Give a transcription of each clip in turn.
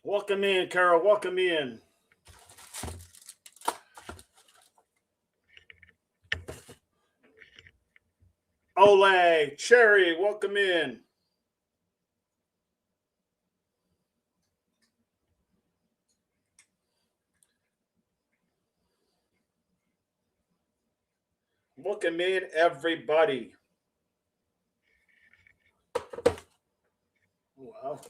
Welcome in, Carol. Welcome in. Oleg, Cherry, welcome in. Welcome in, everybody. Wow.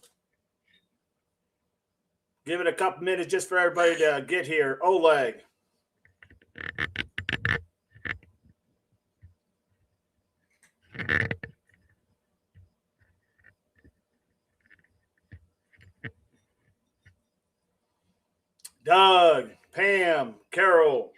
Give it a couple minutes just for everybody to get here. Oleg. Doug, Pam, Carol.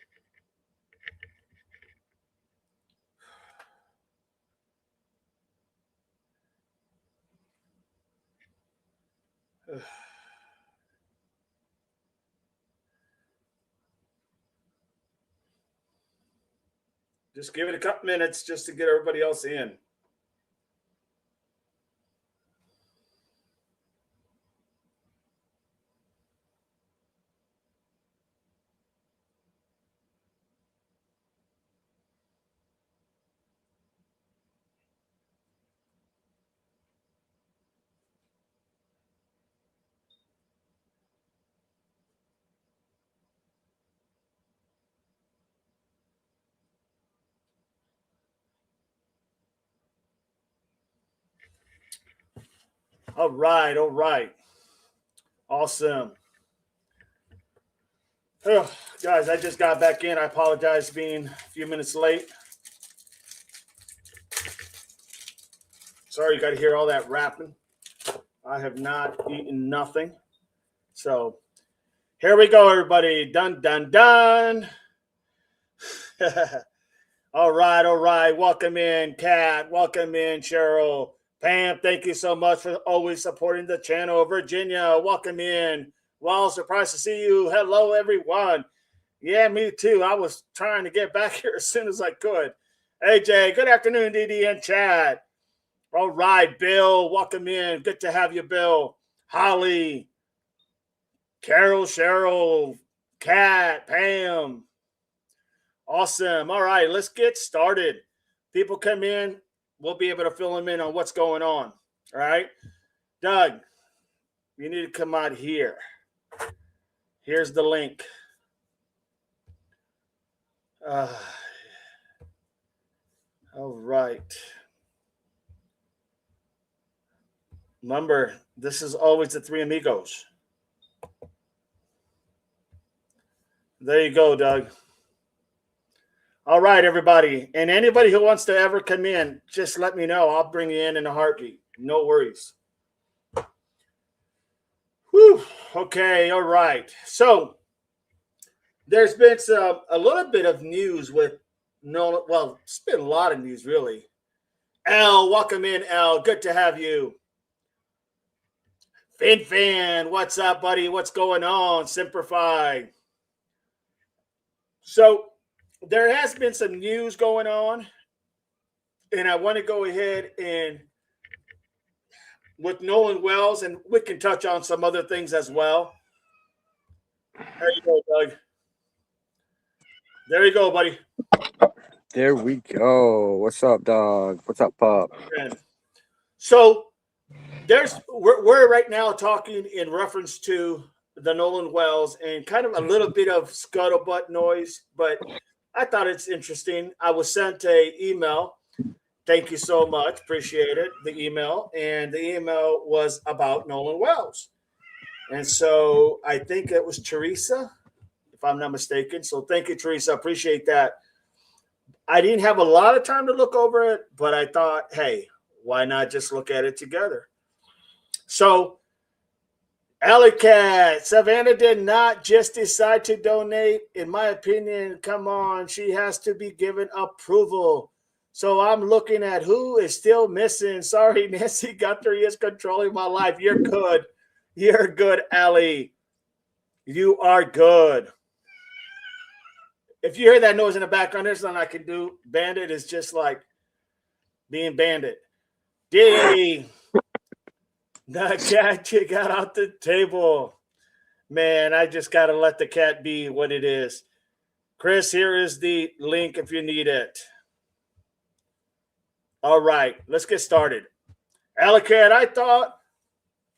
Just give it a couple minutes just to get everybody else in. All right, all right. Awesome. Oh, guys, I just got back in. I apologize for being a few minutes late. Sorry you got to hear all that rapping. I have not eaten nothing. So here we go, everybody. Dun, dun, dun. All right, all right. Welcome in, Kat. Welcome in, Cheryl. Pam, thank you so much for always supporting the channel. Virginia, welcome in. Well, surprised to see you. Hello, everyone. Yeah, me too. I was trying to get back here as soon as I could. AJ, good afternoon, DD and Chad. All right, Bill, welcome in. Good to have you, Bill. Holly, Carol, Cheryl, Kat, Pam. Awesome. All right, let's get started. People come in, we'll be able to fill them in on what's going on. All right. Doug, you need to come out here. Here's the link. All right. Remember, this is always the Three Amigos. There you go, Doug. All right, everybody. And anybody who wants to ever come in, just let me know. I'll bring you in a heartbeat. No worries. Whew. Okay, all right. So there's been a little bit of news with Nolen. Well, it's been a lot of news, really. Al, welcome in, Al. Good to have you. Fin, what's up, buddy? What's going on? Simplify. So there has been some news going on, and I want to go ahead and with Nolen Wells, and we can touch on some other things as well. There you go, Doug. There you go, buddy. There we go. What's up, dog? What's up, pup? So we're right now talking in reference to the Nolen Wells and kind of a little bit of scuttlebutt noise, but I thought it's interesting. I was sent a email. Thank you so much. Appreciate it. The email. And the email was about Nolen Wells. And so I think it was Teresa, if I'm not mistaken. So thank you, Teresa. Appreciate that. I didn't have a lot of time to look over it, but I thought, hey, why not just look at it together? So Alicat, Savannah did not just decide to donate. In my opinion, come on, she has to be given approval. So I'm looking at who is still missing. Sorry, Nancy Guthrie is controlling my life. You're good. You're good, Allie. You are good. If you hear that noise in the background, there's nothing I can do. Bandit is just like being bandit. Diddy. That cat got out the table. Man, I just got to let the cat be what it is. Chris, here is the link if you need it. All right, let's get started. Alicat, I thought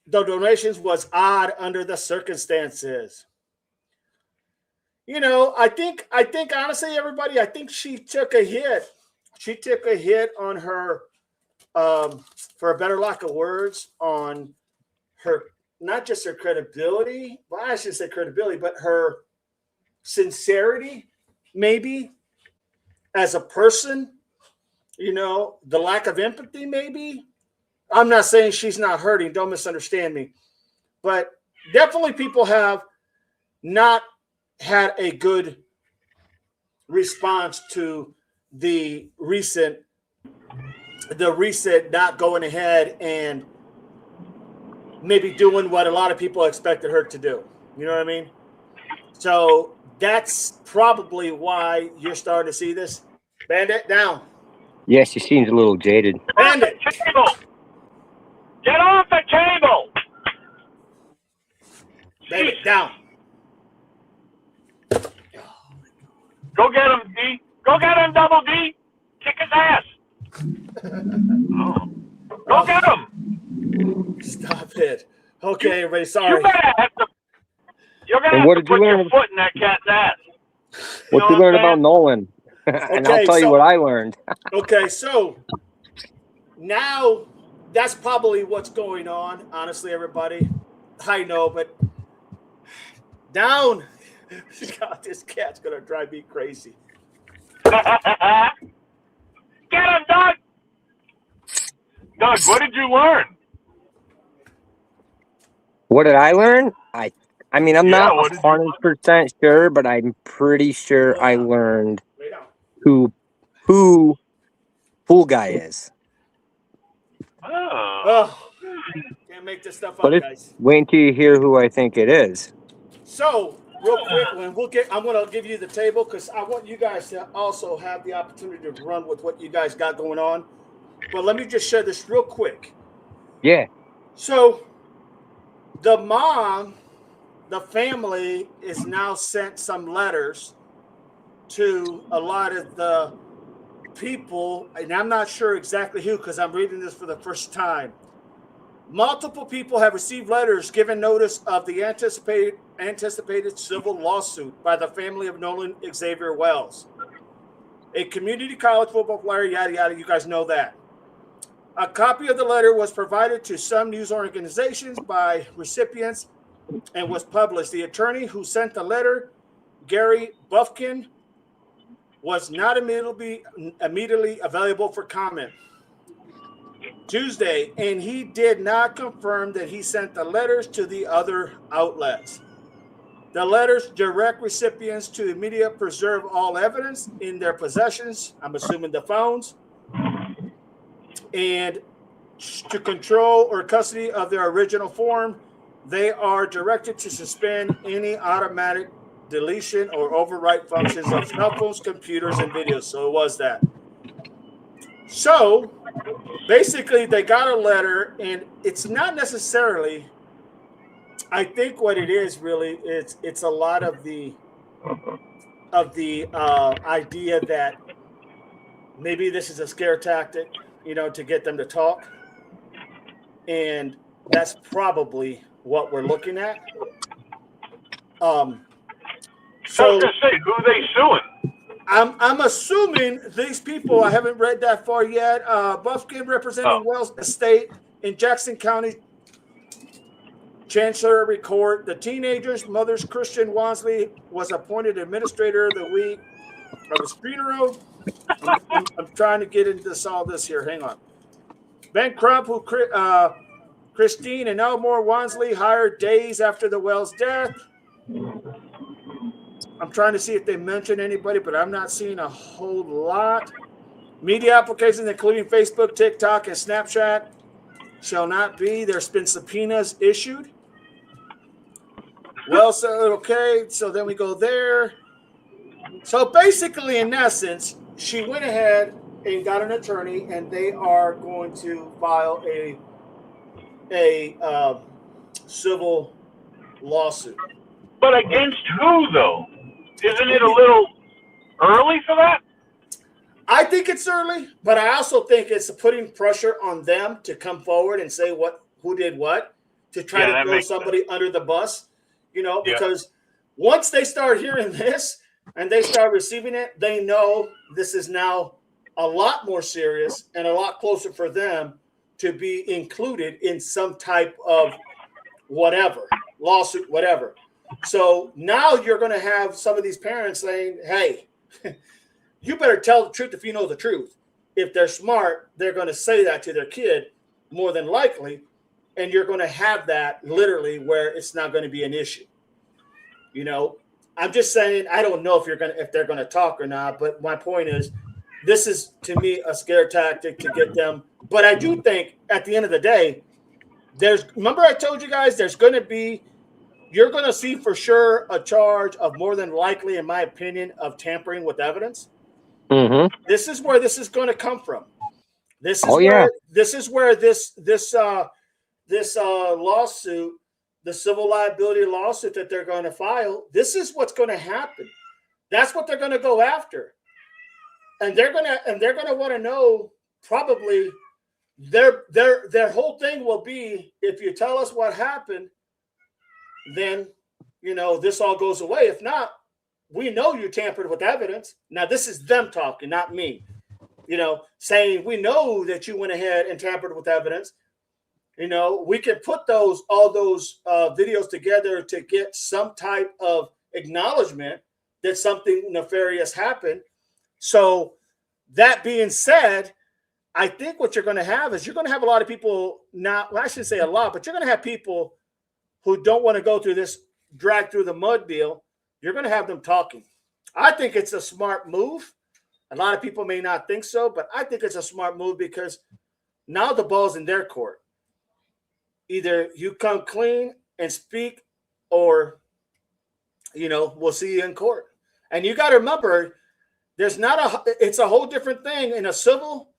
the donations was odd under the circumstances. I think honestly, everybody, I think she took a hit. She took a hit on her, for a better lack of words, on her, not just her credibility. Well, I shouldn't say credibility, but her sincerity, maybe as a person. The lack of empathy, maybe. I'm not saying she's not hurting. Don't misunderstand me, but definitely people have not had a good response to the recent not going ahead and maybe doing what a lot of people expected her to do. You know what I mean? So that's probably why you're starting to see this. Bandit, down. Yeah, she seems a little jaded. Bandit. Get off the table. Bandit, down. Go get him, D. Go get him, Double D. Kick his ass. Go get him. Stop it. Okay, everybody, sorry. You're gonna have to put your foot in that cat's ass. What you learn about Nolen? And I'll tell you what I learned. Okay, so now that's probably what's going on, honestly, everybody. I know, but down. God, this cat's going to drive me crazy. Get him, Doug! Doug, what did you learn? What did I learn? I mean, I'm not 100% sure, but I'm pretty sure I learned who Fool Guy is. Oh, can't make this stuff up, guys. Wait until you hear who I think it is. So, real quick, I'm going to give you the table because I want you guys to also have the opportunity to run with what you guys got going on. But let me just share this real quick. Yeah. So, the family is now sent some letters to a lot of the people, and I'm not sure exactly who because I'm reading this for the first time. Multiple people have received letters giving notice of the anticipated civil lawsuit by the family of Nolen Wells, a community college football player, yada, yada. You guys know that. A copy of the letter was provided to some news organizations by recipients and was published. The attorney who sent the letter, Gary Buffkin, was not immediately available for comment Tuesday, and he did not confirm that he sent the letters to the other outlets. The letters direct recipients to immediately preserve all evidence in their possessions, I'm assuming the phones, and to control or custody of their original form. They are directed to suspend any automatic deletion or overwrite functions of cell phones, computers, and videos. So it was that. So basically, they got a letter, and it's not necessarily. I think what it is really it's a lot of the idea that maybe this is a scare tactic, to get them to talk, and that's probably what we're looking at. So I was gonna say, who are they suing? I'm assuming these people. I haven't read that far yet. Buffkin representing Wells Estate in Jackson County Chancery Court. The teenager's mother's Christian Wansley was appointed administrator of the week of his funeral. I'm trying to get into all this here. Hang on. Ben Crump, who Christine and Elmore Wansley hired days after the Wells death. I'm trying to see if they mention anybody, but I'm not seeing a whole lot. Media applications, including Facebook, TikTok, and Snapchat, shall not be. There's been subpoenas issued. Well, so okay, so then we go there. So basically, in essence, she went ahead and got an attorney, and they are going to file a civil lawsuit. But against who, though? Isn't it a little early for that? I think it's early, but I also think it's putting pressure on them to come forward and say who did what, to try to throw somebody under the bus, because once they start hearing this and they start receiving it, they know this is now a lot more serious and a lot closer for them to be included in some type of whatever, lawsuit, whatever. So now you're going to have some of these parents saying, hey, you better tell the truth if you know the truth. If they're smart, they're going to say that to their kid more than likely, and you're going to have that literally where it's not going to be an issue. I'm just saying, I don't know if they're going to talk or not, but my point is, this is to me a scare tactic to get them. But I do think at the end of the day, remember I told you guys you're going to see for sure a charge of more than likely, in my opinion, of tampering with evidence. Mm-hmm. This is where this is going to come from. This is where this lawsuit, the civil liability lawsuit that they're going to file, this is what's going to happen. That's what they're going to go after. And they're going to want to know, probably their whole thing will be, if you tell us what happened, then this all goes away. If not, we know you tampered with evidence. Now, this is them talking, not me. Saying we know that you went ahead and tampered with evidence. We can put all those videos together to get some type of acknowledgement that something nefarious happened. So that being said, I think what you're going to have is you're going to have a lot of people now. Well, I shouldn't say a lot, but you're going to have people who don't want to go through this drag through the mud deal. You're going to have them talking. I think it's a smart move. A lot of people may not think so, but I think it's a smart move because now the ball's in their court. Either you come clean and speak, or, we'll see you in court. And you got to remember, it's a whole different thing in a civil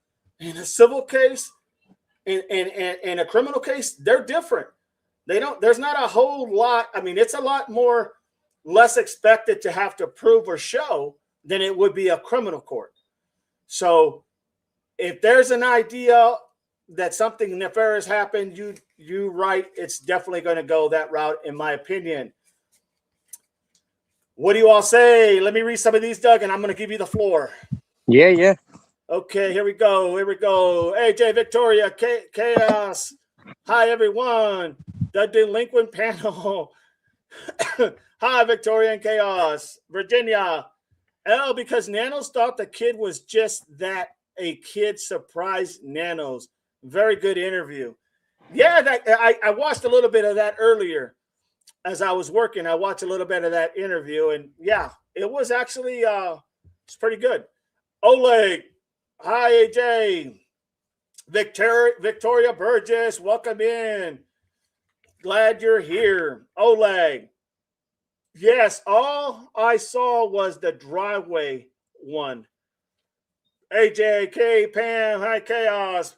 case, in a criminal case. They're different. There's not a whole lot. I mean, it's a lot more less expected to have to prove or show than it would be a criminal court. So if there's an idea that something nefarious happened, you right, it's definitely going to go that route, in my opinion. What do you all say? Let me read some of these, Doug, and I'm going to give you the floor. Yeah. Okay, here we go. AJ, Victoria, Chaos. Hi, everyone. The delinquent panel. Hi, Victoria and Chaos. Virginia. Because Nanos thought the kid was just that, a kid surprised Nanos. Very good interview. Yeah, I watched a little bit of that earlier as I was working. I watched a little bit of that interview, and yeah, it was actually it's pretty good. Oleg. Hi, AJ. Victoria Burgess, welcome in. Glad you're here. Oleg. Yes, all I saw was the driveway one. AJ, K, Pam, hi, Chaos.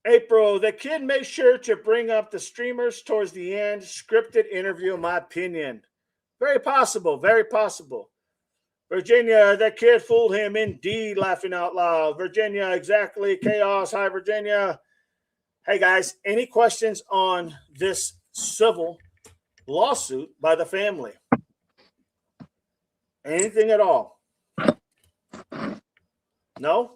April, the kid made sure to bring up the streamers towards the end. Scripted interview, in my opinion. Very possible, very possible. Virginia, that kid fooled him indeed, laughing out loud. Virginia, exactly. Chaos, hi, Virginia. Hey, guys, any questions on this civil lawsuit by the family? Anything at all? No?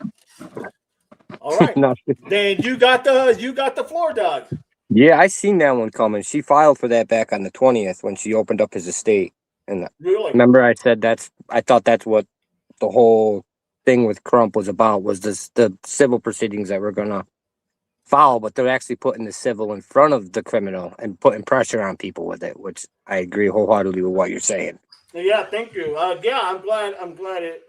All right. No. Then you got the floor, Doug. Yeah, I seen that one coming. She filed for that back on the 20th when she opened up his estate. And really? Remember I said I thought that's what the whole thing with Crump was about, was the civil proceedings that we're gonna follow, but they're actually putting the civil in front of the criminal and putting pressure on people with it, which I agree wholeheartedly with what you're saying. Yeah, thank you. Yeah, I'm glad it,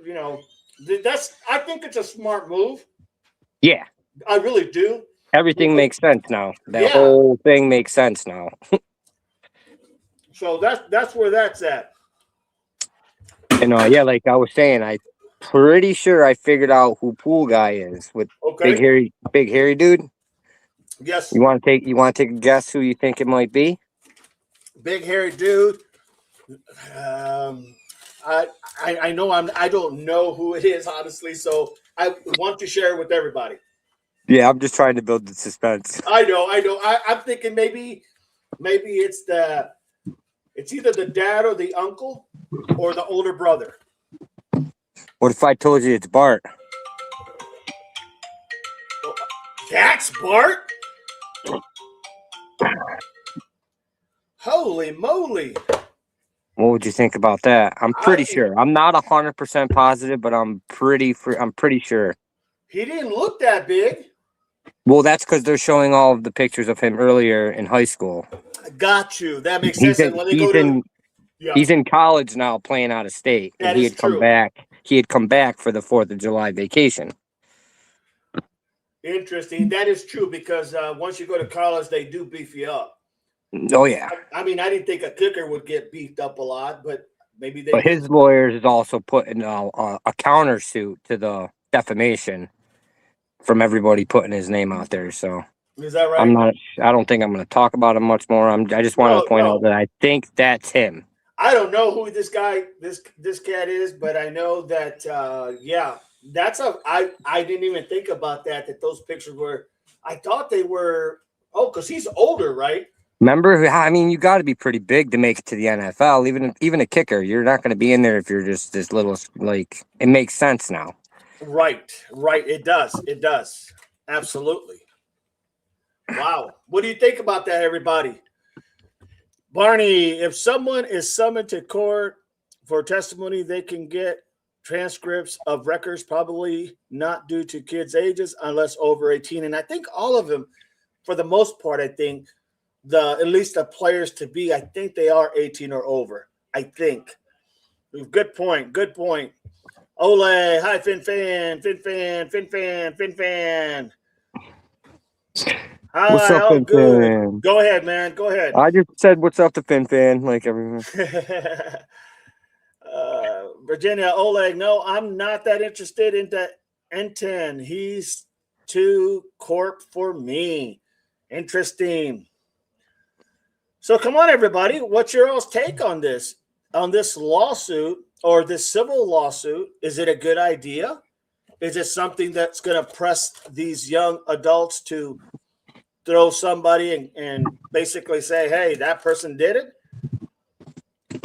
I think it's a smart move. Yeah. I really do. Everything makes sense now. That whole thing makes sense now. So that's where that's at. And like I was saying, I pretty sure I figured out who Pool Guy is with big hairy dude. Yes. You want to take a guess who you think it might be? big hairy dude. I know I don't know who it is, honestly, so I want to share it with everybody. Yeah, I'm just trying to build the suspense. I know. I'm thinking maybe it's either the dad or the uncle or the older brother. What if I told you it's Bart? That's Bart? Holy moly. What would you think about that? I'm pretty sure. I'm not 100% positive, but I'm pretty sure. He didn't look that big. Well, that's because they're showing all of the pictures of him earlier in high school. Got you. That makes sense. He's in college now, playing out of state, and he had come back. He had come back for the 4th of July vacation. Interesting. That is true because once you go to college, they do beef you up. Oh yeah. I mean, I didn't think a kicker would get beefed up a lot, but maybe they. But his lawyers is also putting a countersuit to the defamation from everybody putting his name out there. So is that right? I don't think I'm going to talk about him much more. I just wanted to point out that I think that's him. I don't know who this cat is, but I know that I didn't even think about that those pictures were. I thought they were because he's older, right? Remember, I mean, you got to be pretty big to make it to the NFL. Even a kicker, you're not going to be in there if you're just this little. Like, it makes sense now. Right. It does. Absolutely. Wow. What do you think about that, everybody? Barney, if someone is summoned to court for testimony, they can get transcripts of records, probably not due to kids' ages unless over 18. And I think all of them, for the most part, I think at least the players to be, I think they are 18 or over. I think. Good point. Ole, hi, Fin Fan. Hi, what's up, Fin Fan? Go ahead, man. Go ahead. I just said what's up to Fin Fan, like everyone. Virginia, Oleg, no, I'm not that interested in that N10. He's too corp for me. Interesting. So come on, everybody. What's your all's take on this lawsuit or this civil lawsuit? Is it a good idea? Is it something that's going to press these young adults to throw somebody and basically say, hey, that person did it?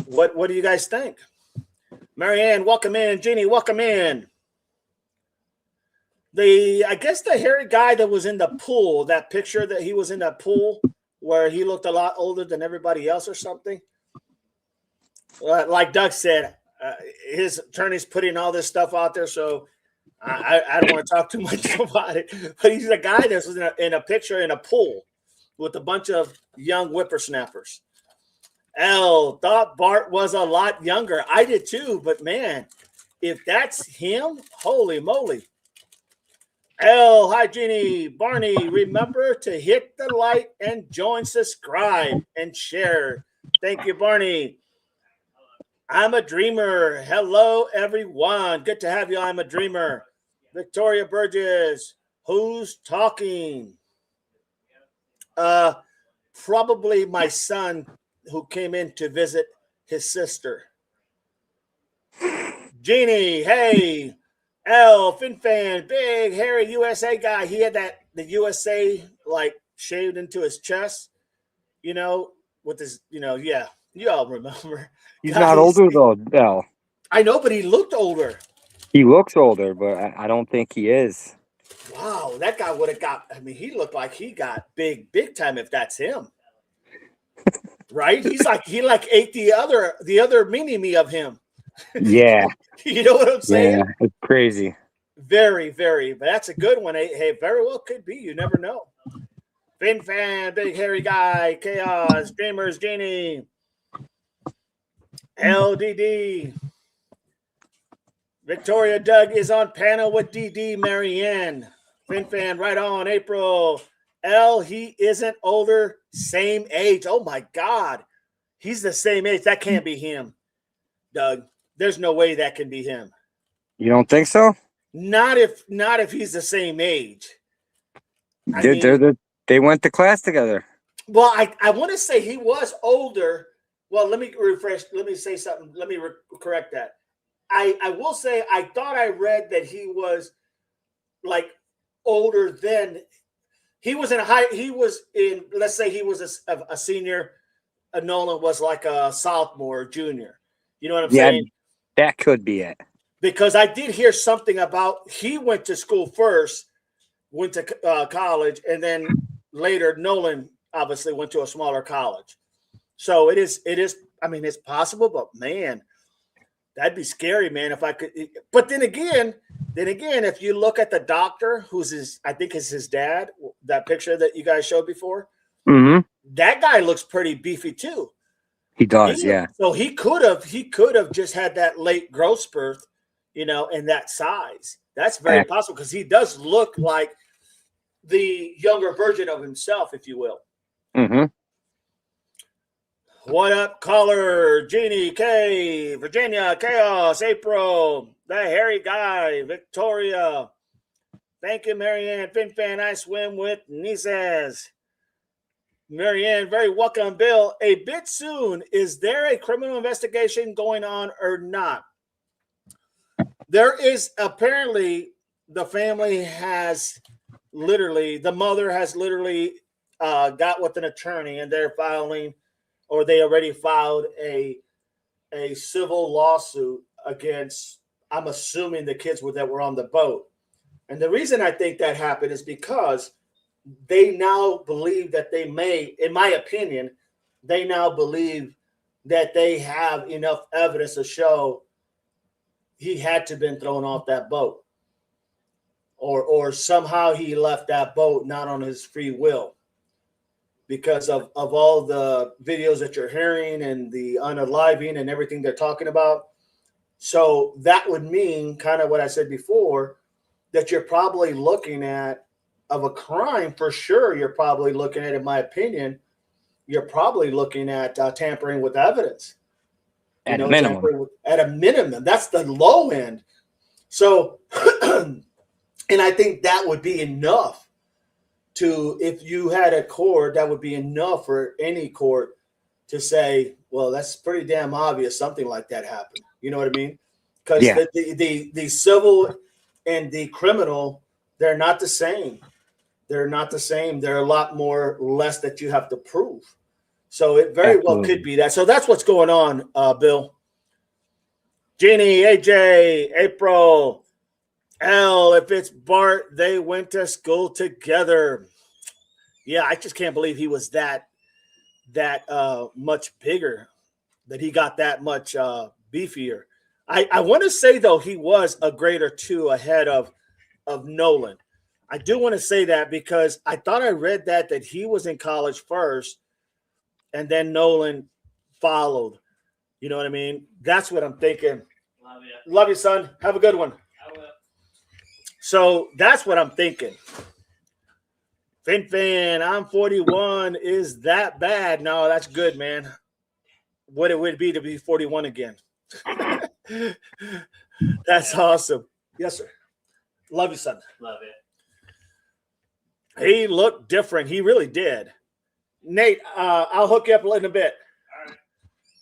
What do you guys think? Marianne, welcome in. Jeannie, welcome in. I guess the hairy guy that was in the pool, that picture that he was in that pool where he looked a lot older than everybody else or something. Like Doug said, his attorney's putting all this stuff out there, so I don't want to talk too much about it. But he's a guy that was in a picture in a pool with a bunch of young whippersnappers. L thought Bart was a lot younger. I did too, but man, if that's him, holy moly. L, hi, Jeannie. Barney, remember to hit the like and join, subscribe, and share. Thank you, Barney. I'm a dreamer. Hello, everyone. Good to have you. I'm a dreamer. Victoria Burgess, who's talking? Probably my son who came in to visit his sister. Jeannie, hey. L, Fin Fan, big, hairy USA guy. He had the USA, like, shaved into his chest, with his, yeah. You all remember. He's not older, though, L. I know, but he looked older. He looks older, but I don't think he is. Wow, that guy would have got, he looked like he got big time if that's him. Right? He ate the other mini-me of him. Yeah. You know what I'm saying? Yeah, it's crazy. Very, very. But that's a good one. Hey, very well could be. You never know. Fin Fan, big hairy guy, Chaos, Dreamers, Genie, LDD. Victoria Doug is on panel with DD Marianne. Fin Fan, right on, April. L, he isn't older, same age. Oh, my God. He's the same age. That can't be him, Doug. There's no way that can be him. You don't think so? Not if he's the same age. They went to class together. Well, I want to say he was older. Well, let me refresh. Let me say something. Let me correct that. I will say I thought I read that he was like older than he was in high. He was in. Let's say he was a senior. Nolan was like a sophomore, junior. You know what I'm Yeah, saying? that could be it. Because I did hear something about he went to school first, went to college, and then later Nolan obviously went to a smaller college. So it is. I mean, it's possible, but man, that'd be scary, man. If I could, but then again, if you look at the doctor, who's his, I think is his dad. That picture that you guys showed before, Mm-hmm. that guy looks pretty beefy too. He does, yeah. So he could have just had that late growth spurt, in that size. That's very possible because he does look like the younger version of himself, if you will. Mm-hmm. What up, caller? Jeannie K, Virginia, Chaos, April, the hairy guy, Victoria. Thank you, Marianne. FinFan, I swim with nieces. Marianne, very welcome, Bill. A bit soon. Is there a criminal investigation going on or not? There is apparently the family has literally, the mother has literally got with an attorney and they're filing, or they already filed a civil lawsuit against, I'm assuming, the kids that were on the boat. And the reason I think that happened is because they now believe that they may, in my opinion, they now believe that they have enough evidence to show he had to have been thrown off that boat. Or somehow he left that boat not on his free will because of all the videos that you're hearing and the unaliving and everything they're talking about. So that would mean, kind of what I said before, that you're probably looking at, of a crime for sure, you're probably looking at, in my opinion, you're probably looking at tampering with evidence. At a minimum. At a minimum. That's the low end. So, and I think that would be enough to, if you had a court, that would be enough for any court to say, well, that's pretty damn obvious something like that happened. You know what I mean? Because the civil and the criminal, they're not the same. They're not the same. They're a lot more less that you have to prove. So it very well could be that. So that's what's going on, Bill. Jeannie, AJ, April, L, if it's Bart, they went to school together. Yeah, I just can't believe he was that much bigger, that he got that much beefier. I want to say, though, he was a grade or two ahead of Nolan. I do want to say that because I thought I read that he was in college first and then Nolan followed. You know what I mean? That's what I'm thinking. Love you. Love you, son. Have a good one. I will. So that's what I'm thinking. FinFan, I'm 41. Is that bad? No, that's good, man. What it would be to be 41 again. That's awesome. Yes, sir. Love you, son. Love it. He looked different. He really did. Nate, I'll hook you up in a bit. All right.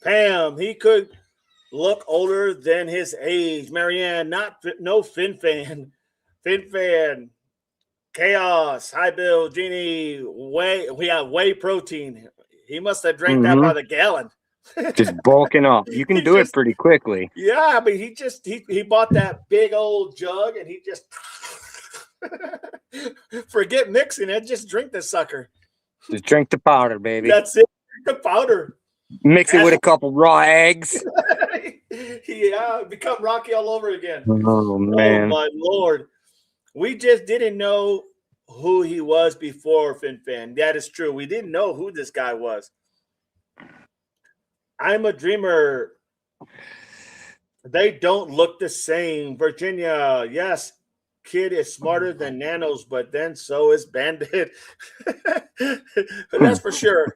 Pam, he could look older than his age. Marianne, no FinFan. FinFan. Chaos. Hi, Bill. Jeannie. We have whey protein. He must have drank that by the gallon. Just bulking up. You can do it pretty quickly. Yeah, I mean, he bought that big old jug and he just forget mixing it. Just drink the sucker. Just drink the powder, baby. That's it. Drink the powder. Mix it with a couple raw eggs. Yeah, become Rocky all over again. Oh, man. Oh, my Lord. We just didn't know who he was before FinFan. That is true. We didn't know who this guy was. I'm a dreamer. They don't look the same. Virginia, yes, kid is smarter than Nanos, but then so is Bandit. That's for sure.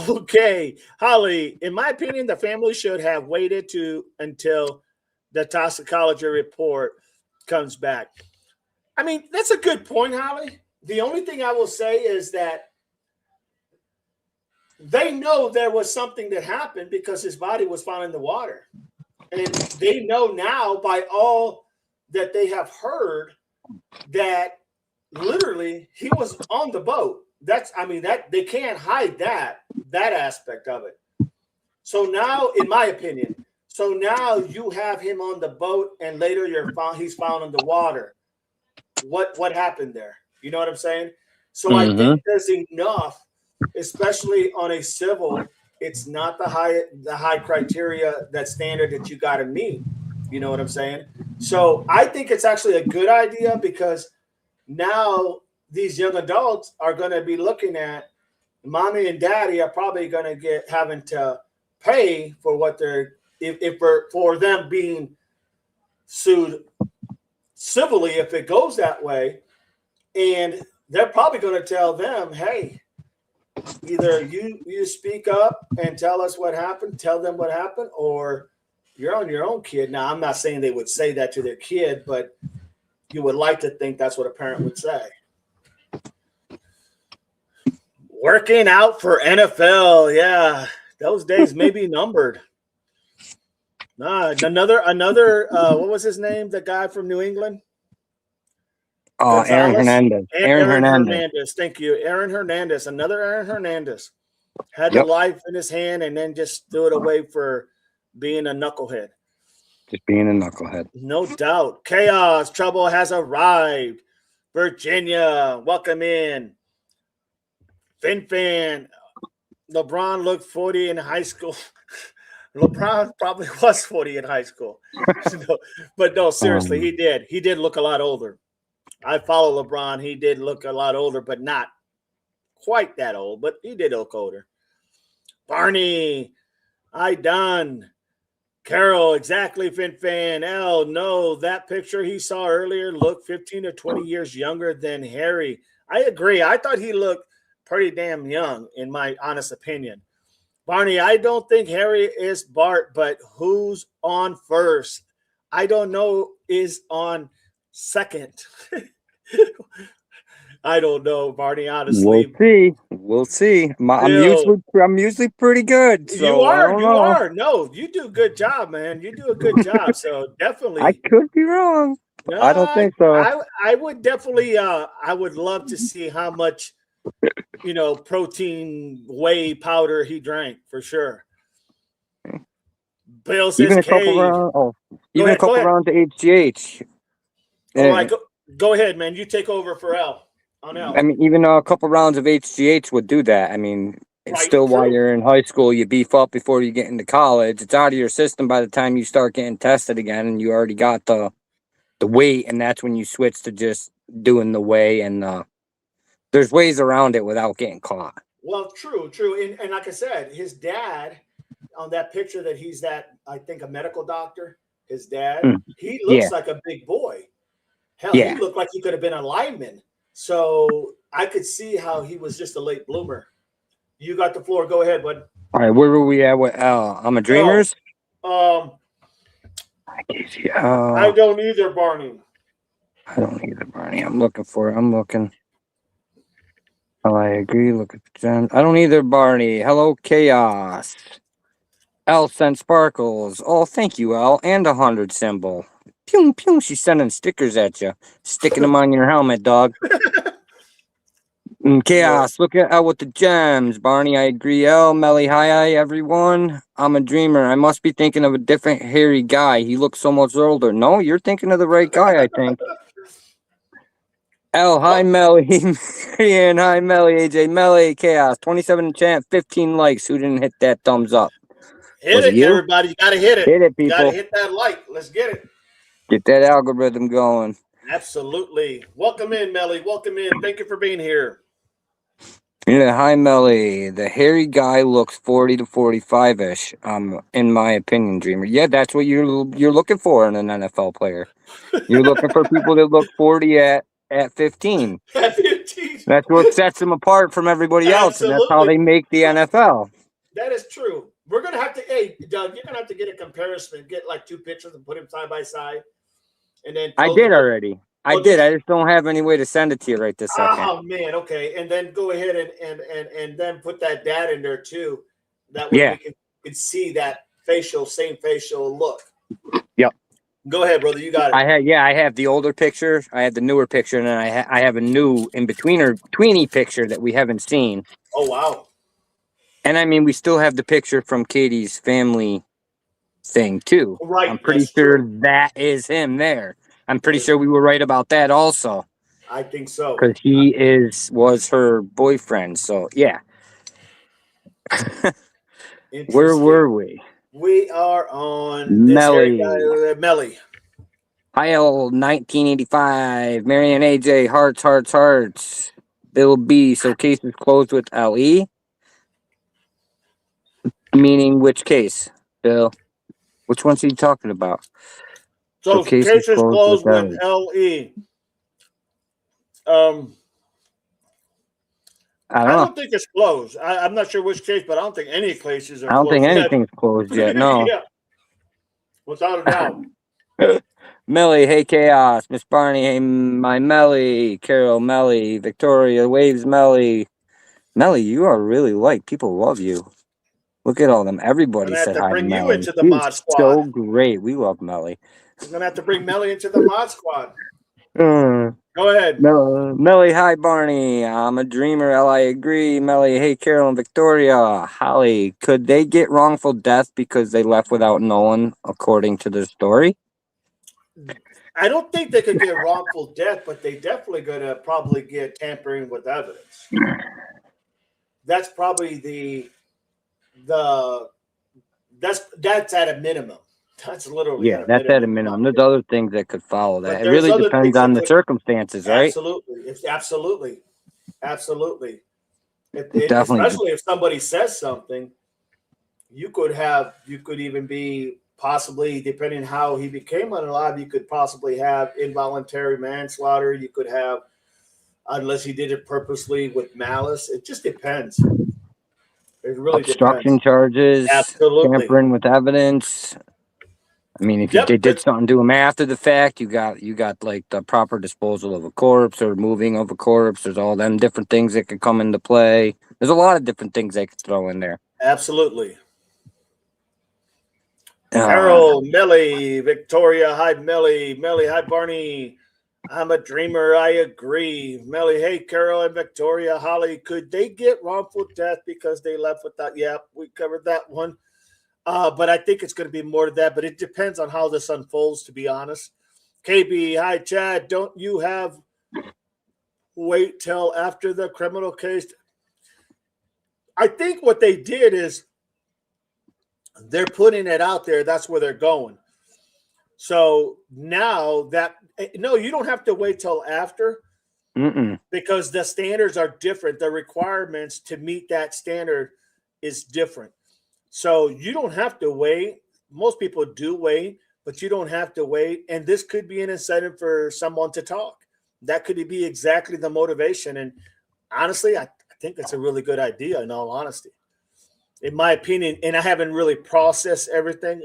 Okay, Holly, in my opinion, the family should have waited until the toxicology report comes back. I mean, that's a good point, Holly. The only thing I will say is that they know there was something that happened because his body was found in the water. And they know now by all that they have heard that literally he was on the boat. That they can't hide that aspect of it. So now, in my opinion, you have him on the boat and later he's found in the water. What happened there? You know what I'm saying? So I think there's enough, especially on a civil. It's not the high criteria, that standard that you got to meet. You know what I'm saying? So I think it's actually a good idea because now these young adults are going to be looking at mommy and daddy are probably going to having to pay for what they're for them being sued civilly if it goes that way, and they're probably going to tell them, hey, either you speak up and tell us what happened, tell them what happened, or you're on your own, kid. Now, I'm not saying they would say that to their kid, but you would like to think that's what a parent would say. Working out for NFL, yeah, those days may be numbered. Another. What was his name? The guy from New England. Aaron Hernandez. Aaron Hernandez. Thank you, Aaron Hernandez. Another Aaron Hernandez had the life in his hand and then just threw it away for being a knucklehead. Just being a knucklehead. No doubt. Chaos trouble has arrived. Virginia, welcome in. Fin. LeBron looked 40 in high school. LeBron probably was 40 in high school. But no, seriously, he did. He did look a lot older. I follow LeBron. He did look a lot older, but not quite that old, but he did look older. Barney, I done. Carol, exactly, Fin. L, no, that picture he saw earlier looked 15 or 20 years younger than Harry. I agree. I thought he looked pretty damn young, in my honest opinion. Barney, I don't think Harry is Bart, but who's on first? I don't know is on second. I don't know, Barney, honestly. We'll see. I'm usually pretty good. So you are. No, you do a good job, man. You do a good job. So definitely. I could be wrong. No, I don't think so. I would definitely I would love to see how much protein whey powder he drank for sure. Bill says even a couple rounds of HGH. All right, go ahead, man. You take over for L on L. I mean, even a couple rounds of HGH would do that. I mean, it's still while you're in high school, you beef up before you get into college. It's out of your system by the time you start getting tested again, and you already got the weight, and that's when you switch to just doing the whey. And there's ways around it without getting caught. Well, true. And like I said, his dad on that picture that he's I think a medical doctor, his dad, he looks like a big boy. Hell, he looked like he could have been a lineman. So I could see how he was just a late bloomer. You got the floor. Go ahead, bud. All right, where were we at with L? I'm a Dreamers? I don't either, Barney. I'm looking for it. I'm looking. Oh, I agree. Look at the gems. I don't either, Barney. Hello, Chaos. L sent sparkles. Oh, thank you, L. And 100 symbol. Pew, pew. She's sending stickers at you. Sticking them on your helmet, dog. Chaos. Look at L with the gems. Barney, I agree. L. Melly, hi, everyone. I'm a dreamer. I must be thinking of a different hairy guy. He looks so much older. No, you're thinking of the right guy, I think. L, hi, Melly. Marianne, hi, Melly. AJ, Melly, Chaos. 27 in chat, 15 likes. Who didn't hit that thumbs up? Hit it, everybody. You got to hit it. Hit it, people. You got to hit that like. Let's get it. Get that algorithm going. Absolutely. Welcome in, Melly. Welcome in. Thank you for being here. Yeah, hi, Melly. The hairy guy looks 40 to 45-ish, in my opinion, Dreamer. Yeah, that's what you're looking for in an NFL player. You're looking for people that look 40 at 15. At 15. That's what sets them apart from everybody else, and that's how they make the NFL. That is true. We're going to have to, hey, Doug, you're going to have to get a comparison, get like two pictures and put them side by side. And then I did already. I did. I just don't have any way to send it to you right this second. Oh man, okay. And then go ahead and then put that dad in there too. That way we can see that same facial look. Yep. Go ahead, brother. You got it. I have the older picture. I have the newer picture, and then I have a new tweeny picture that we haven't seen. Oh wow. And I mean, we still have the picture from Katie's family thing too. Right. I'm pretty sure that is him there. I'm pretty sure we were right about that also. I think so. Because he was her boyfriend. So yeah. Where were we? We are on Melly. Melly. IL 1985. Marianne AJ. Hearts. Bill B. So case is closed with LE. Meaning which case, Bill? Which one's he talking about? So case is closed with LE. I don't think it's closed. I'm not sure which case, but I don't think any cases are closed. I don't think anything's closed yet. No. Yeah. Without a doubt. Melly, hey Chaos, Miss Barney, hey my Melly, Carol, Melly, Victoria, Waves, Melly. Melly, you are really liked. People love you. Look at all them. Everybody said hi to Melly. Bring you into the mod squad. So great. We love Melly. We're gonna have to bring Melly into the mod squad. Go ahead. Melly, hi Barney. I'm a dreamer. I agree. Melly, hey Carol and Victoria. Holly, could they get wrongful death because they left without Nolen, according to the story? I don't think they could get wrongful death, but they definitely gonna probably get tampering with evidence. That's probably that's at a minimum. That's literally that's at a minimum. There's other things that could follow that. It really depends on the circumstances, right? Absolutely. Definitely. Especially if somebody says something, you could even be possibly, depending how he became unalive, you could possibly have involuntary manslaughter. You could have, unless he did it purposely with malice. It just depends. It really obstruction charges, tampering with evidence. I mean, if they did something to him after the fact, you got like the proper disposal of a corpse or moving of a corpse. There's all them different things that could come into play. There's a lot of different things they could throw in there. Absolutely. Carol, Melly, Victoria, hi Melly, hi Barney. I'm a dreamer. I agree. Melly, hey Carol and Victoria, Holly, could they get wrongful death because they left without? Yeah, we covered that one. But I think it's going to be more to that. But it depends on how this unfolds, to be honest. KB, hi Chad. Don't you have wait till after the criminal case? I think what they did is they're putting it out there. That's where they're going. So now that no, you don't have to wait till after. Because the standards are different. The requirements to meet that standard is different. So you don't have to wait. Most people do wait, but you don't have to wait. And this could be an incentive for someone to talk. That could be exactly the motivation. And honestly, I think it's a really good idea, in all honesty. In my opinion, and I haven't really processed everything.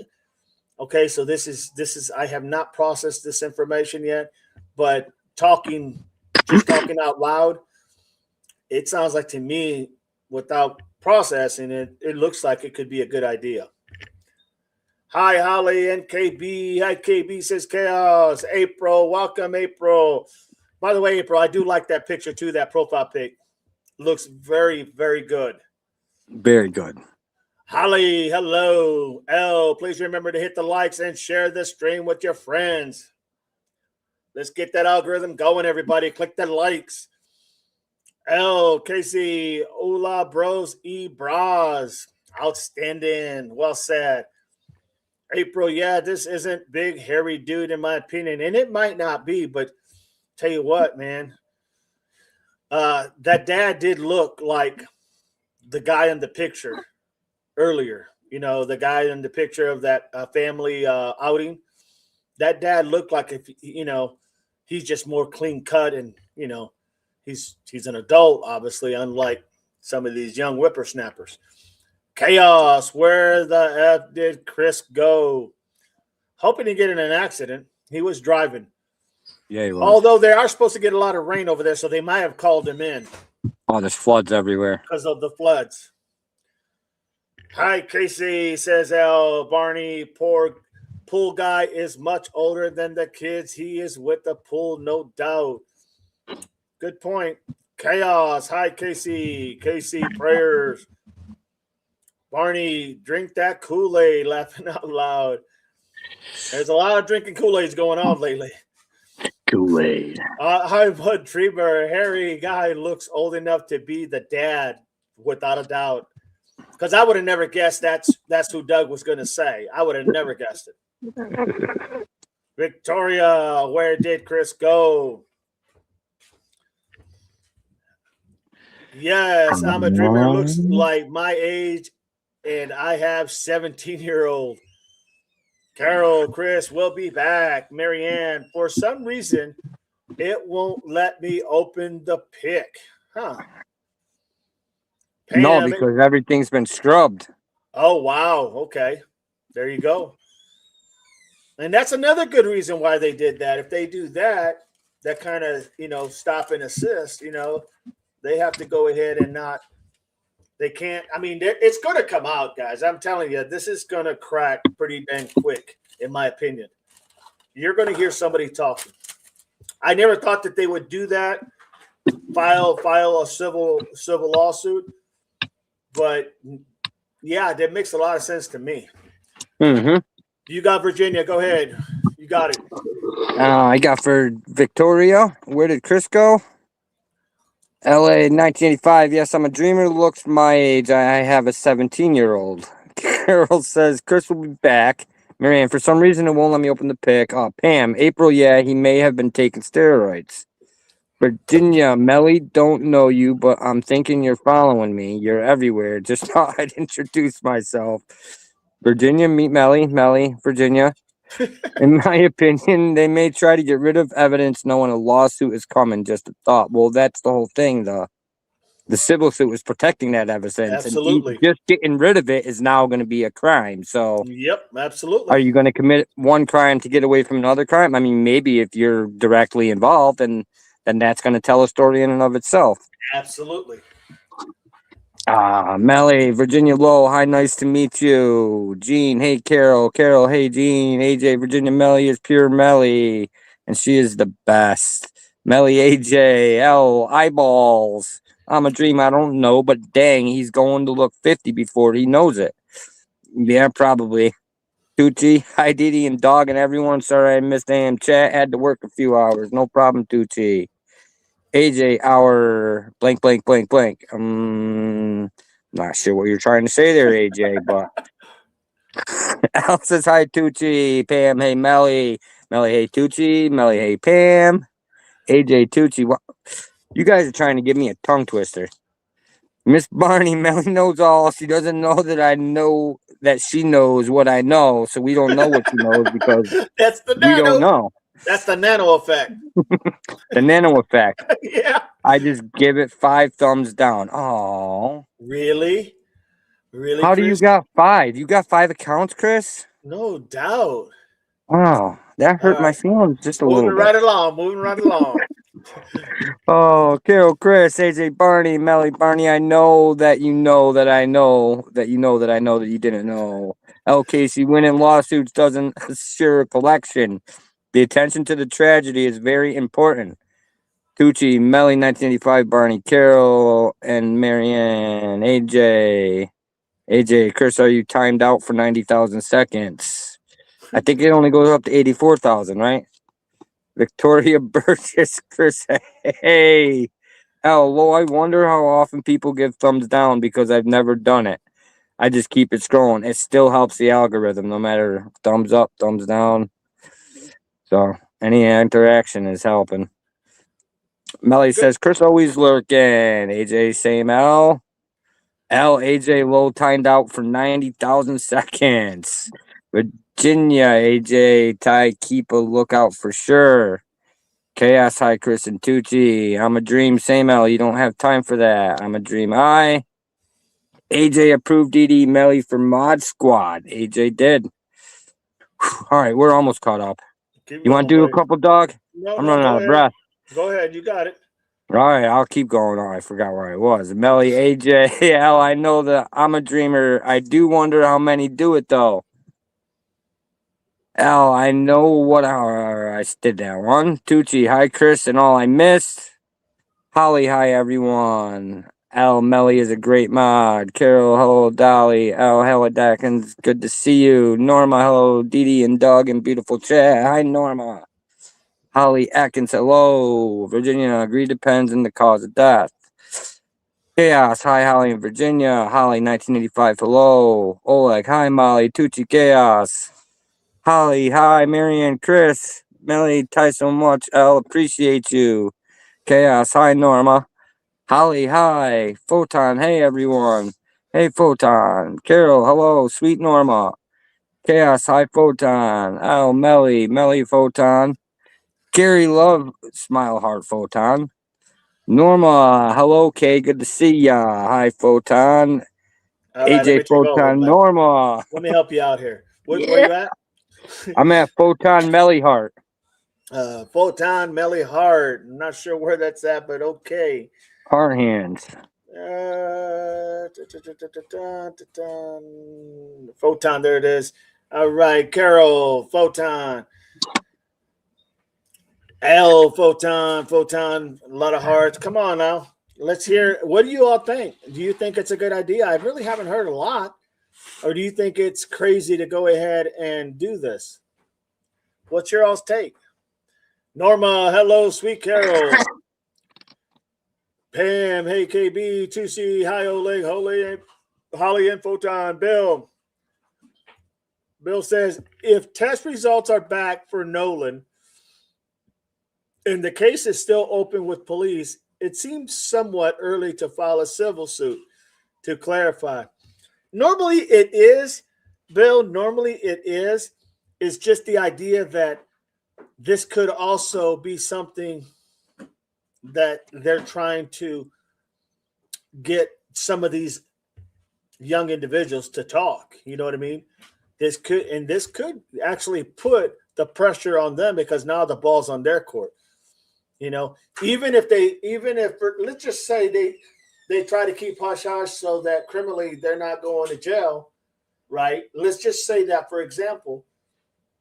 Okay, so this is I have not processed this information yet, but just talking out loud, it sounds like to me, without processing it, it looks like it could be a good idea. Hi, Holly and KB. Hi, KB says chaos. April, welcome, April. By the way, April, I do like that picture too, that profile pic. Looks very, very good. Very good. Holly, hello. L, please remember to hit the likes and share the stream with your friends. Let's get that algorithm going, everybody. Click the likes. L, Casey, Ola, Bros, E, Bras. Outstanding. Well said. April, yeah, this isn't big, hairy dude, in my opinion. And it might not be, but tell you what, man. That dad did look like the guy in the picture earlier. You know, the guy in the picture of that family outing. That dad looked like, if you know, he's just more clean cut, and you know, he's an adult, obviously, unlike some of these young whippersnappers. Chaos, where the F did Chris go? Hoping to get in an accident. He was driving. Yeah, he was. Although they are supposed to get a lot of rain over there, so they might have called him in Oh, there's floods everywhere. because of the floods. Hi, Casey, says Al. Barney, poor pool guy is much older than the kids he is with the pool, no doubt. Good point. Chaos. Hi, Casey. Casey, prayers. Barney, drink that Kool-Aid, laughing out loud. There's a lot of drinking Kool-Aids going on lately. Kool-Aid. Hi, Bud Treber. Harry guy looks old enough to be the dad, without a doubt. Because I would have never guessed that's who Doug was going to say. I would have never guessed it. Victoria, where did Chris go? Yes, I'm a dreamer. Looks like my age, and I have 17-year-old. Carol, Chris, we'll be back. Marianne, for some reason, it won't let me open the pick. Huh. Pam, No, because everything's been scrubbed. Oh, wow. Okay. There you go. And that's another good reason why they did that. If they do that, that kind of, stop and assist, they have to go ahead and not, they can't, it's going to come out, guys. I'm telling you, this is going to crack pretty dang quick, in my opinion. You're going to hear somebody talking. I never thought that they would do that, file a civil lawsuit. But, yeah, that makes a lot of sense to me. Mm-hmm. You got Virginia. Go ahead. You got it. I got for Victoria. Where did Chris go? LA 1985. Yes, I'm a dreamer. Looks my age. I have a 17-year-old. Carol says Chris will be back. Marianne, for some reason, it won't let me open the pick. Oh, Pam, April, yeah, he may have been taking steroids. Virginia, Melly, don't know you, but I'm thinking you're following me. You're everywhere. Just thought I'd introduce myself. Virginia, meet Melly, Virginia. In my opinion, they may try to get rid of evidence knowing a lawsuit is coming. Just a thought. Well, that's the whole thing. The civil suit was protecting that evidence. Absolutely. And just getting rid of it is now going to be a crime. So, yep, absolutely. Are you going to commit one crime to get away from another crime? I mean, maybe if you're directly involved, and then that's going to tell a story in and of itself. Absolutely. Melly, Virginia Low, hi, nice to meet you. Jean, hey, Carol, hey, Jean, AJ, Virginia Melly is pure Melly, and she is the best. Melly, AJ, L, eyeballs. I'm a dream, I don't know, but dang, he's going to look 50 before he knows it. Yeah, probably. Tucci, hi, Didi, and Dog, and everyone. Sorry I missed AM chat. Had to work a few hours. No problem, Tucci. AJ, our blank. Not sure what you're trying to say there, AJ, but Al says hi, Tucci. Pam, hey, Melly, hey, Tucci. Melly, hey, Pam. AJ, Tucci. What? You guys are trying to give me a tongue twister. Miss Barney, Melly knows all. She doesn't know that I know that she knows what I know, so we don't know what she knows because that's the we don't know. That's the nano effect. The nano effect. Yeah. I just give it 5 thumbs down. Oh. Really? Really, How Chris? do you got 5? You got 5 accounts, Chris? No doubt. Wow. That hurt my feelings just a little bit. Moving right along. Oh, Carol, Chris, AJ, Barney, Melly, Barney, I know that you know that I know that you know that I know that you didn't know. LKC winning lawsuits doesn't assure a collection. The attention to the tragedy is very important. Tucci, Melly, 1985, Barney, Carol, and Marianne, AJ, Chris, are you timed out for 90,000 seconds? I think it only goes up to 84,000, right? Victoria Burgess, Chris, hey. Hello, I wonder how often people give thumbs down because I've never done it. I just keep it scrolling. It still helps the algorithm, no matter thumbs up, thumbs down. So any interaction is helping. Melly says, Chris always lurking. AJ, same L. AJ low timed out for 90,000 seconds. Virginia, AJ, Ty, keep a lookout for sure. Chaos, hi, Chris and Tucci. I'm a dream, same L. You don't have time for that. I'm a dream, I. AJ approved DD Melly for Mod Squad. AJ did. All right, we're almost caught up. Keep You want going, to do a buddy. couple, dog? No, I'm no, running go out of ahead. breath. Go ahead. You got it. All right, I'll keep going. Oh, I forgot where I was. Melly, AJ, Al, I know that I'm a dreamer. I do wonder how many do it, though. Al, I know what I did that one. Tucci, hi, Chris, and all I missed. Holly, hi, everyone. Al, Melly is a great mod. Carol, hello, Dolly. Al, hello, Dackins, good to see you. Norma, hello, Dee Dee and Doug and beautiful chat. Hi, Norma. Holly Atkins, hello. Virginia, agree depends on the cause of death. Chaos, hi, Holly in Virginia. Holly, 1985, hello. Oleg, hi, Molly. Tucci, Chaos. Holly, hi, Marianne, Chris. Melly, tie so much. I'll appreciate you. Chaos, hi, Norma. Holly, hi. Photon, hey, everyone. Hey, Photon. Carol, hello. Sweet Norma. Chaos, hi, Photon. Al, Melly, Photon. Gary, love, smile heart, Photon. Norma, hello, Kay, good to see ya. Hi, Photon. All right, let AJ, me take over, Photon, man. Norma. Let me help you out here. Where Yeah. you at? I'm at Photon Melly Heart. Photon Melly Hard. I'm not sure where that's at, but okay. Heart hands. Photon, there it is. All right, Carol, Photon. L, Photon, a lot of hearts. Come on now. Let's hear. What do you all think? Do you think it's a good idea? I really haven't heard a lot. Or do you think it's crazy to go ahead and do this? What's your all's take? Norma, hello, sweet Carol. Pam, hey KB, 2C, hi Oleg, Holly and Photon. Bill says if test results are back for Nolen and the case is still open with police, it seems somewhat early to file a civil suit to clarify. Normally it is, Bill, normally it is. It's just the idea that this could also be something that they're trying to get some of these young individuals to talk. You know what I mean? This could actually put the pressure on them because now the ball's on their court. You know, even if let's just say they try to keep hush hush so that criminally they're not going to jail, right? Let's just say that, for example,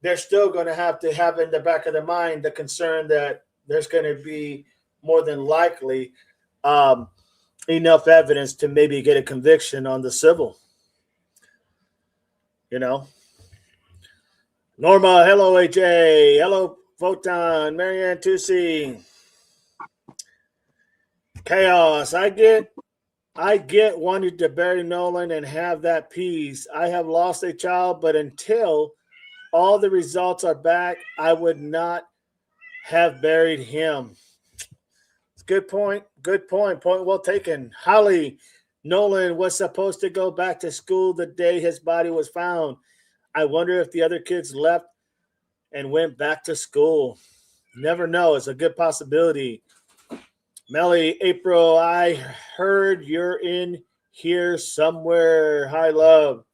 they're still going to have in the back of their mind the concern that there's going to be more than likely enough evidence to maybe get a conviction on the civil. You know, Norma, hello AJ, hello Photon, Marianne Tusi, Chaos. I get wanting to bury Nolen and have that peace. I have lost a child, but until all the results are back, I would not have buried him. It's a good point. Good point. Point well taken. Holly, Nolen was supposed to go back to school the day his body was found. I wonder if the other kids left and went back to school. Never know. It's a good possibility. Melly, April, I heard you're in here somewhere. Hi, love.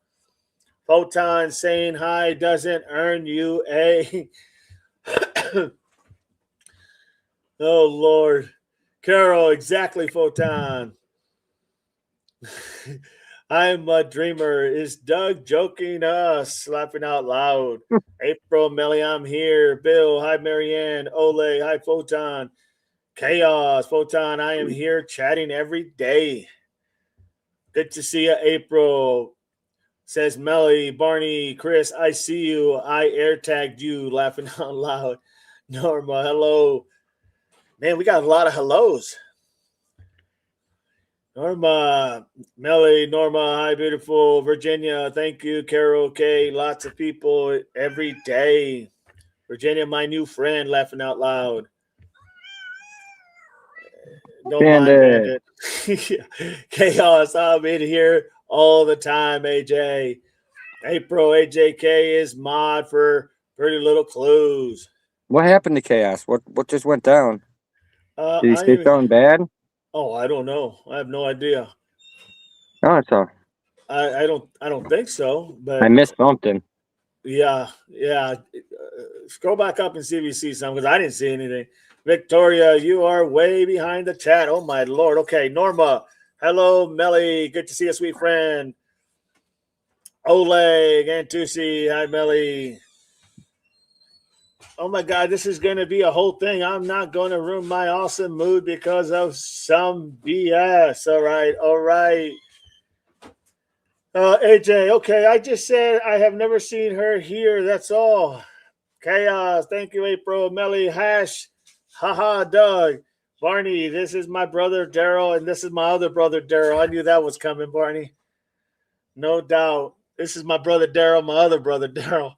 Photon saying hi doesn't earn you a. Oh, Lord. Carol, exactly, Photon. I'm a dreamer. Is Doug joking us? Laughing out loud. April, Melly, I'm here. Bill, hi, Marianne. Ole, hi, Photon. Chaos, Photon, I am here chatting every day. Good to see you, April. Says Melly, Barney, Chris, I see you. I air tagged you, laughing out loud. Norma, hello. Man, we got a lot of hellos. Norma, Melly, Norma, hi, beautiful. Virginia, thank you. Carol, K, lots of people every day. Virginia, my new friend, laughing out loud. Don't mind Bandit. Chaos, I'm in here all the time, AJ. April, AJK is mod for Pretty Little Clues. What happened to Chaos? What just went down? Did he say something bad? Oh, I don't know. I have no idea. Oh, it's all. I don't think so. But I missed something. Yeah. Scroll back up and see if you see some, because I didn't see anything. Victoria, you are way behind the chat. Oh, my Lord. Okay, Norma. Hello, Melly. Good to see you, sweet friend. Oleg and Tusi. Hi, Melly. Oh, my God. This is going to be a whole thing. I'm not going to ruin my awesome mood because of some BS. All right. All right. AJ, okay. I just said I have never seen her here. That's all. Chaos. Thank you, April. Melly. Hash. Haha, Doug. Barney, this is my brother Daryl, and this is my other brother Daryl. I knew that was coming, Barney. No doubt. This is my brother Daryl, my other brother Daryl.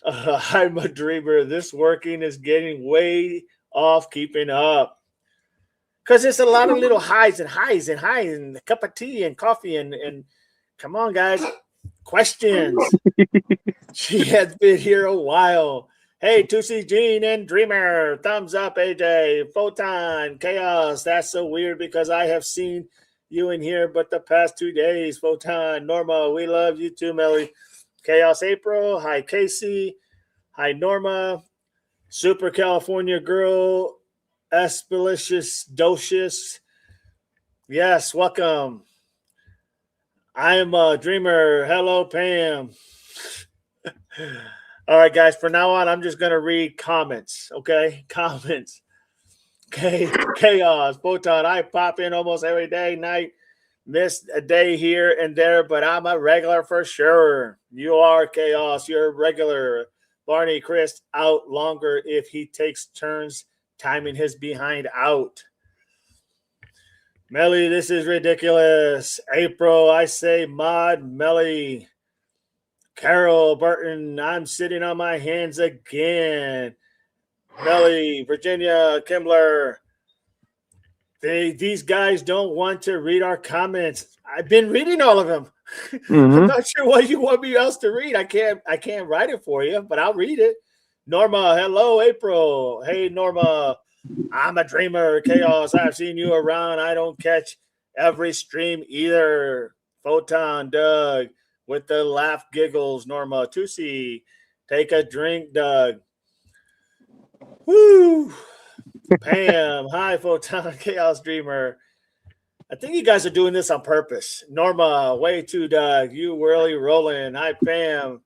I'm a dreamer. This working is getting way off keeping up. Because it's a lot of little highs and highs and highs and a cup of tea and coffee and come on, guys. Questions. She has been here a while. Hey, 2C Gene and Dreamer. Thumbs up, AJ. Photon. Chaos. That's so weird because I have seen you in here but the past 2 days. Photon. Norma. We love you too, Melly. Chaos April. Hi, Casey. Hi, Norma. Super California Girl. Espilicious Docious. Yes, welcome. I am a Dreamer. Hello, Pam. All right, guys, for now on, I'm just going to read comments, okay? Comments. Okay, Chaos, Photon. I pop in almost every day, night. Missed a day here and there, but I'm a regular for sure. You are, Chaos. You're a regular. Barney, Chris, out longer if he takes turns timing his behind out. Melly, this is ridiculous. April, I say mod. Melly. Carol Burton, I'm sitting on my hands again. Melly, Virginia, Kimbler. These guys don't want to read our comments. I've been reading all of them. I'm not sure what you want me else to read. I can't write it for you, but I'll read it. Norma, hello, April. Hey, Norma. I'm a dreamer. Chaos. I've seen you around. I don't catch every stream either. Photon, Doug. With the laugh giggles, Norma. Tusi, take a drink, Doug. Woo! Pam, hi, Photon, Chaos Dreamer. I think you guys are doing this on purpose. Norma, way too, Doug. You really rolling. Hi, Pam.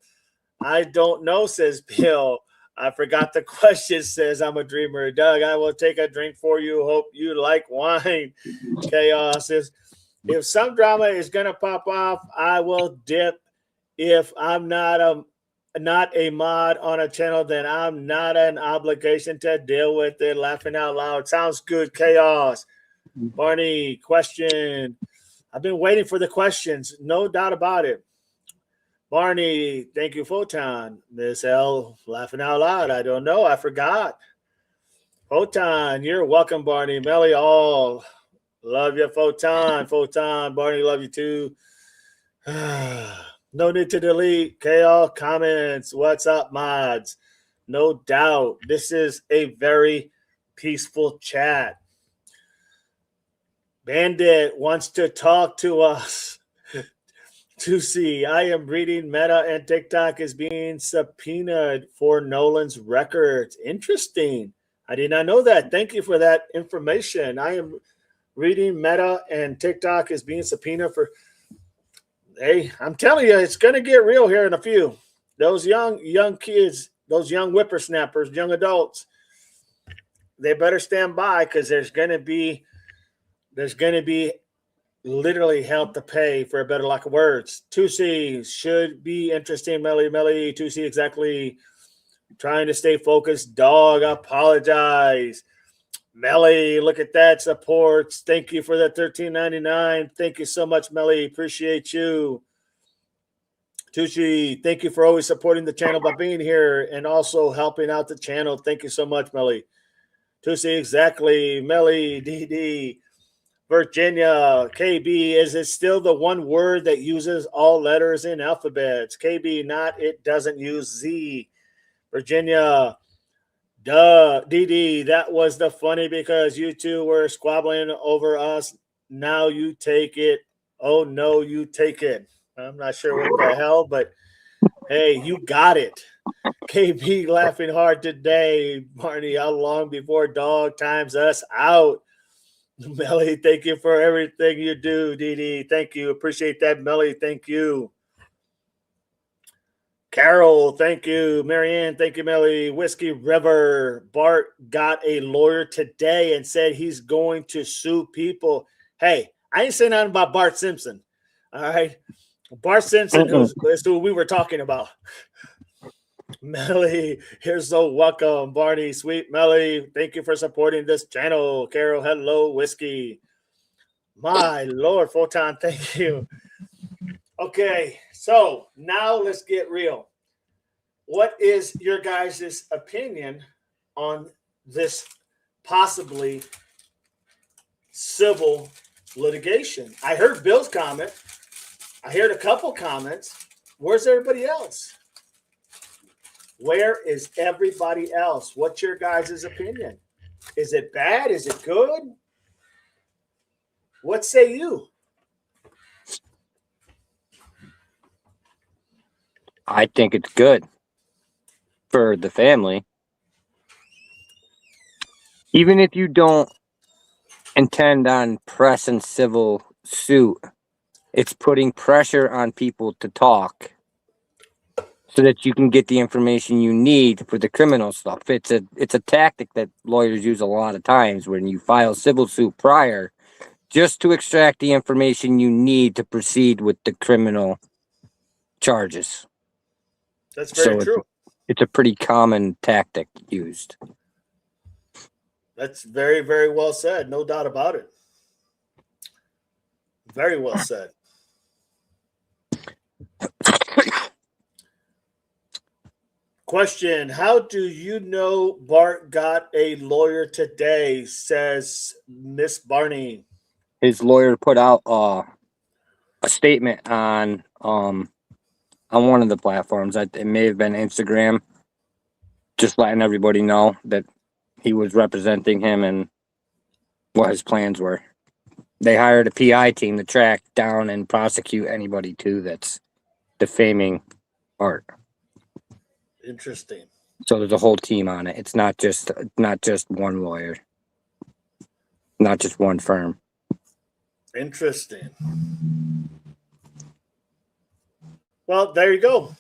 I don't know, says Bill. I forgot the question, says I'm a dreamer. Doug, I will take a drink for you. Hope you like wine. Chaos is. If some drama is going to pop off, I will dip. If I'm not a mod on a channel, then I'm not an obligation to deal with it. Laughing out loud. Sounds good, Chaos. Barney, question. I've been waiting for the questions. No doubt about it. Barney, thank you, Photon. Miss L, laughing out loud. I don't know. I forgot. Photon, you're welcome, Barney. Melly, all. Love you, Photon. Photon, Barney, love you too. No need to delete. Chaos comments. What's up, mods? No doubt. This is a very peaceful chat. Bandit wants to talk to us. To see, I am reading Meta and TikTok is being subpoenaed for Nolen's records. Interesting. I did not know that. Thank you for that information. I am reading Meta and TikTok is being subpoenaed for. Hey, I'm telling you, it's going to get real here in a few. Those young kids, those young whippersnappers, young adults, they better stand by because there's going to be literally hell to pay, for a better lack of words. 2C should be interesting. Melly, 2C exactly. Trying to stay focused. Dog, apologize. Melly, look at that support. Thank you for that $13.99. Thank you so much, Melly. Appreciate you. Tushi, thank you for always supporting the channel by being here and also helping out the channel. Thank you so much, Melly. Tushi, exactly. Melly, DD. Virginia, KB, is it still the one word that uses all letters in alphabets? KB, not it doesn't use Z. Virginia, duh, DD, that was the funny because you two were squabbling over us. Now you take it. Oh, no, you take it. I'm not sure what the hell, but hey, you got it. KB laughing hard today. Barney, how long before dog times us out? Melly, thank you for everything you do, Dee. Thank you. Appreciate that, Melly. Thank you. Carol, thank you. Marianne, thank you, Melly. Whiskey River. Bart got a lawyer today and said he's going to sue people. Hey, I ain't saying nothing about Bart Simpson. All right. Bart Simpson is who we were talking about. Melly, you're so welcome. Barney, sweet Melly, thank you for supporting this channel. Carol, hello, Whiskey. My Lord, Photon, thank you. Okay, so now let's get real. What is your guys' opinion on this possibly civil litigation? I heard Bill's comment. I heard a couple comments. Where's everybody else? Where is everybody else? What's your guys' opinion? Is it bad? Is it good? What say you? I think it's good for the family. Even if you don't intend on pressing civil suit, it's putting pressure on people to talk so that you can get the information you need for the criminal stuff. It's a tactic that lawyers use a lot of times when you file civil suit prior, just to extract the information you need to proceed with the criminal charges. That's very true. It's a pretty common tactic used. That's very, very well said. No doubt about it. Very well said. Question: how do you know Bart got a lawyer today? Says Miss Barney. His lawyer put out a statement on one of the platforms. It may have been Instagram, just letting everybody know that he was representing him and what his plans were. They hired a PI team to track down and prosecute anybody too that's defaming Bart. Interesting. So there's a whole team on it. It's not just one lawyer, not just one firm. Interesting. Well, there you go.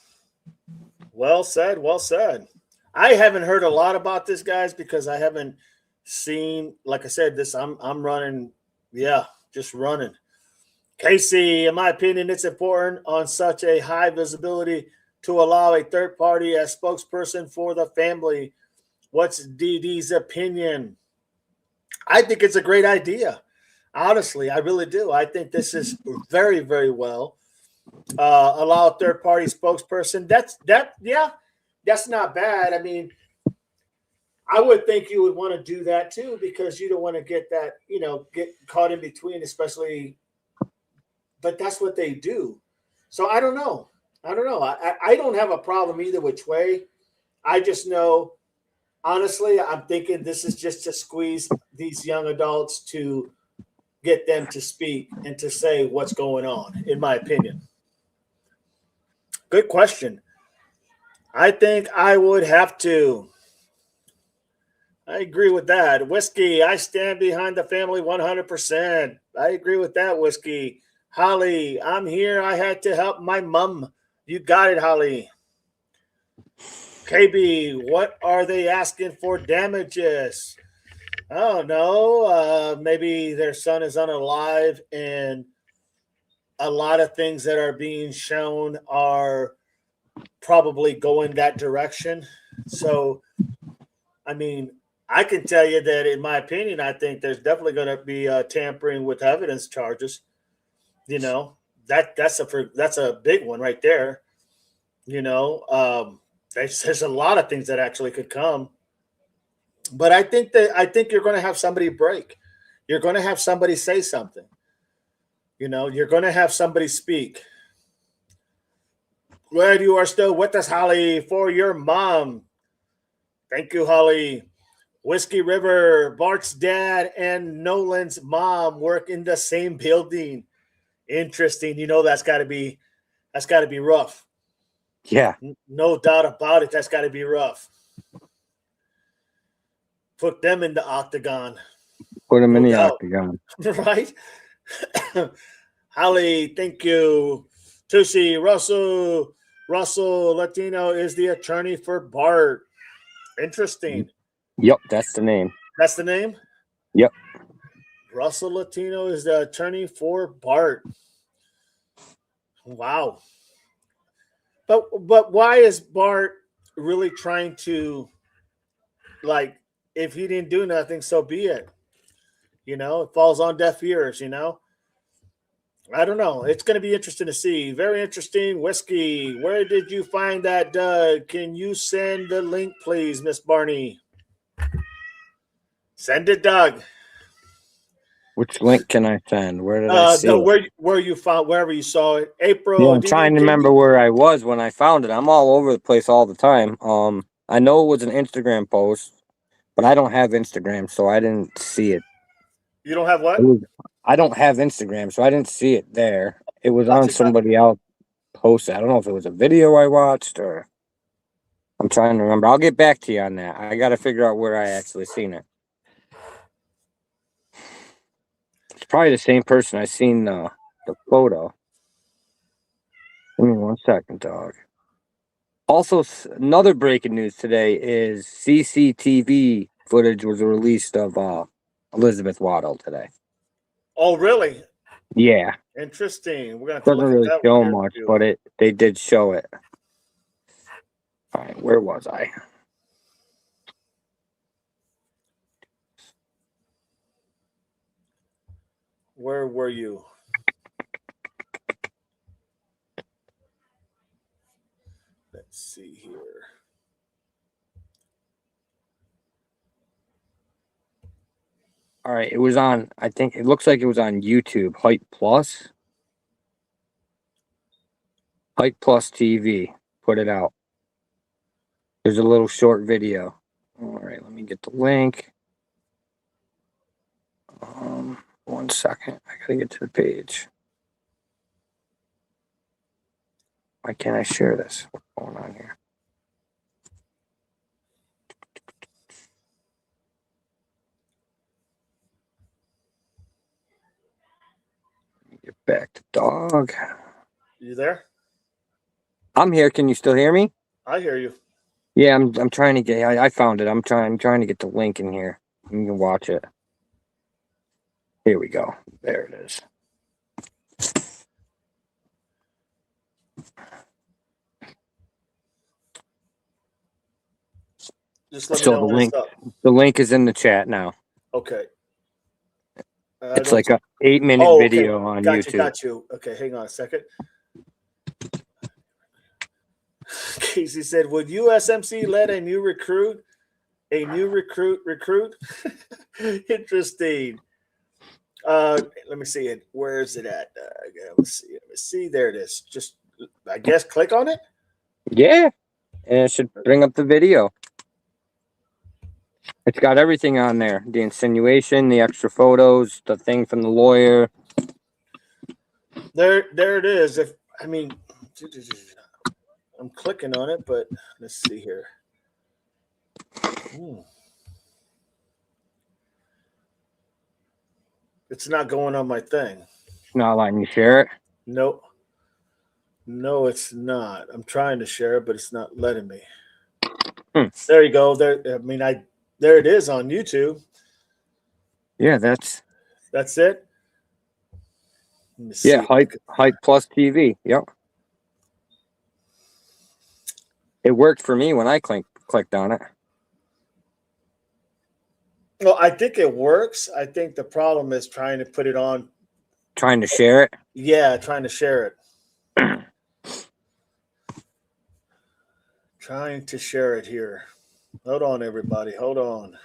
Well said. Well said. I haven't heard a lot about this, guys, because I haven't seen, like I said, this. I'm running. Yeah, just running. Casey, in my opinion, it's important on such a high visibility to allow a third party as spokesperson for the family. What's DD's opinion? I think it's a great idea. Honestly, I really do. I think this is very, very well. Allow a third party spokesperson. That's not bad. I mean, I would think you would want to do that too, because you don't want to get that, get caught in between, especially. But that's what they do. So I don't know. I don't have a problem either which way. I just know, honestly, I'm thinking this is just to squeeze these young adults to get them to speak and to say what's going on, in my opinion. Good question. I think I would have to. I agree with that. Whiskey, I stand behind the family 100%. I agree with that, Whiskey. Holly, I'm here. I had to help my mom. You got it, Holly. KB, what are they asking for damages? I don't know. Maybe their son is unalive, and a lot of things that are being shown are probably going that direction. So, I mean, I can tell you that, in my opinion, I think there's definitely going to be tampering with evidence charges. That's a big one right there. There's a lot of things that actually could come. But I think you're going to have somebody break. You're going to have somebody say something. You're going to have somebody speak. Glad you are still with us, Holly, for your mom. Thank you, Holly. Whiskey River, Bart's dad and Nolan's mom work in the same building. Interesting. That's got to be rough. Yeah. No doubt about it. That's got to be rough. Put them in the octagon. Put them in No the doubt. octagon. Right? Holly, thank you. Tusi, Russell Latino is the attorney for Bart. Interesting. Yep, that's the name. That's the name? Yep. Russell Latino is the attorney for Bart. Wow. But why is Bart really trying to, like, if he didn't do nothing, so be it. You know, it falls on deaf ears, you know? I don't know. It's going to be interesting to see. Very interesting. Whiskey, where did you find that, Doug? Can you send the link, please, Miss Barney? Send it, Doug. Which link can I send? Where did I see it? Where you found, wherever you saw it. April. Yeah, I'm trying to remember where I was when I found it. I'm all over the place all the time. I know it was an Instagram post, but I don't have Instagram, so I didn't see it. You don't have what? I don't have Instagram, so I didn't see it there. It was on somebody else posted. I don't know if it was a video I watched or I'm trying to remember. I'll get back to you on that. I got to figure out where I actually seen it. It's probably the same person I seen the photo. Give me 1 second, dog. Also, another breaking news today is CCTV footage was released of Elizabeth Waddle today. Oh, really? Yeah. Interesting. We're gonna have Doesn't to look really at that show one much, too. but they did show it. All right, where was I? Where were you? Let's see here. All right, it was on, I think it looks like it was on YouTube, Hype Plus. Hype Plus TV put it out. There's a little short video. All right, let me get the link. 1 second. I gotta get to the page. Why can't I share this? What's going on here? Get back to dog. You there? I'm here. Can you still hear me? I hear you. Yeah, I'm trying to get. I found it. I'm trying to get the link in here. You can watch it. Here we go. There it is. Just let me So know when it's up. the link is in the chat now. Okay. It's like a 8-minute video on YouTube. Got you. Okay, hang on a second. Casey said, "Would USMC let a new recruit recruit?" Interesting. Let me see it. Where is it at? Let's see. There it is. Just, I guess, click on it. Yeah, and it should bring up the video. It's got everything on there: the insinuation, the extra photos, the thing from the lawyer. There it is. I'm clicking on it, but let's see here. It's not going on my thing. It's not letting you share it? Nope. No, it's not. I'm trying to share it, but it's not letting me. There you go. There it is on YouTube. Yeah, that's it. Yeah, Hype Plus TV. Yep. It worked for me when I clicked on it. Well, I think it works. I think the problem is trying to put it on. Trying to share it? Yeah, trying to share it. Trying to share it here. Hold on, everybody. Hold on.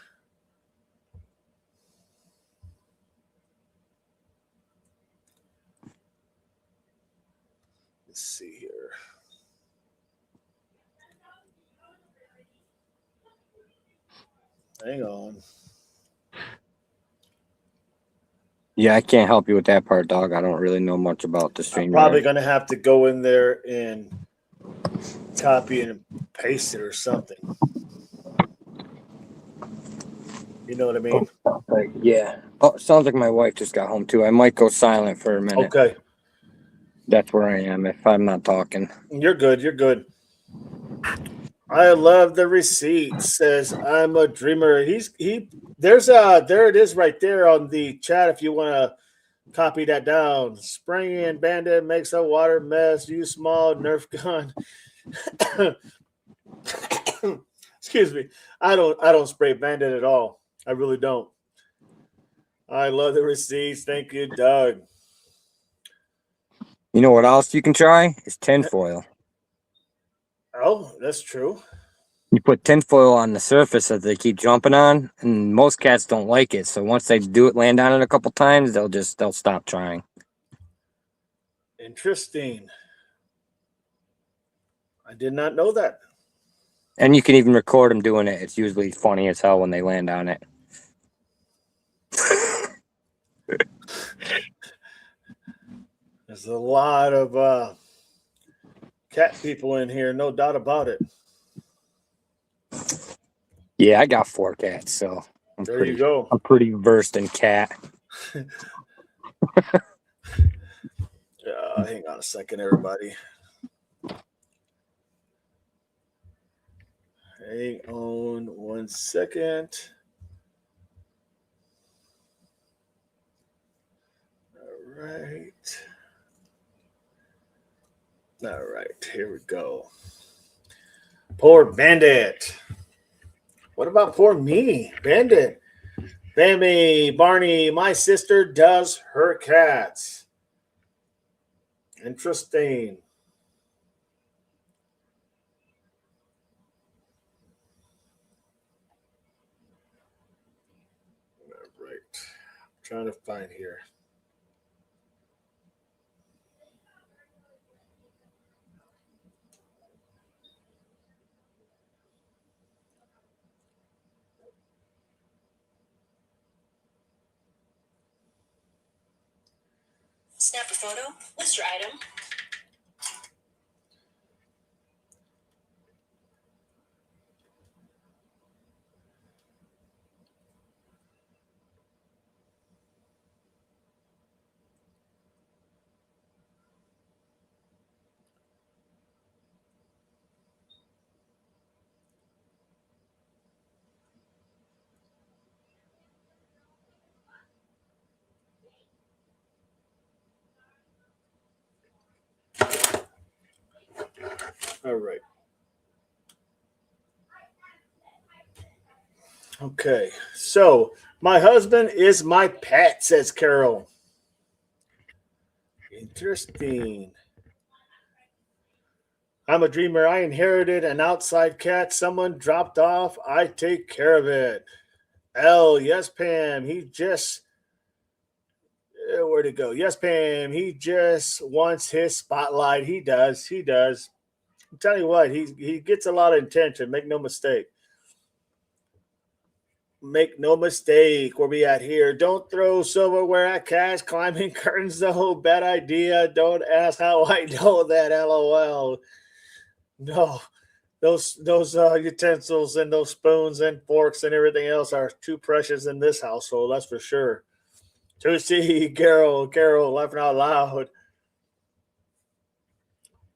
Let's see here. Hang on. Yeah, I can't help you with that part, dog. I don't really know much about the stream. I'm probably going to have to go in there and copy and paste it or something. You know what I mean? Yeah. Oh, sounds like my wife just got home too. I might go silent for a minute. Okay. That's where I am if I'm not talking. You're good. You're good. I love the receipt. Says I'm a dreamer. There it is right there on the chat if you want to copy that down. Spraying bandit makes a water mess. Use small Nerf gun. Excuse me. I don't spray bandit at all. I really don't. I love the receipts. Thank you, Doug. You know what else you can try? Is tinfoil. Oh, that's true. You put tinfoil on the surface that they keep jumping on, and most cats don't like it. So once they do it, land on it a couple times, they'll stop trying. Interesting. I did not know that. And you can even record them doing it. It's usually funny as hell when they land on it. There's a lot of cat people in here, no doubt about it. Yeah, I got 4 cats, so There you go. I'm pretty versed in cat. Hang on a second, everybody. Hang on 1 second. All right, here we go. Poor Bandit. What about poor me, Bandit? Bambi, Barney, my sister does her cats. Interesting. All right. I'm trying to find here. Snap a photo, list your item. All right. Okay. So, my husband is my pet, says Carol. Interesting. I'm a dreamer. I inherited an outside cat someone dropped off. I take care of it. L, yes, Pam. He just where'd it go? Yes, Pam. He just wants his spotlight. He does. He does. I'm telling you what, he gets a lot of attention. Make no mistake. Make no mistake. Where we at here? Don't throw silverware at cats. Climbing curtains, though. Bad idea. Don't ask how I know that. LOL. No. Those utensils and those spoons and forks and everything else are too precious in this household. That's for sure. To see Carol laughing out loud.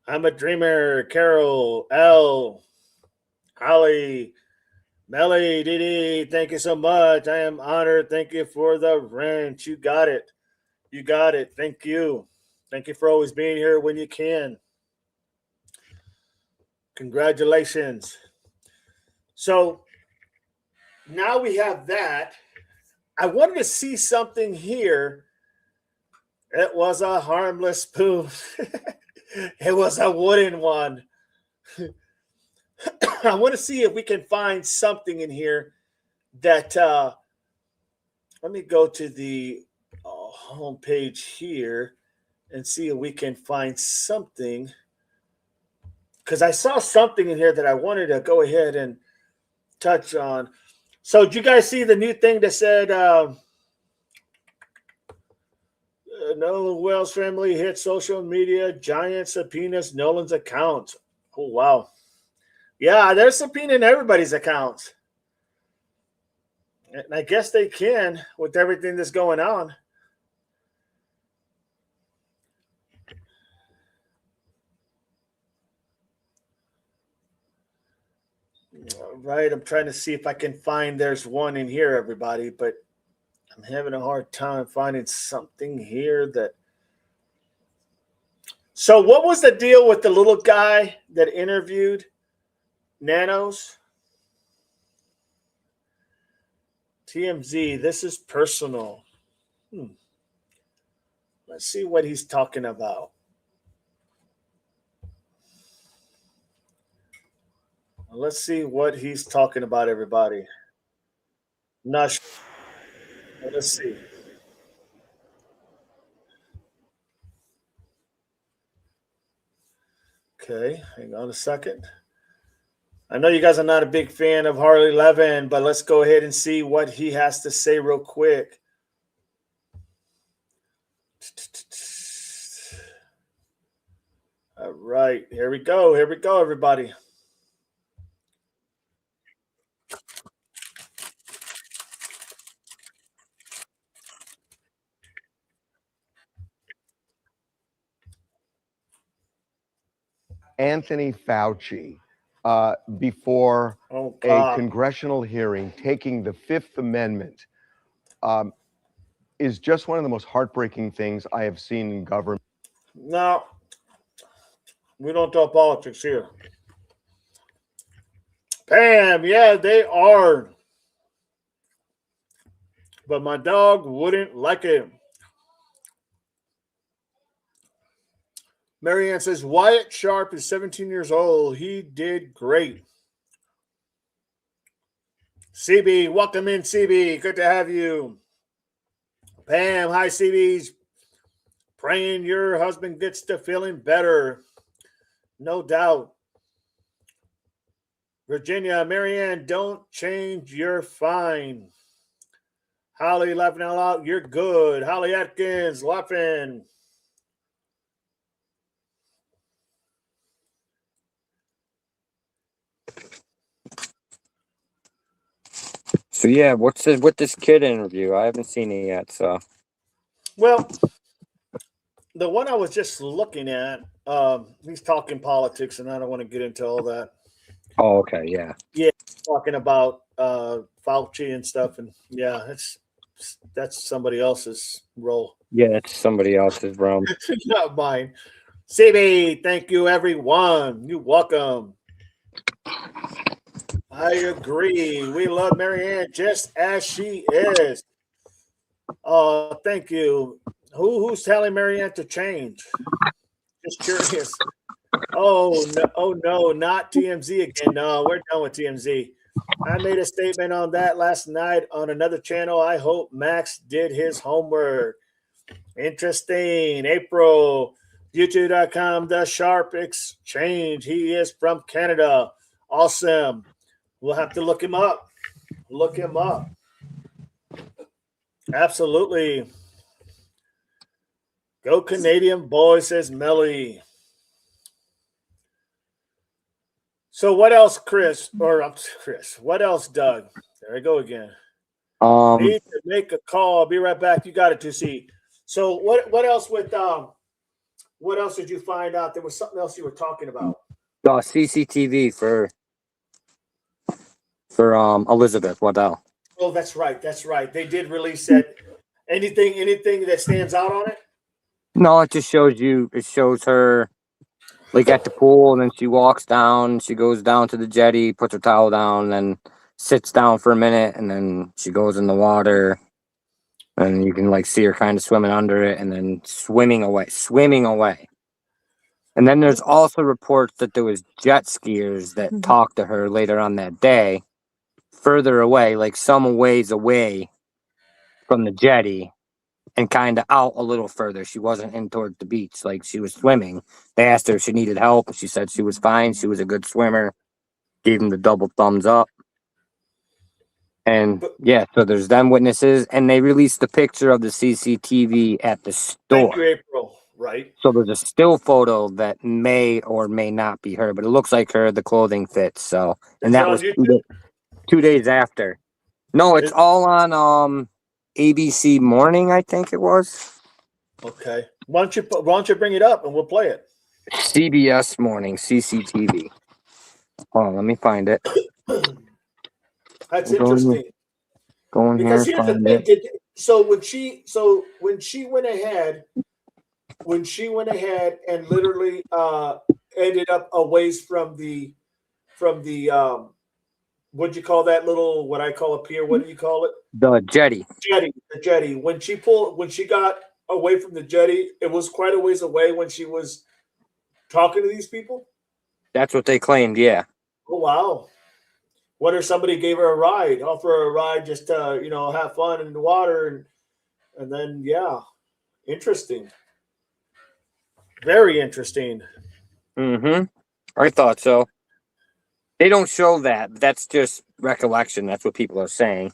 I'm a dreamer. Carol, L, Holly, Melly, Didi. Thank you so much. I am honored. Thank you for the wrench. You got it. You got it. Thank you. Thank you for always being here when you can. Congratulations. So now we have that. I wanted to see something here. It was a harmless spoon. It was a wooden one. I want to see if we can find something in here that let me go to the home page here and see if we can find something, because I saw something in here that I wanted to go ahead and touch on. So did you guys see the new thing that said Nolen Wells family hit social media giant subpoenas Nolen's account? Oh, wow. Yeah, they're subpoenaing everybody's accounts. And I guess they can with everything that's going on. All right, I'm trying to see if I can find there's one in here, everybody, but I'm having a hard time finding something here that. So, what was the deal with the little guy that interviewed Nanos? TMZ, this is personal. Let's see what he's talking about. Let's see what he's talking about, everybody. Not sure. Let's see. Okay, hang on a second. I know you guys are not a big fan of Harley Levin, but let's go ahead and see what he has to say real quick. All right, here we go. Here we go, everybody. Anthony Fauci before a congressional hearing taking the Fifth Amendment is just one of the most heartbreaking things I have seen in government. No, we don't talk politics here. Pam, yeah, they are. But my dog wouldn't like it. Marianne says, Wyatt Sharp is 17 years old. He did great. CB, welcome in, CB. Good to have you. Pam, hi, CBs. Praying your husband gets to feeling better. No doubt. Virginia, Marianne, don't change. You're fine. Holly, laughing out loud. You're good. Holly Atkins, laughing. So yeah, what's this, with this kid interview? I haven't seen it yet. So, well, the one I was just looking at, he's talking politics, and I don't want to get into all that. oh, okay, yeah, Talking about Fauci and stuff, and yeah, that's somebody else's role. yeah, it's somebody else's realm. Not mine. CB, thank you, everyone. You're welcome. I agree. We love Marianne just as she is. Thank you. Who's telling Marianne to change? Just curious. Oh no, not TMZ again. No, we're done with TMZ. I made a statement on that last night on another channel. I hope Max did his homework. Interesting. April, YouTube.com, The Sharp Exchange. He is from Canada. Awesome. We'll have to look him up. Look him up. Absolutely. Go Canadian boy, says Melly. So what else, Chris? Or Chris, what else, Doug? There I go again. Need to make a call. I'll be right back. You got it, 2C. So what else with what else did you find out? There was something else you were talking about. CCTV for Elizabeth Waddell. Oh, that's right. That's right. They did release that. Anything that stands out on it? No, it just shows you. It shows her like at the pool, and then she walks down. She goes down to the jetty, puts her towel down, then sits down for a minute, and then she goes in the water, and you can like see her kind of swimming under it, and then swimming away. And then there's also reports that there was jet skiers that talked to her later on that day, further away, like some ways away from the jetty, and kind of out a little further. She wasn't in towards the beach, like she was swimming. They asked her if she needed help. She said she was fine. She was a good swimmer. Gave them the double thumbs up. And yeah, so there's them witnesses, and they released the picture of the CCTV at the store. Thank you, April. Right. So there's a still photo that may or may not be her, but it looks like her. The clothing fits. So, and Is it that on was YouTube? 2 days after. No, it's all on ABC Morning, I think it was. Okay. Why don't you bring it up and we'll play it? CBS Morning, CCTV. Hold on, let me find it. That's interesting. Go in Because here, here's the find thing. it. So when she went ahead and literally ended up a ways from the what'd you call that little what I call a pier? What do you call it? The jetty. The jetty. When she got away from the jetty, it was quite a ways away when she was talking to these people. That's what they claimed, yeah. Oh wow. What if somebody gave her a ride, offer her a ride just to, have fun in the water and then yeah. Interesting. Very interesting. Mm-hmm. I thought so. They don't show that. That's just recollection. That's what people are saying.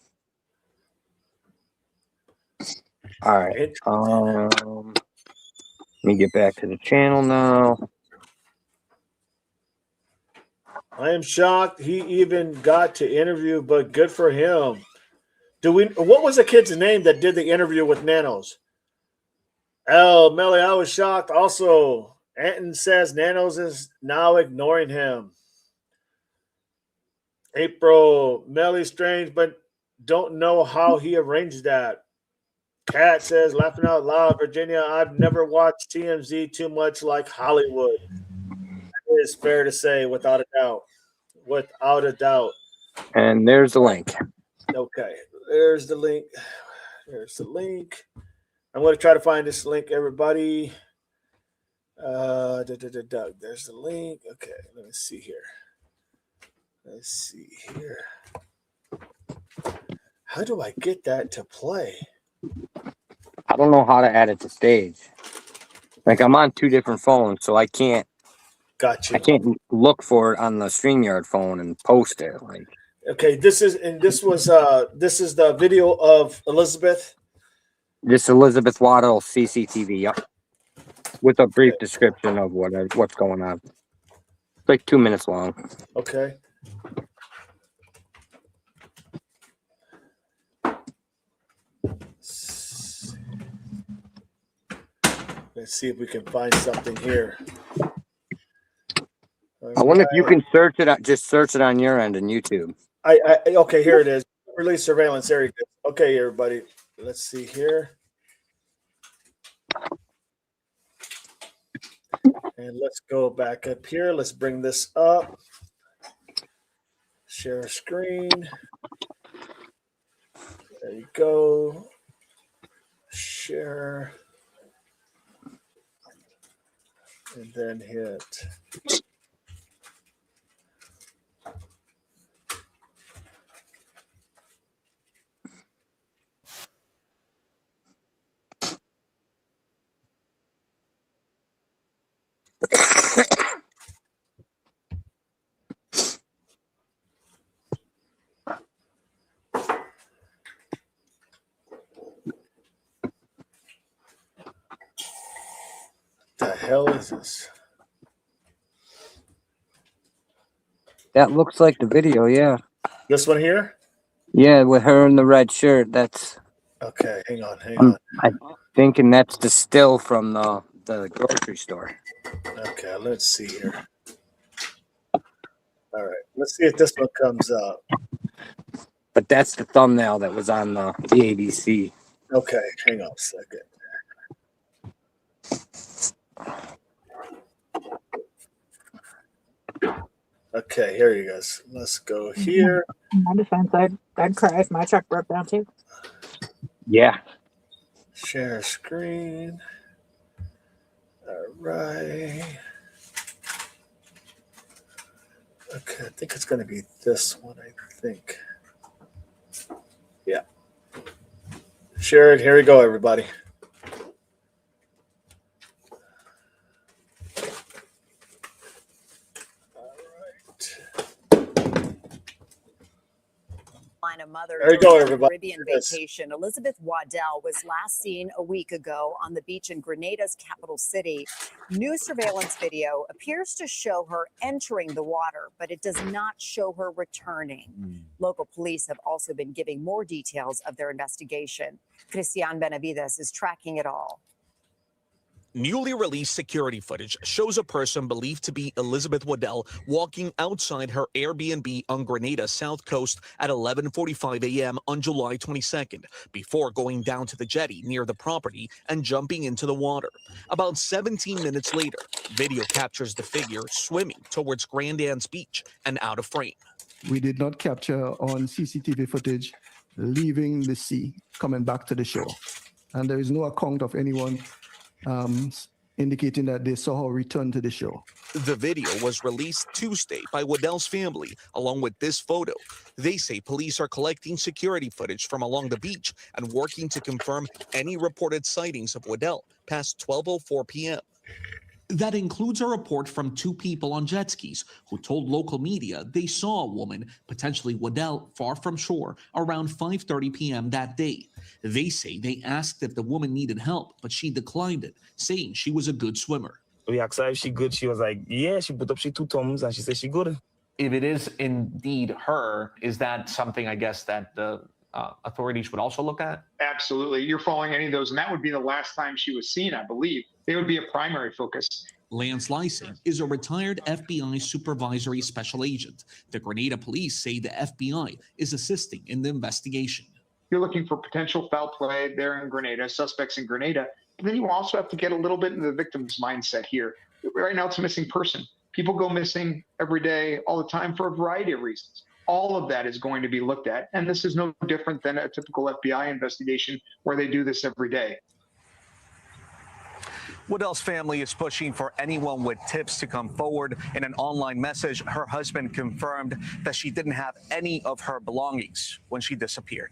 All right. Let me get back to the channel now. I am shocked he even got to interview, but good for him. What was the kid's name that did the interview with Nanos? Melly, I was shocked. Also, Anton says Nanos is now ignoring him. April, Melly strange, but don't know how he arranged that. Kat says, laughing out loud, Virginia, I've never watched TMZ too much like Hollywood. That is fair to say, without a doubt. Without a doubt. And there's the link. Okay, there's the link. There's the link. I'm going to try to find this link, everybody. There's the link. Okay, let me see here. Let's see here. How do I get that to play? I don't know how to add it to stage. Like I'm on 2 different phones, so I can't. Got you. I can't look for it on the StreamYard phone and post it. Like, okay, this is the video of Elizabeth. This Elizabeth Waddle CCTV, yep. With a brief description of what's going on. It's like 2 minutes long. Okay. Let's see if we can find something here. I wonder if you can search it. Just search it on your end in YouTube. Okay, here it is. Release surveillance area. Okay, everybody. Let's see here. And let's go back up here. Let's bring this up. Share screen. There you go. Share. And then hit. The hell is this? That looks like the video, yeah. This one here? Yeah, with her in the red shirt. That's okay. Hang on. I'm thinking that's the still from the grocery store. Okay, let's see here. All right, let's see if this one comes up. But that's the thumbnail that was on the ABC. Okay, hang on a second. Okay, here you guys. Let's go here. In my defense, I'd cry if my truck broke down too. Yeah. Share screen. All right. Okay, I think it's going to be this one, I think. Yeah. Share it. Here we go, everybody. Carolina mother There you during go, a everybody. Caribbean Yes. vacation. Elizabeth Waddell was last seen a week ago on the beach in Grenada's capital city. New surveillance video appears to show her entering the water, but it does not show her returning. Local police have also been giving more details of their investigation. Cristian Benavides is tracking it all. Newly released security footage shows a person believed to be Elizabeth Waddell walking outside her Airbnb on Grenada's south coast at 11:45 a.m. on July 22nd, before going down to the jetty near the property and jumping into the water. About 17 minutes later, video captures the figure swimming towards Grand Anse Beach and out of frame. We did not capture on CCTV footage leaving the sea, coming back to the shore. And there is no account of anyone indicating that they saw her return to the shore. The video was released Tuesday by Waddell's family, along with this photo. They say police are collecting security footage from along the beach and working to confirm any reported sightings of Waddell past 12:04 p.m. That includes a report from two people on jet skis who told local media they saw a woman, potentially Waddell, far from shore around 5:30 p.m. that day. They say they asked if the woman needed help, but she declined it, saying she was a good swimmer. We asked her if she good. She was like, yeah, she put up she 2 thumbs and she said she good. If it is indeed her, is that something, I guess, that the authorities would also look at? Absolutely. You're following any of those, and that would be the last time she was seen, I believe. They would be a primary focus. Lance Lysing is a retired FBI supervisory special agent. The Grenada police say the FBI is assisting in the investigation. You're looking for potential foul play there in Grenada, suspects in Grenada. But then you also have to get a little bit into the victim's mindset here. Right now, it's a missing person. People go missing every day, all the time, for a variety of reasons. All of that is going to be looked at. And this is no different than a typical FBI investigation where they do this every day. Waddell's family is pushing for anyone with tips to come forward. In an online message, her husband confirmed that she didn't have any of her belongings when she disappeared.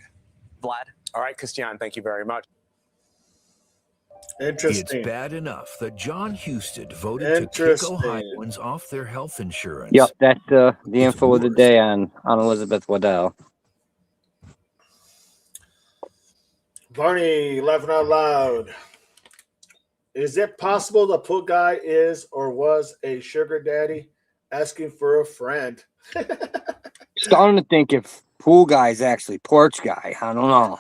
Vlad? All right, Christian, thank you very much. Interesting. It's bad enough that John Husted voted to kick Ohioans off their health insurance. Yep, that's the info of the day on Elizabeth Waddell. Barney, laughing out loud. Is it possible the pool guy is or was a sugar daddy asking for a friend? Starting to think if pool guy is actually porch guy. I don't know.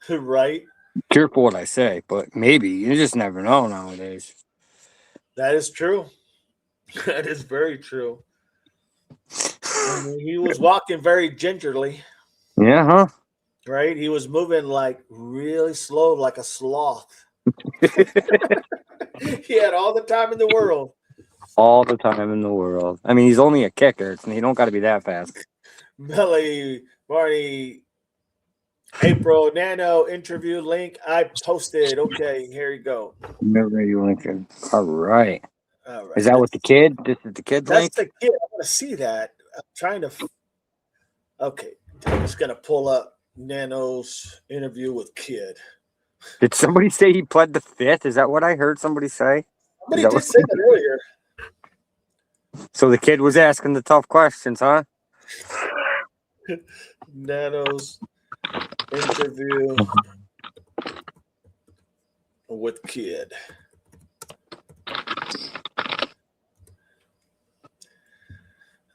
Right? Careful what I say, but maybe. You just never know nowadays. That is true. That is very true. I mean, he was walking very gingerly. Yeah, huh? Right? He was moving like really slow, like a sloth. He had all the time in the world. All the time in the world. I mean, he's only a kicker. He don't got to be that fast. Melly, Barney, April, Nano interview link I posted. Okay, here you go. Remember you linking. All right. All right. Is that with the kid? This is the kid link? That's the kid. I want to see that. I'm trying to. Okay, I'm just gonna pull up Nano's interview with Kid. Did somebody say he pled the fifth? Is that what I heard somebody say? Somebody did say that earlier. So the kid was asking the tough questions, huh? Nano's interview with Kid.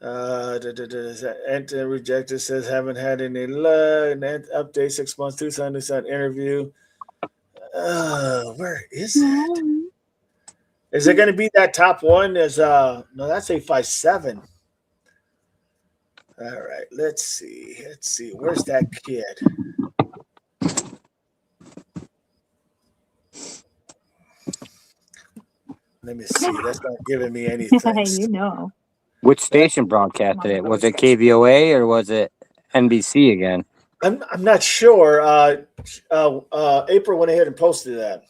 Enter rejected says haven't had any luck. Update 6 months, 200 interview. Where is that? Is it going to be that top one? No, that's 857. All right, let's see. Where's that kid? Let me see. That's not giving me anything. You know. Which station broadcasted it? Was it KVOA or was it NBC again? I'm not sure. April went ahead and posted that.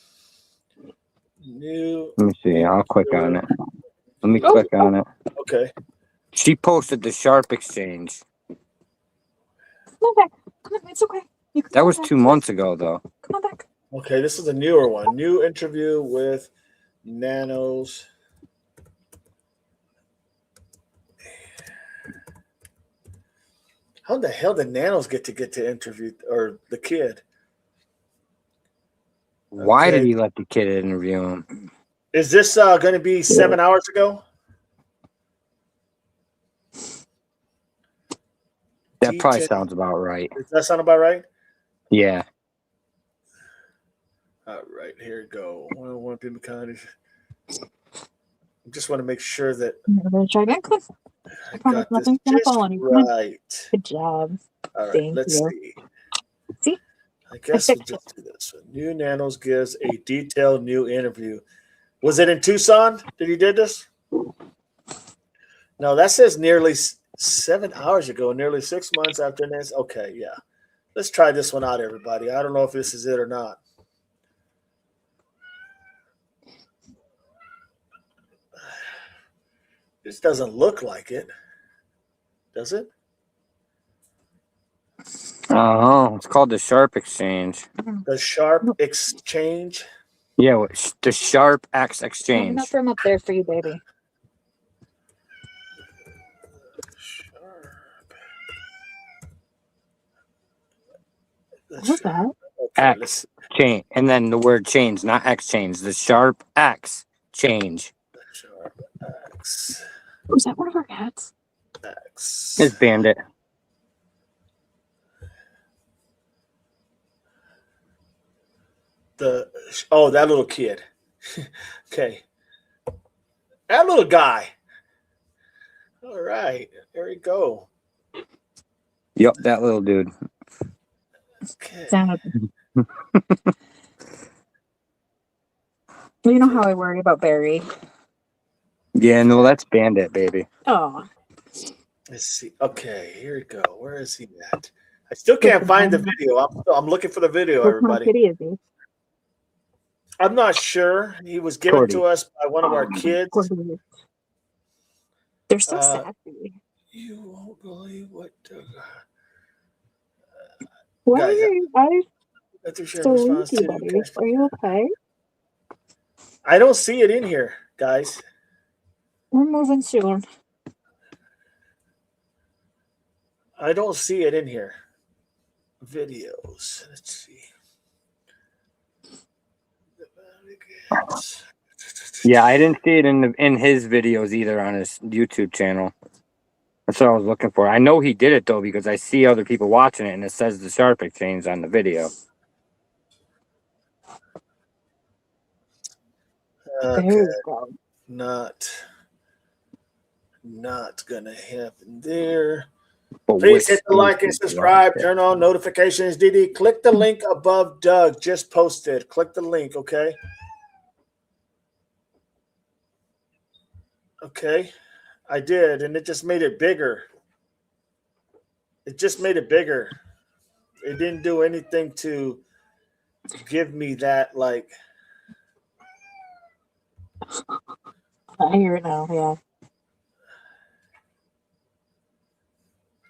Let me see. I'll click on it. Let me click on it. Okay. She posted the Sharp Exchange. Come on back. It's okay. That was 2 months ago, though. Come on back. Okay, this is a newer one. New interview with Nanos. How the hell did Nanos get to interview or the kid? Why did he let the kid interview him? Is this going to be 7 hours ago? That probably sounds about right. Does that sound about right? Yeah. All right, here we go. 101 people kind of. I just want to make sure that I got this just right. Good job. All right, Thank let's you. see. See? I guess we'll just do this one. New Nanos gives a detailed new interview. Was it in Tucson that he did this? No, that says nearly 7 hours ago, nearly 6 months after this. Okay, yeah. Let's try this one out, everybody. I don't know if this is it or not. This doesn't look like it. Does it? Oh, it's called the Sharp Exchange. The Sharp Exchange? Yeah, the Sharp X Exchange. I'm gonna throw them up there for you, baby. What's that? X change, and then the word change, not exchange. The Sharp X change. Sharp X. Was that one of our cats? X. It's Bandit. That little kid. Okay. That little guy. All right. There we go. Yep, that little dude. Okay. You know how I worry about Barry. Yeah, no, that's Bandit, baby. Oh. Let's see. Okay, here we go. Where is he at? I still can't find the video. I'm looking for the video, everybody. What kitty is he? I'm not sure. He was given to us by one of our kids. They're so sassy. You won't believe what. Why guys, are you guys so response leaky, to buddy? Are you okay? I don't see it in here, guys. We're moving soon. I don't see it in here. Videos. Let's see. Yeah, I didn't see it in his videos either on his YouTube channel. That's what I was looking for. I know he did it though because I see other people watching it and it says the Sharp Exchange on the video. Okay. Not gonna happen there. Please hit the like and subscribe. Turn on notifications. DD, click the link above Doug just posted. Click the link, okay? Okay. I did, and it just made it bigger. It just made it bigger. It didn't do anything to give me that, like. I hear it now, yeah.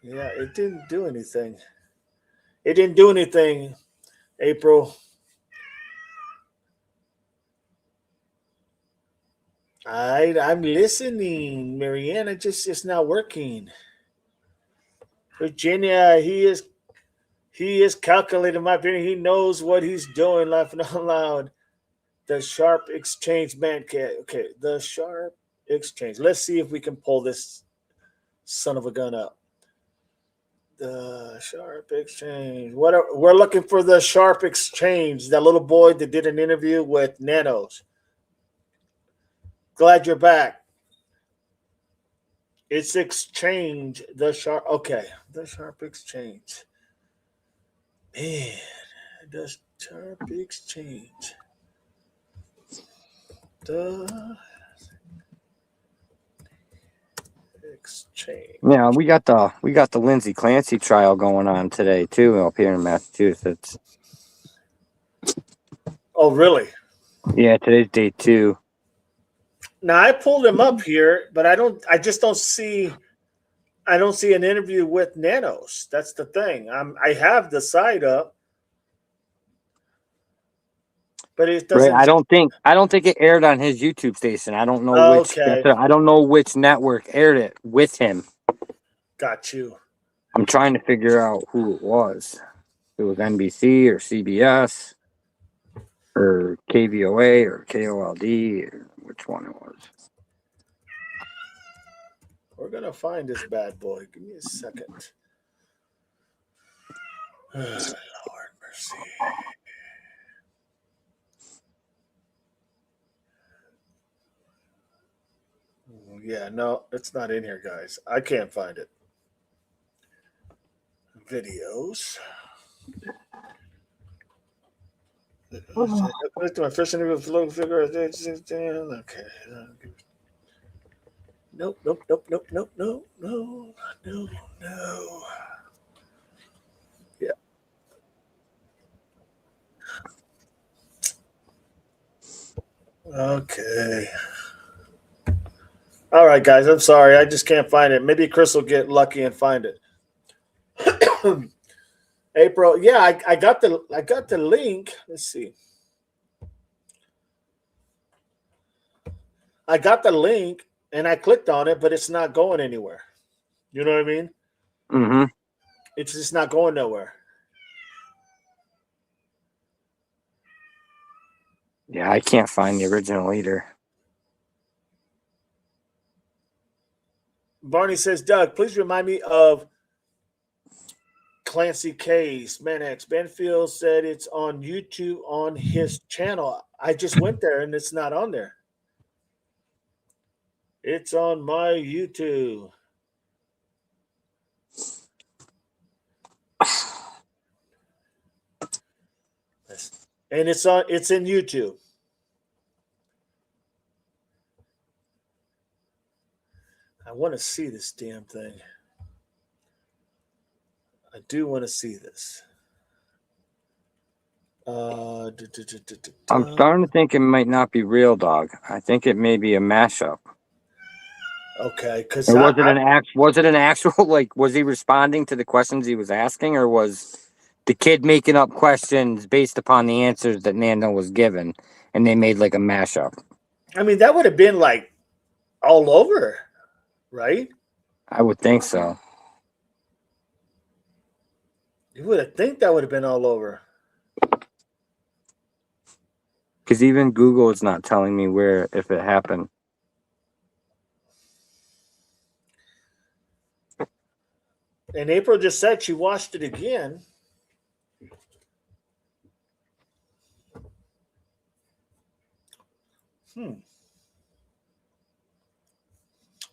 Yeah, it didn't do anything. It didn't do anything, April. I'm listening, Marianne. It's not working. Virginia, he is calculating, my opinion. He knows what he's doing, laughing out loud. The Sharp Exchange, man. Okay, the Sharp Exchange. Let's see if we can pull this son of a gun up. The Sharp Exchange. We're looking for the Sharp Exchange. That little boy that did an interview with Nanos. Glad you're back. It's Exchange. The Sharp. Okay, the Sharp Exchange. Man, the Sharp Exchange. The Exchange. Yeah, we got the Lindsay Clancy trial going on today too up here in Massachusetts. Oh, really? Yeah, today's day 2. Now I pulled him up here, but I just don't see an interview with Nanos. That's the thing. I have the site up, but it doesn't. Right, I don't think it aired on his YouTube station. I don't know which. Okay. I don't know which network aired it with him. Got you. I'm trying to figure out who it was. It was NBC or CBS or KVOA or KOLD, or which one it was. We're going to find this bad boy. Give me a second. Lord mercy. Yeah, no, it's not in here, guys. I can't find it. Videos. My first interview with Logan Figure. Okay. Nope. No. Yeah. Okay. All right, guys. I'm sorry. I just can't find it. Maybe Chris will get lucky and find it. April. Yeah, I got the link. Let's see. I got the link and I clicked on it, but it's not going anywhere. You know what I mean? Mm-hmm. It's just not going nowhere. Yeah, I can't find the original either. Barney says, Doug, please remind me of Clancy K's Manax. Benfield said it's on YouTube on his channel. I just went there and it's not on there. It's on my YouTube. And it's in YouTube. I want to see this damn thing. I do want to see this. I'm starting to think it might not be real, dog. I think it may be a mashup. Okay, because was it an actual, like, was he responding to the questions he was asking, or was the kid making up questions based upon the answers that Nando was given, and they made like a mashup? I mean, that would have been like all over, right? I would think so. You would think that would have been all over. Because even Google is not telling me if it happened. And April just said she watched it again.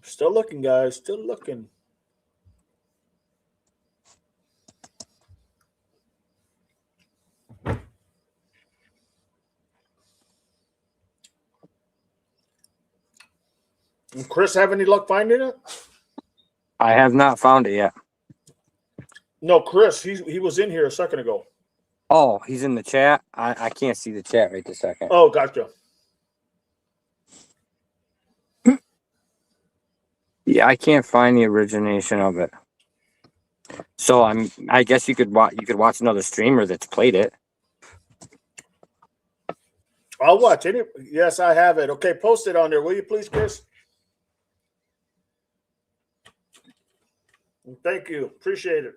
Still looking, guys. Still looking. And Chris, have any luck finding it? I have not found it yet. No, Chris, he was in here a second ago. Oh, he's in the chat? I can't see the chat right this second. Oh, gotcha. Yeah, I can't find the origination of it. So I guess you could watch another streamer that's played it. I'll watch it. Yes, I have it. Okay, post it on there, will you please, Chris? Thank you. Appreciate it.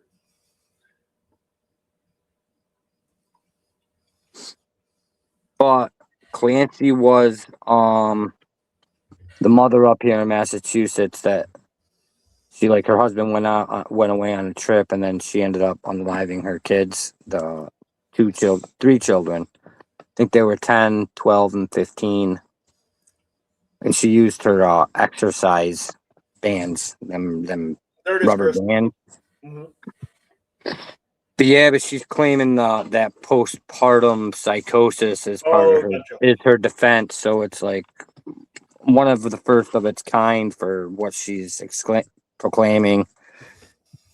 But Clancy was the mother up here in Massachusetts that she, like, her husband went away on a trip, and then she ended up unaliving her kids, the three children. I think they were 10, 12, and 15. And she used her exercise bands, them rubber bands. Mm-hmm. But she's claiming that postpartum psychosis is part of her defense. So it's like one of the first of its kind for what she's proclaiming.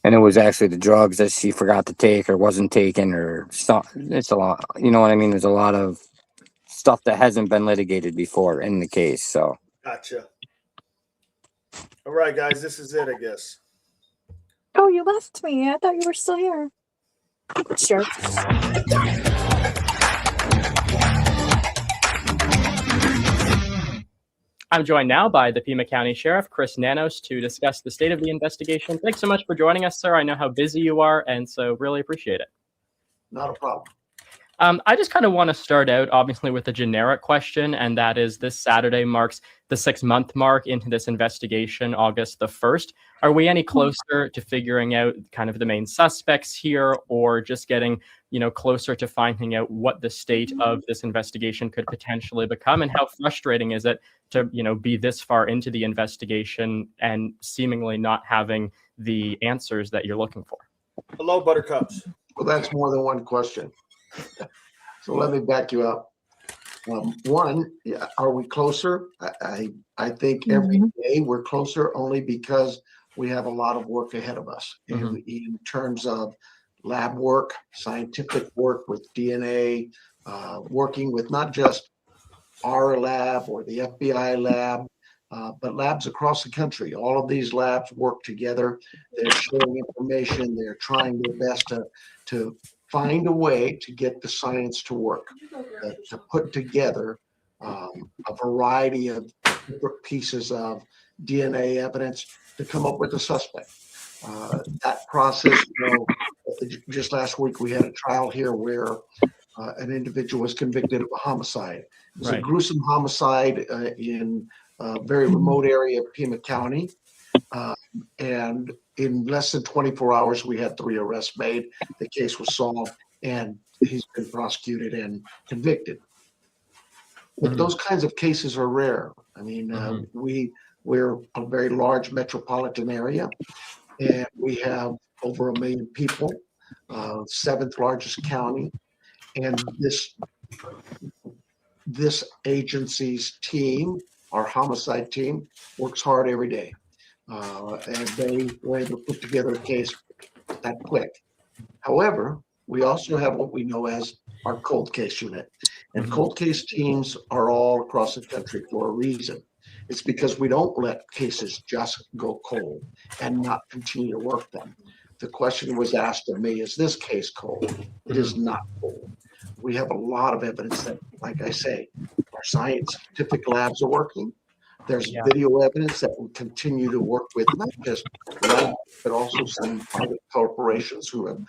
And it was actually the drugs that she forgot to take or wasn't taking or stuff. It's a lot. You know what I mean? There's a lot of stuff that hasn't been litigated before in the case. So. Gotcha. All right, guys, this is it, I guess. Oh, you left me. I thought you were still here. Sure. I'm joined now by the Pima County Sheriff, Chris Nanos, to discuss the state of the investigation. Thanks so much for joining us, sir. I know how busy you are, and so really appreciate it. Not a problem. I just kind of want to start out, obviously, with a generic question, and that is this Saturday marks the 6-month mark into this investigation, August the 1st. Are we any closer to figuring out kind of the main suspects here, or just getting, closer to finding out what the state of this investigation could potentially become, and how frustrating is it to, be this far into the investigation and seemingly not having the answers that you're looking for? Hello, Buttercups. Well, that's more than one question. So let me back you up. One, are we closer? I think every day we're closer, only because we have a lot of work ahead of us in terms of lab work, scientific work with DNA, working with not just our lab or the FBI lab, but labs across the country. All of these labs work together. They're sharing information. They're trying their best to find a way to get the science to work, to put together a variety of different pieces of DNA evidence to come up with a suspect. That process, just last week we had a trial here where an individual was convicted of a homicide. It was a gruesome homicide in a very remote area of Pima County. And in less than 24 hours, we had 3 arrests made. The case was solved, and he's been prosecuted and convicted. But those kinds of cases are rare. I mean, we're a very large metropolitan area, and we have over 1 million people, 7th largest county, and this agency's team, our homicide team, works hard every day. And they were able to put together a case that quick. However, we also have what we know as our cold case unit. And cold case teams are all across the country for a reason. It's because we don't let cases just go cold and not continue to work them. The question was asked of me, is this case cold? It is not cold. We have a lot of evidence that, like I say, our scientific labs are working. There's video evidence that we continue to work with, not just labs, but also some private corporations who have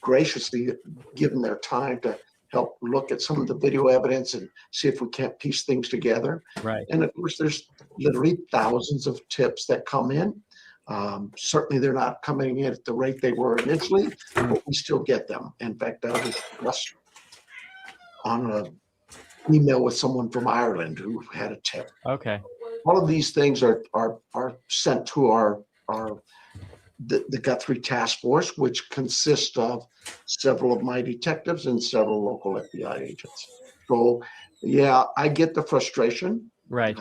graciously given their time to help look at some of the video evidence and see if we can't piece things together. Right. And of course, there's literally thousands of tips that come in. Certainly, they're not coming in at the rate they were initially, but we still get them. In fact, I was just on an email with someone from Ireland who had a tip. Okay. All of these things are sent to the Guthrie Task Force, which consists of several of my detectives and several local FBI agents. So, yeah, I get the frustration. Right.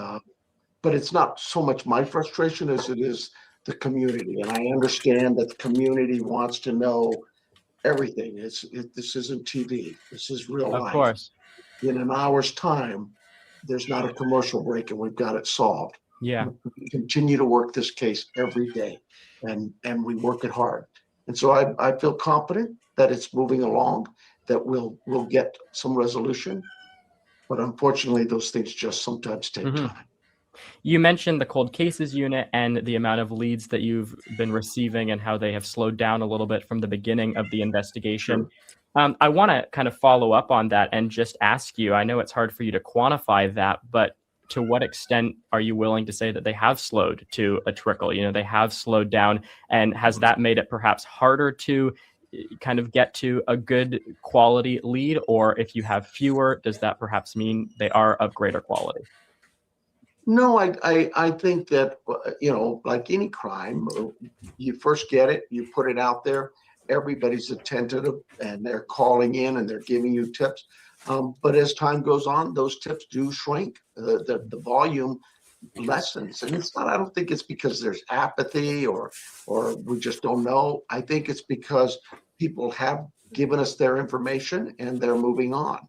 But it's not so much my frustration as it is the community. And I understand that the community wants to know everything. This isn't TV. This is real life. Of course. In an hour's time, there's not a commercial break and we've got it solved. Yeah. We continue to work this case every day, and we work it hard. And so I feel confident that it's moving along, that we'll get some resolution. But unfortunately, those things just sometimes take time. You mentioned the cold cases unit and the amount of leads that you've been receiving and how they have slowed down a little bit from the beginning of the investigation. Sure. I want to kind of follow up on that and just ask you, I know it's hard for you to quantify that, but to what extent are you willing to say that they have slowed to a trickle? They have slowed down, and has that made it perhaps harder to kind of get to a good quality lead? Or if you have fewer, does that perhaps mean they are of greater quality? No, I think that, like any crime, you first get it, you put it out there, everybody's attentive and they're calling in and they're giving you tips. But as time goes on, those tips do shrink. The volume lessens. And I don't think it's because there's apathy or we just don't know. I think it's because people have given us their information and they're moving on.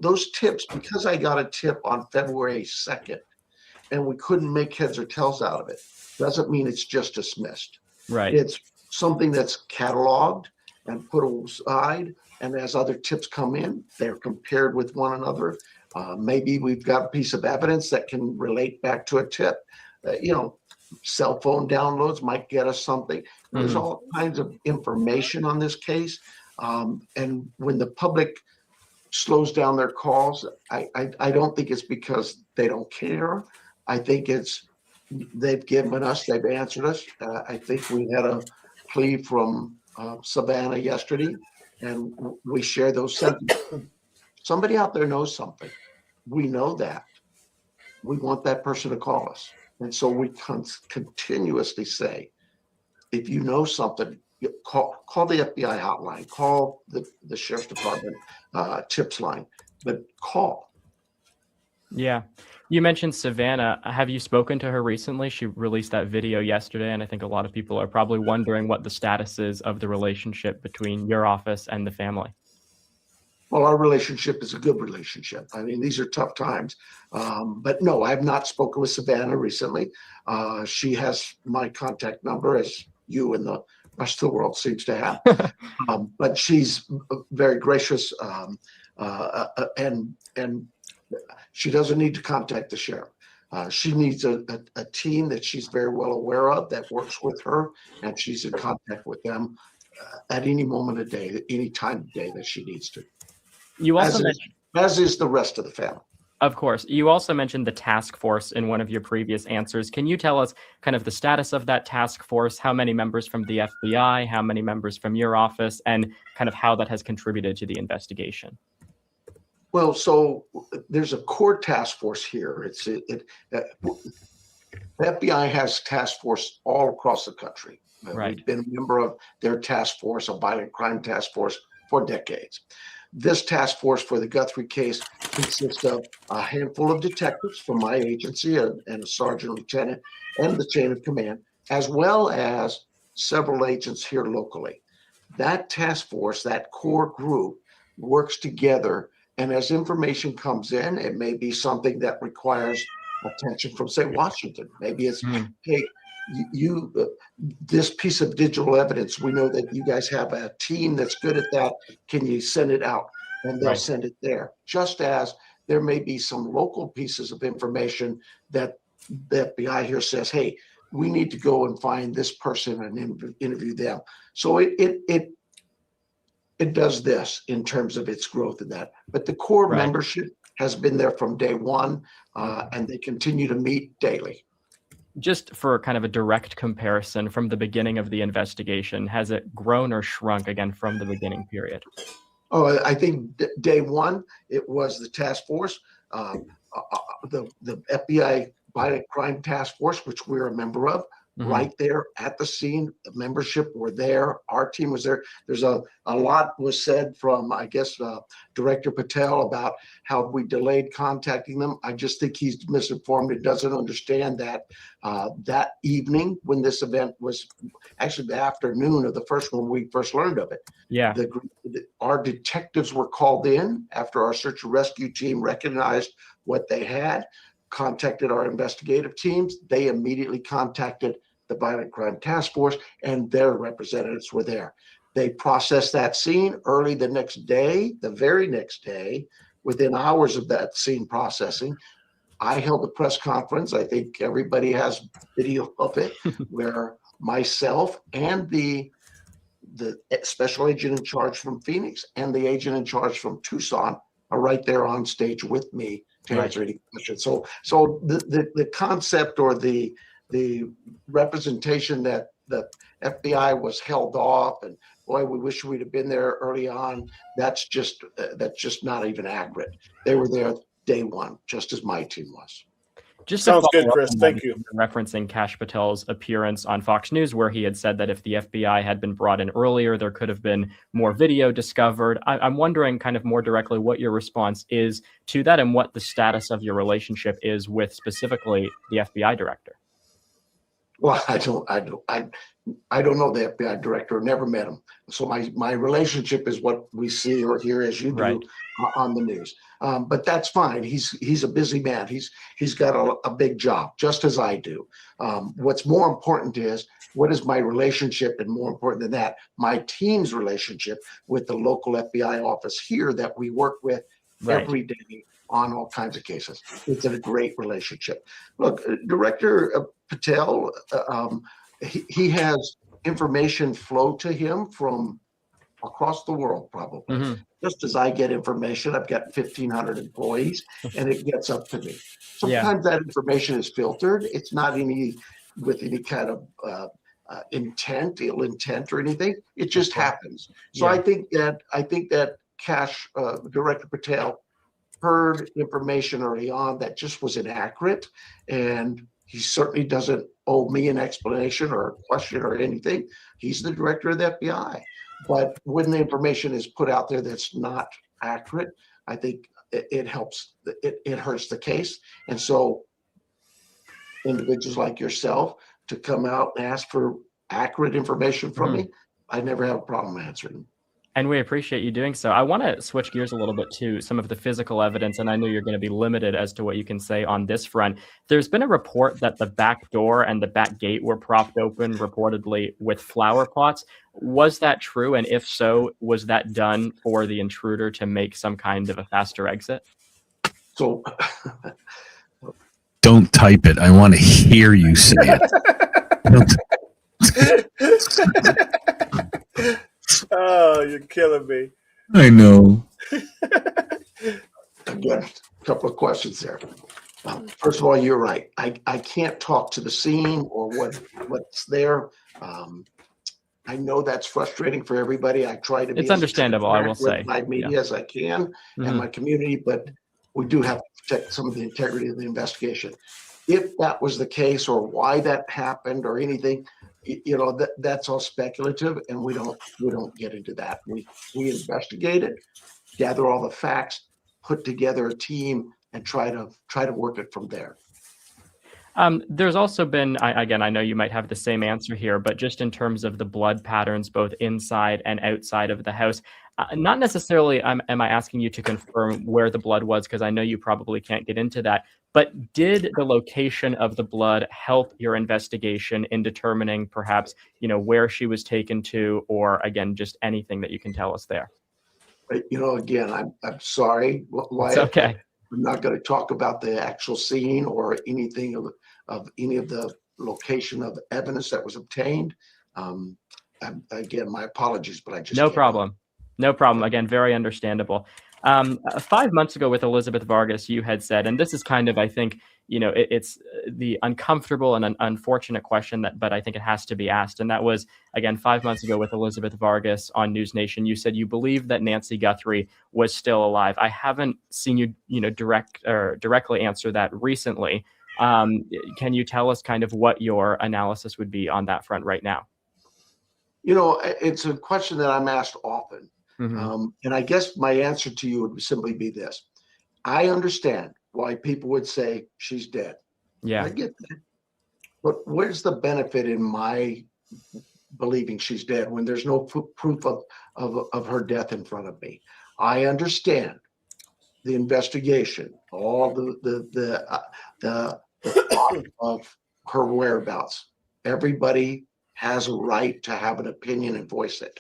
Those tips, because I got a tip on February 2nd and we couldn't make heads or tails out of it, doesn't mean it's just dismissed. Right. It's something that's cataloged and put aside And as other tips come in, they're compared with one another. Maybe we've got a piece of evidence that can relate back to a tip. Cell phone downloads might get us something. There's all kinds of information on this case. And when the public slows down their calls, I don't think it's because they don't care. I think it's they've answered us. I think we had a plea from Savannah yesterday, and we share those sentiments. Somebody out there knows something. We know that. We want that person to call us. And so we continuously say, if you know something, call the FBI hotline, call the Sheriff's Department tips line, but call. Yeah. You mentioned Savannah. Have you spoken to her recently? She released that video yesterday, and I think a lot of people are probably wondering what the status is of the relationship between your office and the family. Well, our relationship is a good relationship. I mean, these are tough times. But no, I have not spoken with Savannah recently. She has my contact number, as you and the rest of the world seems to have. But she's very gracious, and she doesn't need to contact the sheriff. She needs a team that she's very well aware of that works with her, and she's in contact with them at any moment of day, any time of day that she needs to. You also as is the rest of the family. Of course. You also mentioned the task force in one of your previous answers. Can you tell us kind of the status of that task force? How many members from the FBI? How many members from your office? And kind of how that has contributed to the investigation? Well, so there's a core task force here. The FBI has task force all across the country. Right. We've been a member of their task force, a violent crime task force, for decades. This task force for the Guthrie case consists of a handful of detectives from my agency and a sergeant lieutenant and the chain of command, as well as several agents here locally. That task force, that core group, works together, and as information comes in, it may be something that requires attention from, say, Washington. Maybe it's, hey, this piece of digital evidence, we know that you guys have a team that's good at that. Can you send it out? And they'll send it there. Just as there may be some local pieces of information that the FBI here says, hey, we need to go and find this person and interview them. So it does this in terms of its growth in that. But the core membership has been there from day one, and they continue to meet daily. Just for kind of a direct comparison from the beginning of the investigation, has it grown or shrunk again from the beginning period? Oh, I think day one, it was the task force, the FBI Violent Crime Task Force, which we're a member of, right there at the scene. The membership were there. Our team was there. There's a lot was said from, I guess, Director Patel about how we delayed contacting them. I just think he's misinformed. He doesn't understand that that evening when this event was actually the afternoon of the first one, we first learned of it. Yeah. Our detectives were called in after our search and rescue team recognized what they had, contacted our investigative teams. They immediately contacted the Violent Crime Task Force, and their representatives were there. They processed that scene early the next day, the very next day, within hours of that scene processing. I held a press conference. I think everybody has video of it, where myself and the special agent in charge from Phoenix and the agent in charge from Tucson are right there on stage with me to answer any questions. So the concept or the representation that the FBI was held off and boy, we wish we'd have been there early on, that's just not even accurate. They were there day one, just as my team was. Just sounds good, Chris. Thank you. Referencing Kash Patel's appearance on Fox News, where he had said that if the FBI had been brought in earlier, there could have been more video discovered. I'm wondering kind of more directly what your response is to that and what the status of your relationship is with specifically the FBI director. Well, I don't know the FBI director. Never met him. So my relationship is what we see or hear as you do on the news. But that's fine. He's a busy man. He's got a big job, just as I do. What's more important is what is my relationship, and more important than that, my team's relationship with the local FBI office here that we work with every day on all kinds of cases. It's a great relationship. Look, Director Patel, he has information flow to him from across the world, probably. Just as I get information, I've got 1,500 employees, and it gets up to me. Sometimes that information is filtered. It's not with any kind of ill intent or anything. It just happens. So I think that Director Patel heard information early on that just was inaccurate, and he certainly doesn't owe me an explanation or a question or anything. He's the director of the FBI. But when the information is put out there that's not accurate, I think it helps. It hurts the case. And so individuals like yourself to come out and ask for accurate information from me, I never have a problem answering. And we appreciate you doing so. I want to switch gears a little bit to some of the physical evidence, and I know you're going to be limited as to what you can say on this front. There's been a report that the back door and the back gate were propped open, reportedly with flower pots. Was that true? And if so, was that done for the intruder to make some kind of a faster exit? So don't type it. I want to hear you say it. Oh, you're killing me. I know. Again, a couple of questions there. First of all, you're right. I can't talk to the scene or what's there. I know that's frustrating for everybody. I try to be It's understandable, I will say. With my media as I can and my community, but we do have to protect some of the integrity of the investigation. If that was the case, or why that happened, or anything, that's all speculative, and we don't get into that. We investigate it, gather all the facts, put together a team, and try to work it from there. There's also been, again, I know you might have the same answer here, but just in terms of the blood patterns, both inside and outside of the house, not necessarily am I asking you to confirm where the blood was, because I know you probably can't get into that, but did the location of the blood help your investigation in determining perhaps, where she was taken to, or again, just anything that you can tell us there? Again, I'm sorry. It's okay. I'm not going to talk about the actual scene or anything of any of the location of evidence that was obtained. Again, my apologies, but I just No problem. No problem. Again, very understandable. 5 months ago with Elizabeth Vargas, you had said, and this is kind of, I think, it's the uncomfortable and an unfortunate question but I think it has to be asked. And that was, again, 5 months ago with Elizabeth Vargas on News Nation, you said you believe that Nancy Guthrie was still alive. I haven't seen you, directly answer that recently. Can you tell us kind of what your analysis would be on that front right now? It's a question that I'm asked often. And I guess my answer to you would simply be this. I understand why people would say she's dead. Yeah. I get that. But where's the benefit in my believing she's dead when there's no proof of her death in front of me? I understand the investigation, all the thought of her whereabouts. Everybody has a right to have an opinion and voice it.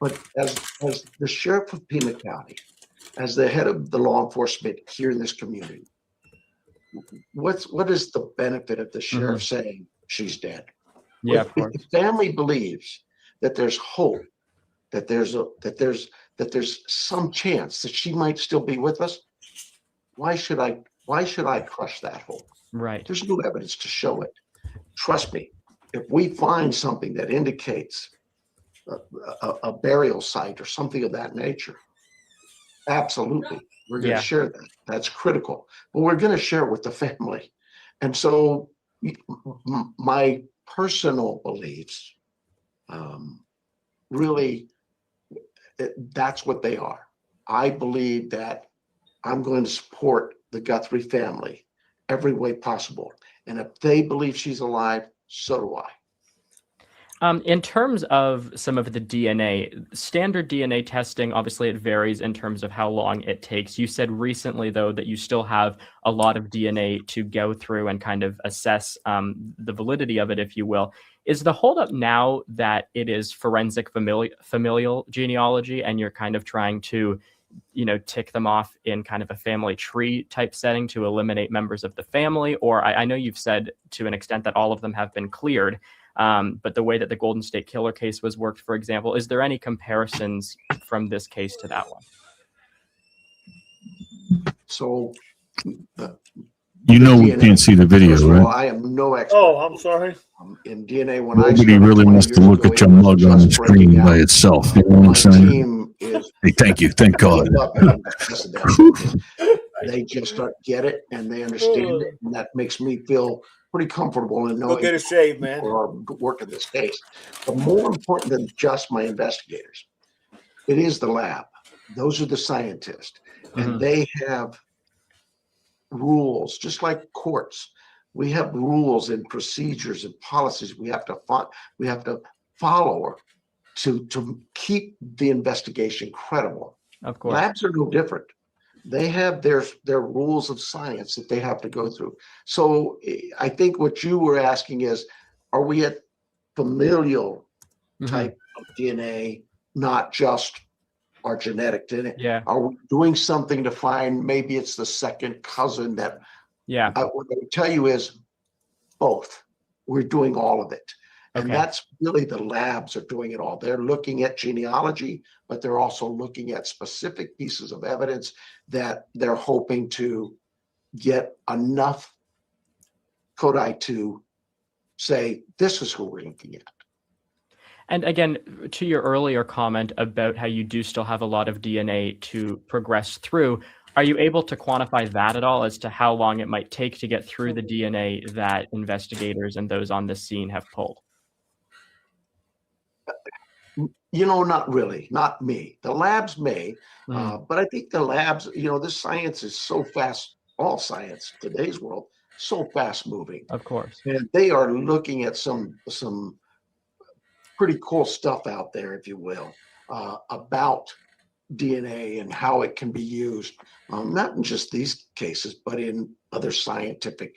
But as the sheriff of Pima County, as the head of the law enforcement here in this community, what is the benefit of the sheriff saying she's dead? Yeah, if the family believes that there's hope, that there's some chance that she might still be with us, why should I crush that hope? Right. There's no evidence to show it. Trust me, if we find something that indicates a burial site or something of that nature, absolutely, we're going to share that. That's critical. But we're going to share it with the family. And so my personal beliefs, really, that's what they are. I believe that I'm going to support the Guthrie family every way possible. And if they believe she's alive, so do I. In terms of some of the DNA, standard DNA testing, obviously it varies in terms of how long it takes. You said recently, though, that you still have a lot of DNA to go through and kind of assess the validity of it, if you will. Is the holdup now that it is forensic familial genealogy and you're kind of trying to, tick them off in kind of a family tree type setting to eliminate members of the family? Or I know you've said to an extent that all of them have been cleared. But the way that the Golden State Killer case was worked, for example, is there any comparisons from this case to that one? So, we can't see the video, first of all, right? I am no expert. Oh, I'm sorry. In DNA, when Nobody really wants to look at your mug on the screen by itself. You know what I'm saying? team is Hey, thank you. Thank God. They just get it and they understand it, and that makes me feel pretty comfortable in knowing Go get a shave, man. people are working this case. But more important than just my investigators, it is the lab. Those are the scientists, and they have rules, just like courts. We have rules and procedures and policies we have to follow to keep the investigation credible. Of course, labs are no different. They have their rules of science that they have to go through. So I think what you were asking is, are we at familial type of DNA, not just our genetic DNA? Yeah. Are we doing something to find maybe it's the second cousin that? Yeah. What I tell you is both. We're doing all of it. And that's really the labs are doing it all. They're looking at genealogy, but they're also looking at specific pieces of evidence that they're hoping to get enough codi to say, this is who we're looking at. And again, to your earlier comment about how you do still have a lot of DNA to progress through, are you able to quantify that at all as to how long it might take to get through the DNA that investigators and those on the scene have pulled? Not really, not me. The labs may, but I think the labs, this science is so fast, all science, today's world, so fast moving. Of course. And they are looking at some pretty cool stuff out there, if you will, about DNA and how it can be used, not in just these cases, but in other scientific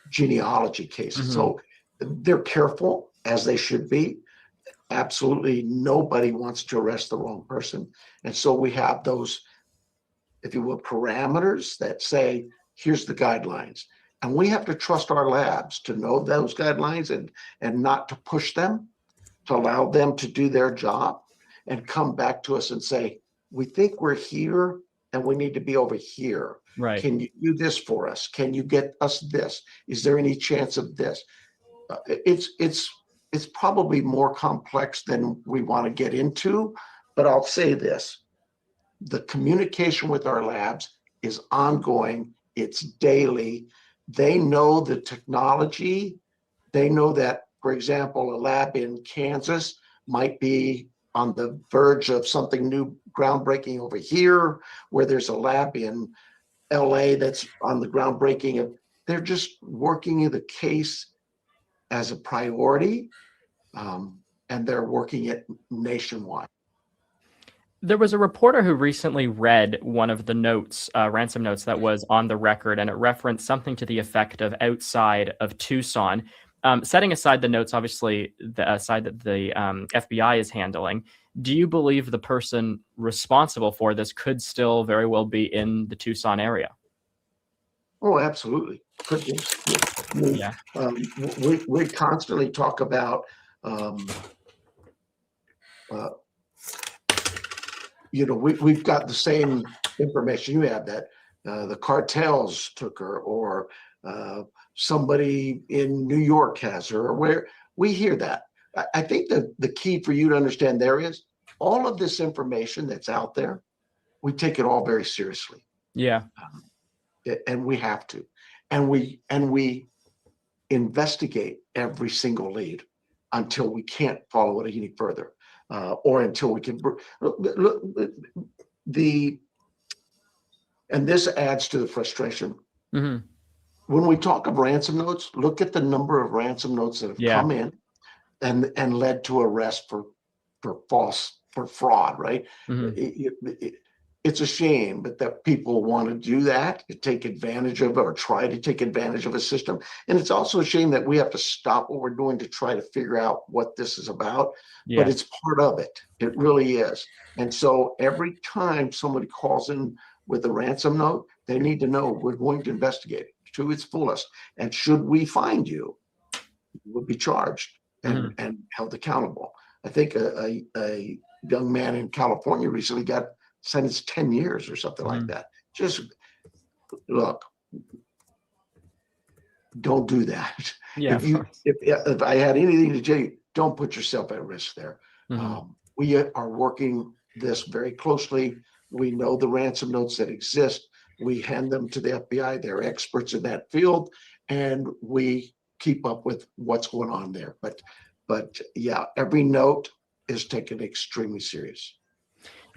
genealogy cases. So they're careful, as they should be. Absolutely nobody wants to arrest the wrong person. And so we have those, if you will, parameters that say, here's the guidelines. And we have to trust our labs to know those guidelines and not to push them, to allow them to do their job and come back to us and say, we think we're here and we need to be over here. Right. Can you do this for us? Can you get us this? Is there any chance of this? It's probably more complex than we want to get into, but I'll say this. The communication with our labs is ongoing. It's daily. They know the technology. They know that, for example, a lab in Kansas might be on the verge of something new, groundbreaking over here, where there's a lab in LA that's on the groundbreaking. They're just working the case as a priority, and they're working it nationwide. There was a reporter who recently read one of the notes, ransom notes that was on the record, and it referenced something to the effect of outside of Tucson. Setting aside the notes, obviously, the side that the FBI is handling, do you believe the person responsible for this could still very well be in the Tucson area? Oh, absolutely. Could be. Yeah. We constantly talk about, we've got the same information you have, that the cartels took her, or somebody in New York has her, or where we hear that. I think that the key for you to understand there is all of this information that's out there, we take it all very seriously. Yeah. And we have to. And we investigate every single lead until we can't follow it any further, or until we can. And this adds to the frustration. Mm-hmm. When we talk of ransom notes, look at the number of ransom notes that have come in and led to arrest for fraud, right? Mm-hmm. It's a shame, but that people want to do that, to take advantage of or try to take advantage of a system. And it's also a shame that we have to stop what we're doing to try to figure out what this is about. But it's part of it. It really is. And so every time somebody calls in with a ransom note, they need to know we're going to investigate it to its fullest. And should we find you, you will be charged and held accountable. I think a young man in California recently got sentenced 10 years or something like that. Just look, don't do that. Yeah, if I had anything to tell you, don't put yourself at risk there. We are working this very closely. We know the ransom notes that exist. We hand them to the FBI. They're experts in that field, and we keep up with what's going on there. But yeah, every note is taken extremely serious.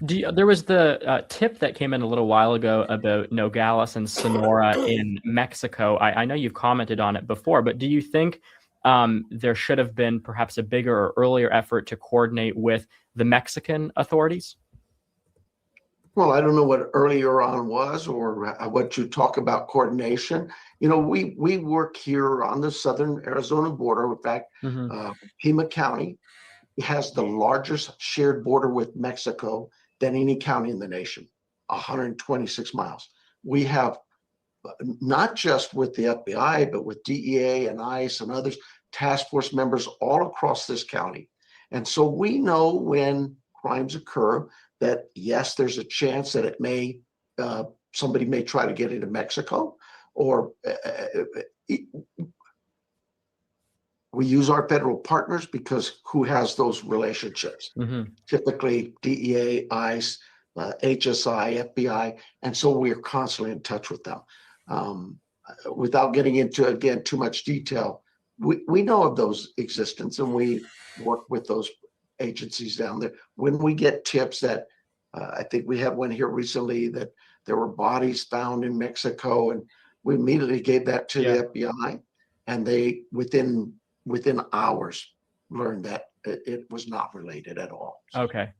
There was the tip that came in a little while ago about Nogales and Sonora in Mexico. I know you've commented on it before, but do you think there should have been perhaps a bigger or earlier effort to coordinate with the Mexican authorities? Well, I don't know what earlier on was or what you talk about coordination. You know, we work here on the southern Arizona border. In fact, Pima County has the largest shared border with Mexico than any county in the nation, 126 miles. We have, not just with the FBI, but with DEA and ICE and others, task force members all across this county. And so we know when crimes occur that, yes, there's a chance that it may, somebody may try to get into Mexico, or we use our federal partners because who has those relationships? Typically DEA, ICE, HSI, FBI. And so we're constantly in touch with them. Without getting into, again, too much detail, we know of those existence and we work with those agencies down there. When we get tips that, I think we had one here recently that there were bodies found in Mexico, and we immediately gave that to the FBI, and they, within hours, learned that it was not related at all. Okay.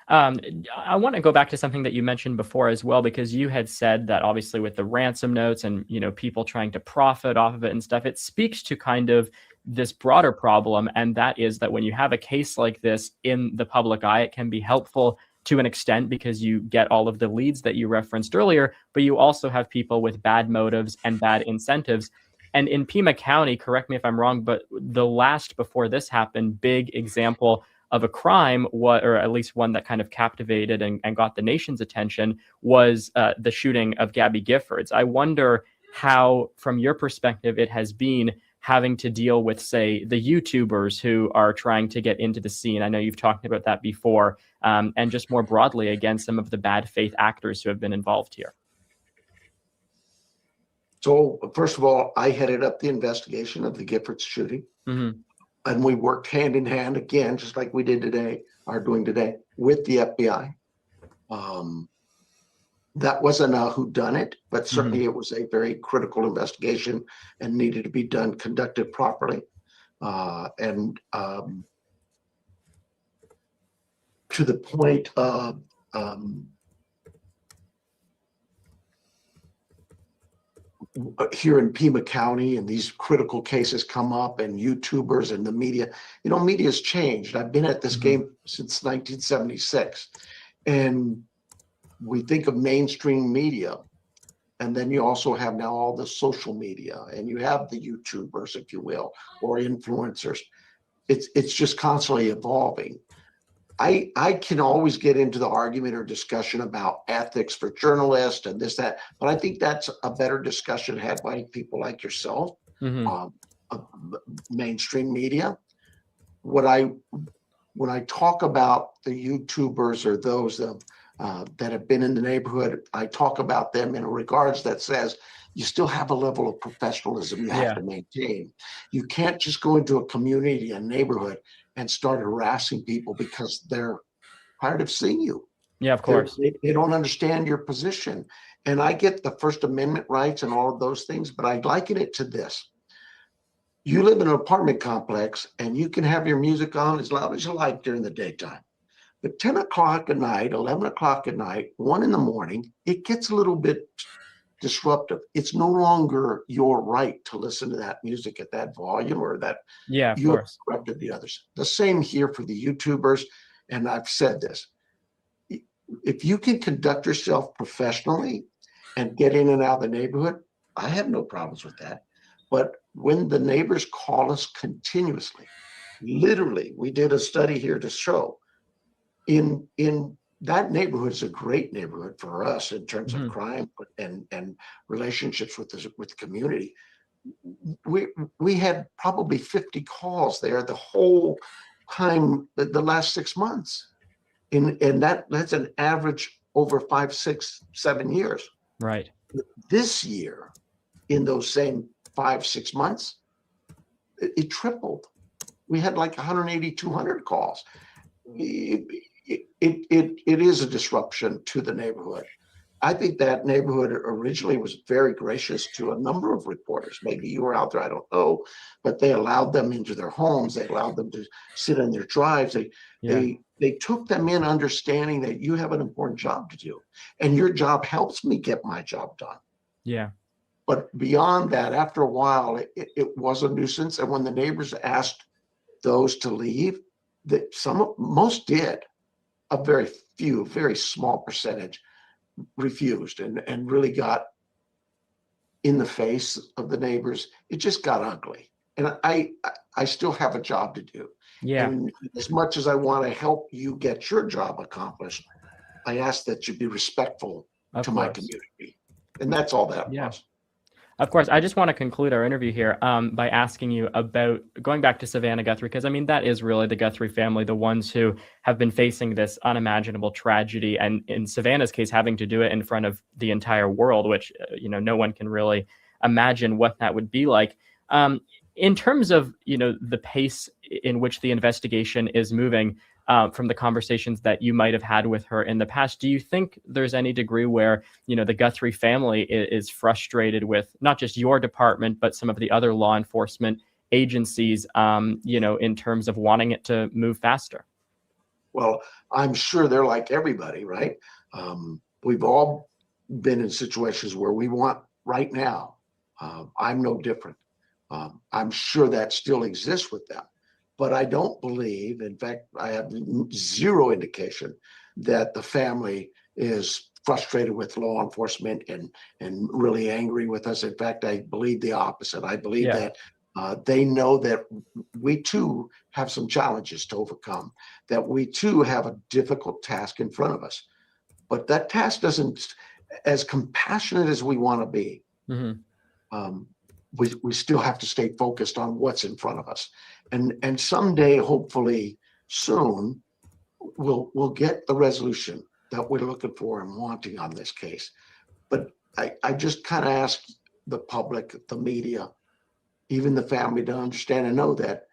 I want to go back to something that you mentioned before as well, because you had said that obviously with the ransom notes and, you know, people trying to profit off of it and stuff, it speaks to kind of this broader problem. And that is that when you have a case like this in the public eye, it can be helpful to an extent because you get all of the leads that you referenced earlier, but you also have people with bad motives and bad incentives. And in Pima County, correct me if I'm wrong, but the last before this happened, big example of a crime, or at least one that kind of captivated and got the nation's attention, was the shooting of Gabby Giffords. I wonder how, from your perspective, it has been having to deal with, say, the YouTubers who are trying to get into the scene. I know you've talked about that before, and just more broadly, again, some of the bad faith actors who have been involved here. So first of all, I headed up the investigation of the Giffords shooting. And we worked hand in hand, again, just like we did today, are doing today, with the FBI. That wasn't a whodunit, but certainly it was a very critical investigation and needed to be done, conducted properly. And to the point of here in Pima County, and these critical cases come up, and YouTubers and the media, you know, media's changed. I've been at this game since 1976, and we think of mainstream media, and then you also have now all the social media, and you have the YouTubers, if you will, or influencers. It's just constantly evolving. I can always get into the argument or discussion about ethics for journalists and this, that, but I think that's a better discussion had by people like yourself, mainstream media. When I talk about the YouTubers or those that have been in the neighborhood, I talk about them in regards that says you still have a level of professionalism you have to maintain. You can't just go into a community, a neighborhood, and start harassing people because they're tired of seeing you. Yeah, of course. They don't understand your position. And I get the First Amendment rights and all of those things, but I liken it to this. You live in an apartment complex and you can have your music on as loud as you like during the daytime. But 10 o'clock at night, 11 o'clock at night, 1 in the morning, it gets a little bit disruptive. It's no longer your right to listen to that music at that volume or that of you course. corrupted the others. The same here for the YouTubers. And I've said this. If you can conduct yourself professionally and get in and out of the neighborhood, I have no problems with that. But when the neighbors call us continuously, literally, we did a study here to show in that neighborhood is a great neighborhood for us in terms of crime and relationships with the community. We had probably 50 calls there the whole time, the last 6 months. And that's an average over 5, 6, 7 years. Right. This year, in those same 5, 6 months, it tripled. We had like 180, 200 calls. It is a disruption to the neighborhood. I think that neighborhood originally was very gracious to a number of reporters. Maybe you were out there, I don't know, but they allowed them into their homes. They allowed them to sit in their drives. They took them in understanding that you have an important job to do and your job helps me get my job done. Yeah. But beyond that, after a while, it was a nuisance. And when the neighbors asked those to leave, most did. A very few, very small percentage refused and really got in the face of the neighbors. It just got ugly. And I still have a job to do. Yeah. And as much as I want to help you get your job accomplished, I ask that you be respectful to my community. And that's all that was. Of course. I just want to conclude our interview here by asking you about going back to Savannah Guthrie, because I mean, that is really the Guthrie family, the ones who have been facing this unimaginable tragedy. And in Savannah's case, having to do it in front of the entire world, which, no one can really imagine what that would be like. In terms of, the pace in which the investigation is moving, from the conversations that you might have had with her in the past, do you think there's any degree where, the Guthrie family is frustrated with not just your department, but some of the other law enforcement agencies, in terms of wanting it to move faster? Well, I'm sure they're like everybody, right? We've all been in situations where we want right now. I'm no different. I'm sure that still exists with them. But I don't believe, in fact, I have zero indication that the family is frustrated with law enforcement and really angry with us. In fact, I believe the opposite. I believe that they know that we too have some challenges to overcome, that we too have a difficult task in front of us. But that task doesn't, as compassionate as we want to be, we still have to stay focused on what's in front of us. And someday, hopefully soon, we'll get the resolution that we're looking for and wanting on this case. But I just kind of ask the public, the media, even the family to understand and know that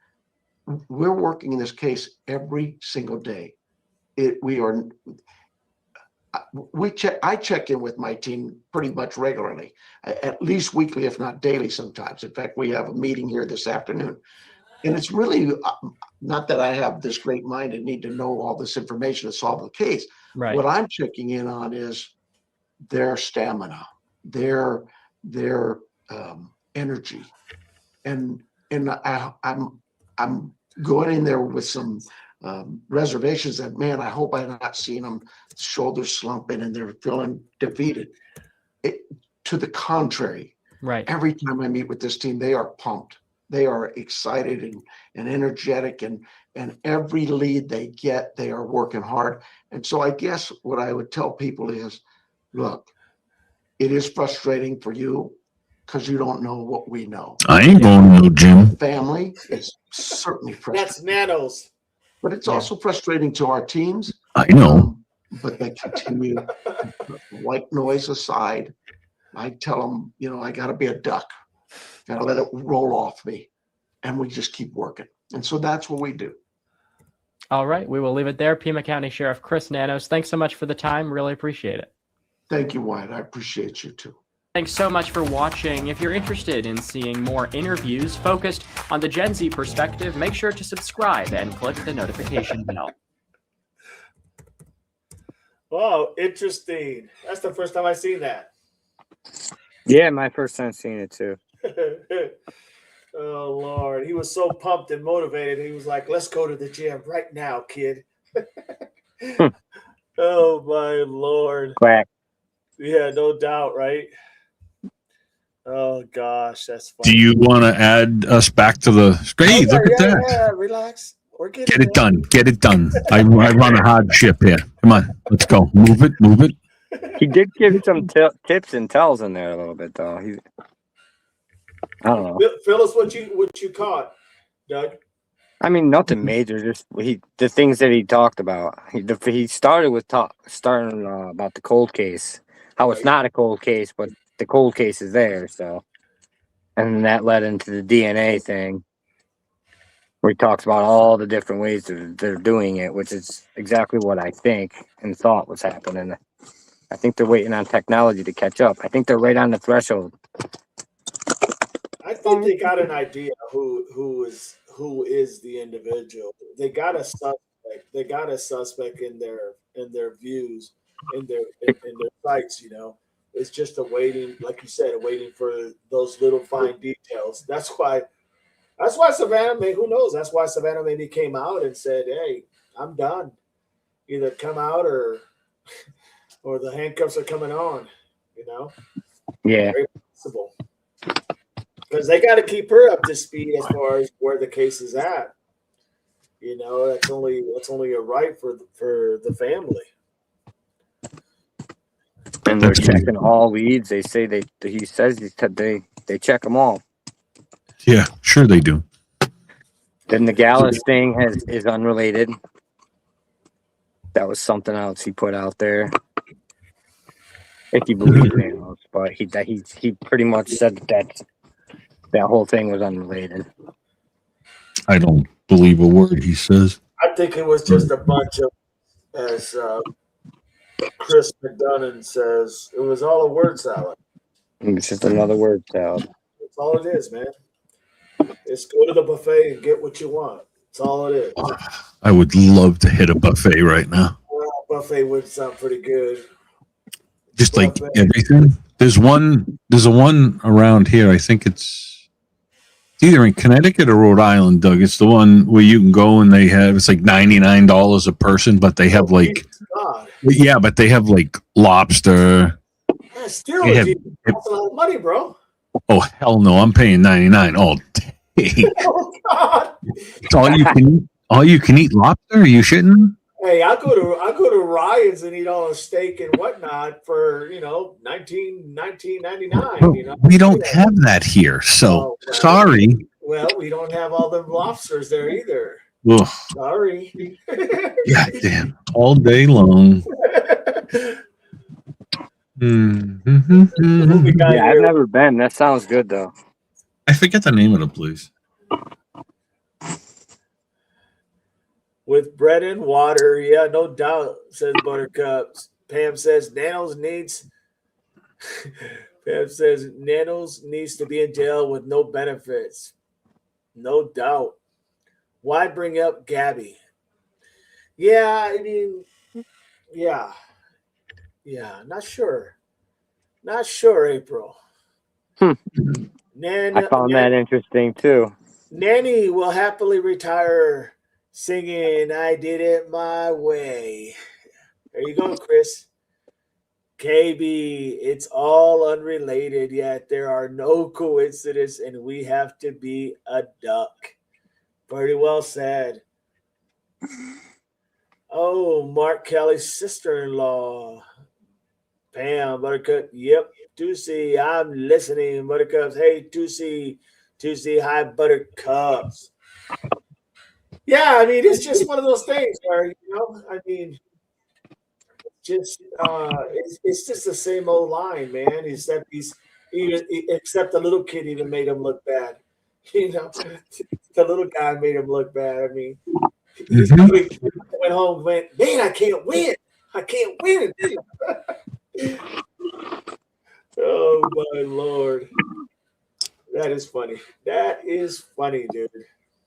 we're working in this case every single day. I check in with my team pretty much regularly, at least weekly, if not daily sometimes. In fact, we have a meeting here this afternoon. And it's really not that I have this great mind and need to know all this information to solve the case. Right. What I'm checking in on is their stamina, their energy. And I'm going in there with some reservations that, man, I hope I'm not seeing them shoulders slumping and they're feeling defeated. To the contrary, right. Every time I meet with this team, they are pumped. They are excited and energetic, and every lead they get, they are working hard. And so I guess what I would tell people is, look, it is frustrating for you because you don't know what we know. I ain't going to no gym. Family is certainly frustrating. That's nanos. But it's also frustrating to our teams. I know. But they continue. White noise aside, I tell them, I got to be a duck. Got to let it roll off me. And we just keep working. And so that's what we do. All right, we will leave it there. Pima County Sheriff Chris Nanos, thanks so much for the time. Really appreciate it. Thank you, Wyatt. I appreciate you too. Thanks so much for watching. If you're interested in seeing more interviews focused on the Gen Z perspective, make sure to subscribe and click the notification bell. Wow, interesting. That's the first time I've seen that. Yeah, my first time seeing it too. Oh, Lord. He was so pumped and motivated. He was like, let's go to the gym right now, kid. Oh, my Lord. Quack. Yeah, no doubt, right? Oh, gosh, that's funny. Do you want to add us back to the screen? Look at that. Yeah, relax. We're getting Get it done. Get it done. I run a hard ship here. Come on. Let's go. Move it. Move it. He did give some tips and tells in there a little bit, though. I don't know. Fill us what you caught, Doug. I mean, nothing major. Just the things that he talked about. He started with starting about the cold case. How it's not a cold case, but the cold case is there. So, and then that led into the DNA thing, where he talks about all the different ways they're doing it, which is exactly what I think and thought was happening. I think they're waiting on technology to catch up. I think they're right on the threshold. I think they got an idea who is the individual. They got a suspect. They got a suspect in their views, in their sights. You know, it's just a waiting, like you said, waiting for those little fine details. That's why Savannah. Who knows? That's why Savannah maybe came out and said, "Hey, I'm done. Either come out or the handcuffs are coming on." You know. Yeah. Very possible. Because they got to keep her up to speed as far as where the case is at. You know, that's only a right for the family. And they're checking all leads. They say he says they check them all. Yeah, sure they do. Then the Gallus thing is unrelated. That was something else he put out there. If you believe him, but he pretty much said that whole thing was unrelated. I don't believe a word he says. I think it was just a bunch of, as Chris McDonough says, it was all a word salad. It's just another word salad. That's all it is, man. Just go to the buffet and get what you want. That's all it is. I would love to hit a buffet right now. Well, buffet would sound pretty good. Just like everything. There's a one around here. I think it's either in Connecticut or Rhode Island, Doug. It's the one where you can go and it's like $99 a person, but they have but they have like lobster. Yeah, still, that's a lot of money, bro. Oh hell no! I'm paying $99 all day. Oh God! It's all you can eat lobster? Are you shitting? Hey, I go to Ryan's and eat all the steak and whatnot for $19.99. You know, we don't have that here, so sorry. Well, we don't have all the lobsters there either. Ugh. Sorry. God damn, all day long. Yeah, I've never been. That sounds good though. I forget the name of the place. With bread and water, yeah, no doubt, says Buttercup. Pam says Nanos needs to be in jail with no benefits. No doubt. Why bring up Gabby? Yeah, I mean, yeah, not sure, April. I found that interesting too. Nanny will happily retire singing I Did It My Way. There you go, Chris. KB, it's all unrelated, yet there are no coincidences, and we have to be a duck. Pretty well said. Oh, Mark Kelly's sister-in-law. Pam, Buttercup. Yep, Tusi, I'm listening, Buttercups. Hey, Tusi, hi, Buttercups. Yeah, I mean, it's just one of those things where, I mean, it's just the same old line, man. Except the little kid even made him look bad. The little guy made him look bad. I mean, He went home and went, man, I can't win. Oh, my Lord. That is funny. That is funny, dude.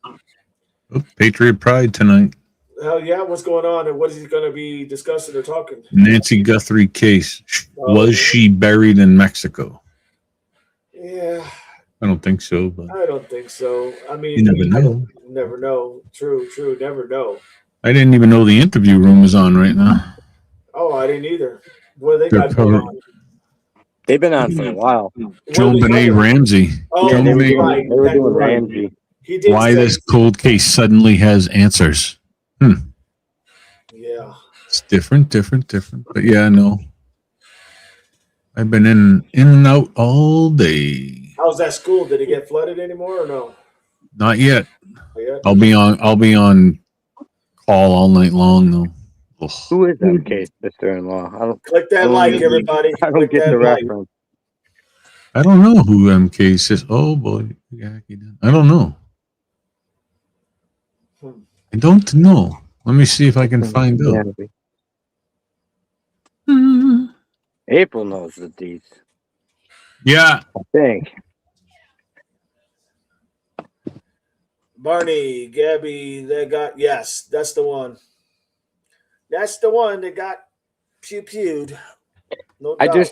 Oh, Patriot Pride tonight. Hell yeah, what's going on and what is he going to be discussing or talking? Nancy Guthrie case. Was she buried in Mexico? Yeah. I don't think so, but I don't think so. I mean, you never know. Never know. True. Never know. I didn't even know the interview room is on right now. Oh, I didn't either. What they got going on? They've been on for a while. Joe Benet Ramsey. Oh, yeah, Joe they Benet- were doing Ramsey. He did Why say, this cold case suddenly has answers. Yeah. It's different. But yeah, no. I've been in and out all day. How's that school? Did it get flooded anymore or no? Not yet. Not yet? I'll be on call all night long though. Ugh. Who is MK's sister-in-law? I don't Click that like, everybody. I don't Click get that the like. reference. I don't know who MK says. Oh boy, I don't know. I don't know. Let me see if I can find out. April knows the deeds. Yeah. I think. Barney, Gabby, they got, yes, that's the one. That's the one that got pew-pewed. No doubt.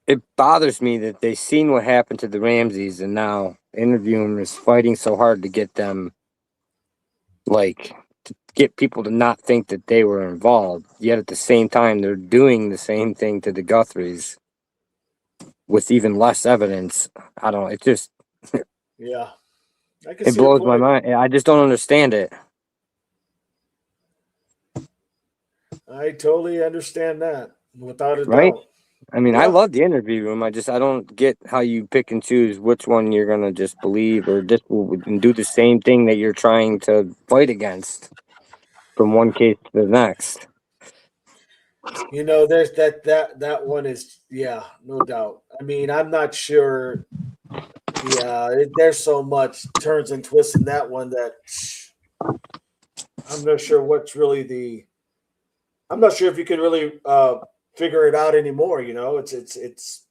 It bothers me that they seen what happened to the Ramseys and now interviewing is fighting so hard to get them, like, to get people to not think that they were involved. Yet at the same time, they're doing the same thing to the Guthries with even less evidence. I don't know. It just, Yeah. I can it see the blows my point. mind. I just don't understand it. I totally understand that, without a Right? doubt. I mean, Yeah. I love the interview room. I don't get how you pick and choose which one you're gonna just believe or just do the same thing that you're trying to fight against from one case to the next. You know, there's that one is, yeah, no doubt. I mean, I'm not sure. Yeah, there's so much turns and twists in that one that I'm not sure what's really I'm not sure if you can really figure it out anymore. You know, it's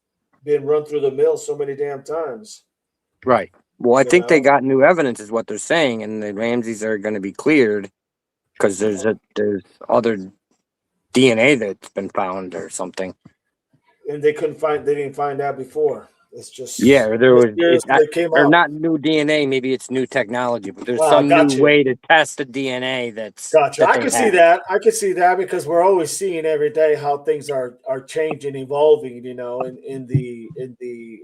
been run through the mill so many damn times. Right. Well, I You think they know? got new evidence, is what they're saying, and the Ramseys are going to be cleared because there's other DNA that's been found or something. And they didn't find that before. It's just There was it came or out. not new DNA. Maybe it's new technology, but there's Wow, some got new you. way to test the DNA that's. Gotcha. That I they can see have. that. I can see that because we're always seeing every day how things are changing, evolving. You know, in the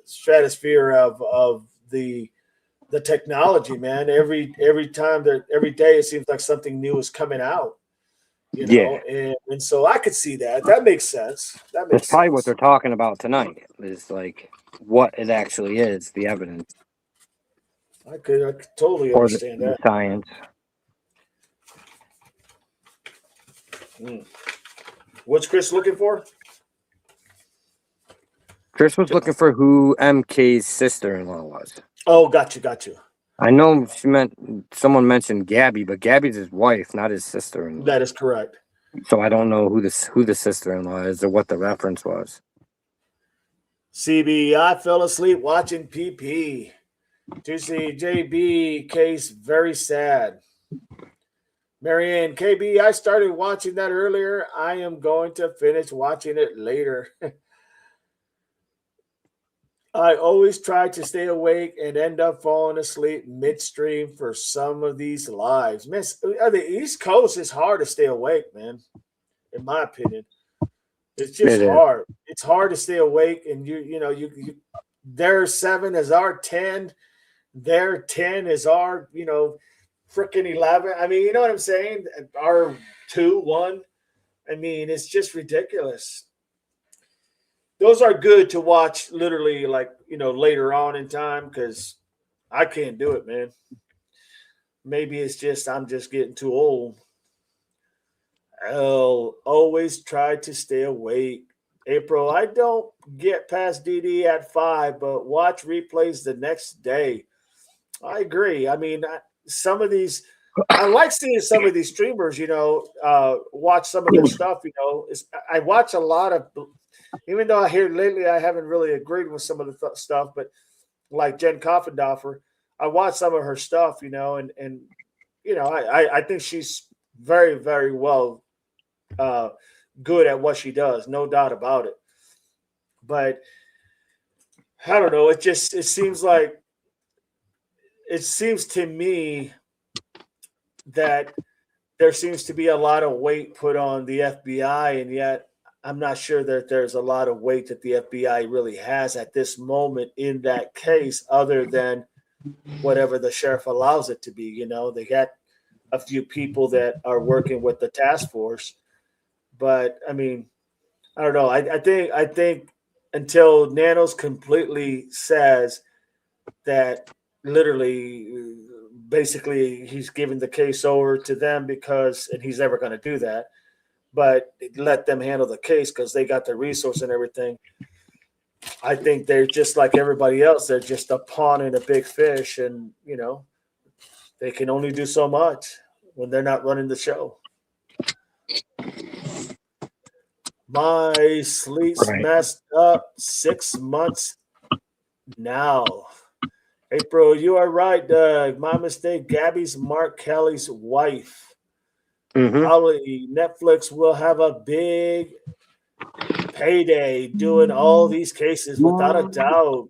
stratosphere of the technology, man. Every time every day it seems like something new is coming out. You know, and so I could see that. That makes sense. That makes That's probably sense. what they're talking about tonight. Is like what it actually is, the evidence I could totally or the understand that. science. What's Chris looking for? Chris was looking for who MK's sister-in-law was. Oh, got you. I know someone mentioned Gabby, but Gabby's his wife, not his sister-in-law. That is correct. So I don't know who the sister-in-law is or what the reference was. CB, I fell asleep watching PP. Tuesday, JB case very sad. Marianne, KB, I started watching that earlier. I am going to finish watching it later. I always try to stay awake and end up falling asleep midstream for some of these lives. Man, the East Coast is hard to stay awake, man, in my opinion. It's just hard. It's hard to stay awake, and you know, their 7 is our 10. Their 10 is our, freaking 11. I mean, you know what I'm saying? Our 2, 1. I mean, it's just ridiculous. Those are good to watch literally later on in time because I can't do it, man. Maybe it's just I'm just getting too old. I'll always try to stay awake. April, I don't get past DD at 5, but watch replays the next day. I agree. I mean, some of these I like seeing some of these streamers, watch some of their stuff. I watch a lot of, even though I hear lately I haven't really agreed with some of the stuff, but like Jen Koffendorfer, I watch some of her stuff, and I think she's very, very well good at what she does, no doubt about it. But I don't know. It seems to me that there seems to be a lot of weight put on the FBI, and yet I'm not sure that there's a lot of weight that the FBI really has at this moment in that case, other than whatever the sheriff allows it to be. They got a few people that are working with the task force, but I mean, I don't know. I think until Nanos completely says that literally, basically, he's giving the case over to them and he's never going to do that, but let them handle the case because they got the resource and everything. I think they're just like everybody else. They're just a pawn in a big fish, and, they can only do so much when they're not running the show. My sleep's messed up 6 months now. April, you are right, Doug. My mistake. Gabby's Mark Kelly's wife. Probably Netflix will have a big payday doing all these cases without a doubt.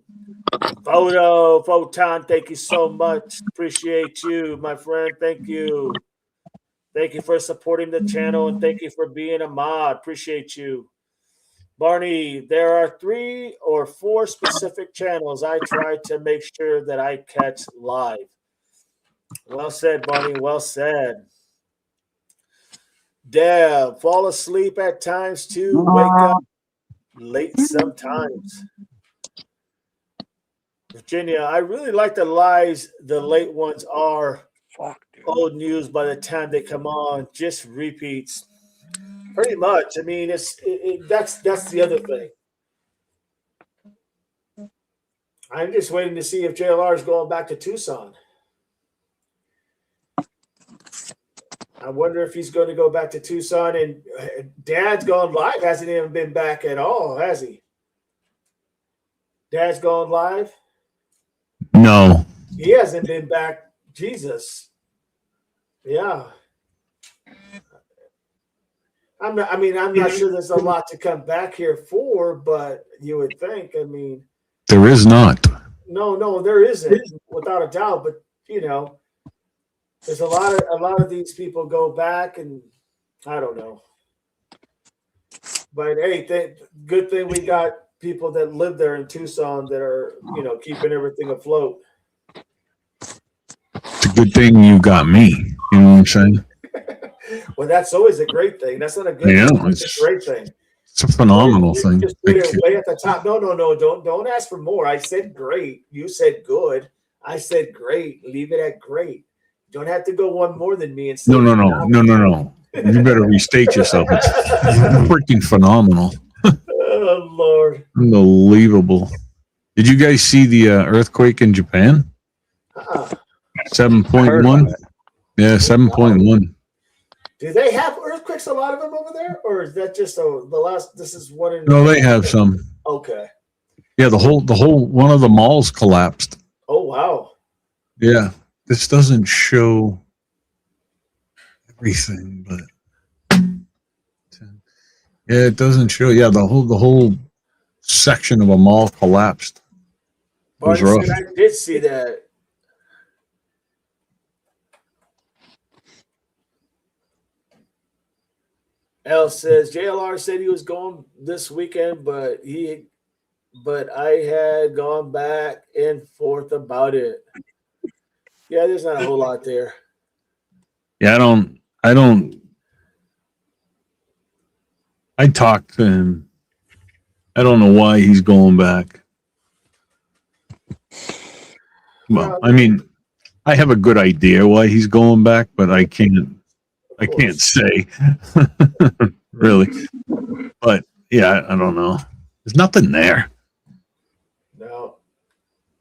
Photon, thank you so much. Appreciate you, my friend. Thank you. Thank you for supporting the channel, and thank you for being a mod. Appreciate you. Barney, there are 3 or 4 specific channels I try to make sure that I catch live. Well said, Barney. Well said. Deb, fall asleep at times too. Wake up late sometimes. Virginia, I really like the lives. The late ones are old news by the time they come on. Just repeats. Pretty much. I mean, that's the other thing. I'm just waiting to see if JLR is going back to Tucson. I wonder if he's going to go back to Tucson. And Dad's gone live. Hasn't even been back at all, has he? Dad's gone live? No. He hasn't been back. Jesus. Yeah. I'm not sure there's a lot to come back here for, but you would think. I mean, there is not. No, there isn't, without a doubt. But there's a lot of these people go back, and I don't know. But hey, good thing we got people that live there in Tucson that are keeping everything afloat. It's a good thing you got me. You know what I'm saying? Well, that's always a great thing. That's not a good thing. It's a great thing. It's a phenomenal thing. Just put it way at the top. No. Don't ask for more. I said great. You said good. I said great. Leave it at great. You don't have to go one more than me and say No. You better restate yourself. It's freaking phenomenal. Oh Lord. Unbelievable. Did you guys see the earthquake in Japan? 7.1. Yeah, 7.1. Do they have earthquakes, a lot of them over there, or is that just the last? This is one in. No, they have some. Okay. Yeah, the whole one of the malls collapsed. Oh wow. Yeah, this doesn't show everything, but yeah, it doesn't show. Yeah, the whole section of a mall collapsed. It was rough. I did see that. L says JLR said he was going this weekend, but I had gone back and forth about it. Yeah, there's not a whole lot there. Yeah, I talked to him. I don't know why he's going back. Well, I mean, I have a good idea why he's going back, but I can't say really. But yeah, I don't know. There's nothing there. No,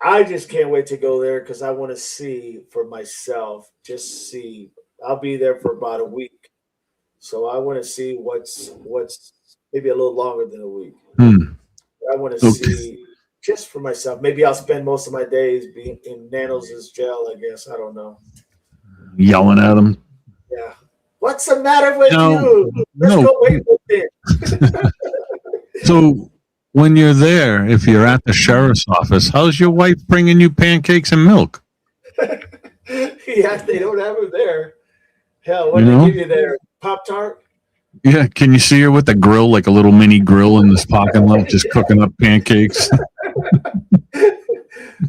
I just can't wait to go there because I want to see for myself. Just see. I'll be there for about a week, so I want to see what's maybe a little longer than a week. I want to see just for myself. Maybe I'll spend most of my days being in Nanos' jail. I guess I don't know. Yelling at him. Yeah. What's the matter with you? Let's go wait with it. So when you're there, if you're at the sheriff's office, how's your wife bringing you pancakes and milk? Yeah, they don't have them there. Hell, what You do know? they give you there? Pop-Tart? Yeah, can you see her with the grill, like a little mini grill in this parking lot, just cooking up pancakes?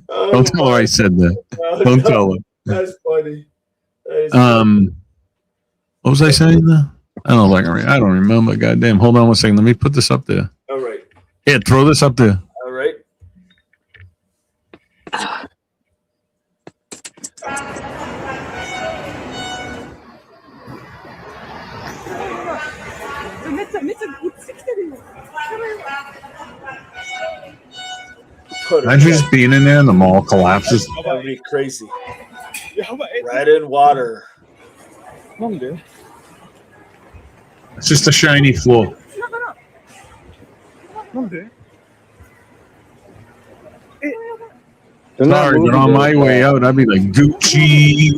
Don't tell her I said that. Don't tell her. That's funny. That What was I saying there? I don't remember. Goddamn. Hold on one second. Let me put this up there. All right. Yeah, throw this up there. All right. Imagine just being in there and the mall collapses. That would be crazy. Right in water. It's just a shiny floor. Sorry, but on my way out, I'd be like, Gucci.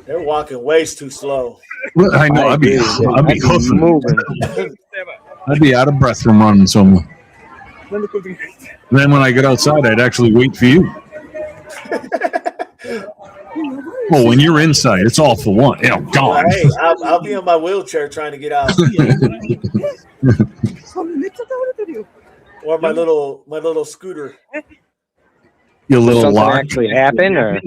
They're walking ways too slow. Well, I know. I'd be moving. I'd be out of breath from running somewhere. And then when I get outside, I'd actually wait for you. Oh, when you're inside, it's all for one. You know, gone. Hey, I'll be in my wheelchair trying to get out. Or my little scooter. Your little Something lock. actually happened, or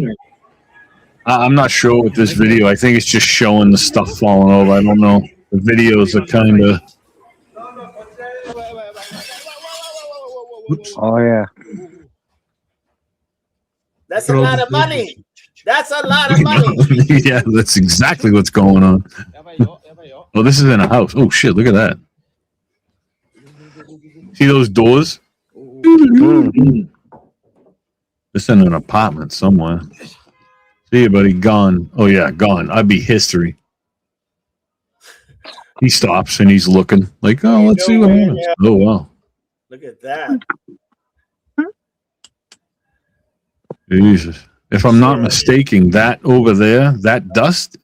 I'm not sure with this video. I think it's just showing the stuff falling over. I don't know. The videos are kind of. oh yeah. That's a lot of money. That's a lot of money. Yeah, that's exactly what's going on. Oh, this is in a house. Oh shit! Look at that. See those doors? This in an apartment somewhere. See you, buddy. Gone. Oh yeah, gone. I'd be history. He stops and he's looking like, oh, let's see what happens. Oh wow. Look at that. Jesus. If I'm not mistaken, that over there, that dust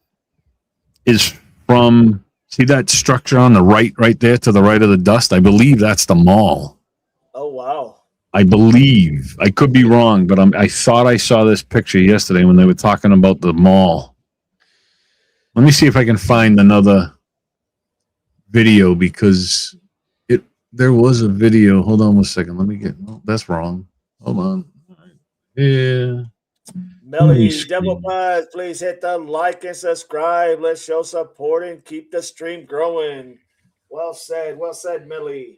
is from, see that structure on the right there to the right of the dust? I believe that's the mall. Oh, wow. I believe. I could be wrong, but I thought I saw this picture yesterday when they were talking about the mall. Let me see if I can find another video because there was a video. Hold on one second. Let me get, oh, that's wrong. Hold on. Yeah. Melly, Devil Pies, please hit the like and subscribe. Let's show support and keep the stream growing. Well said, Melly.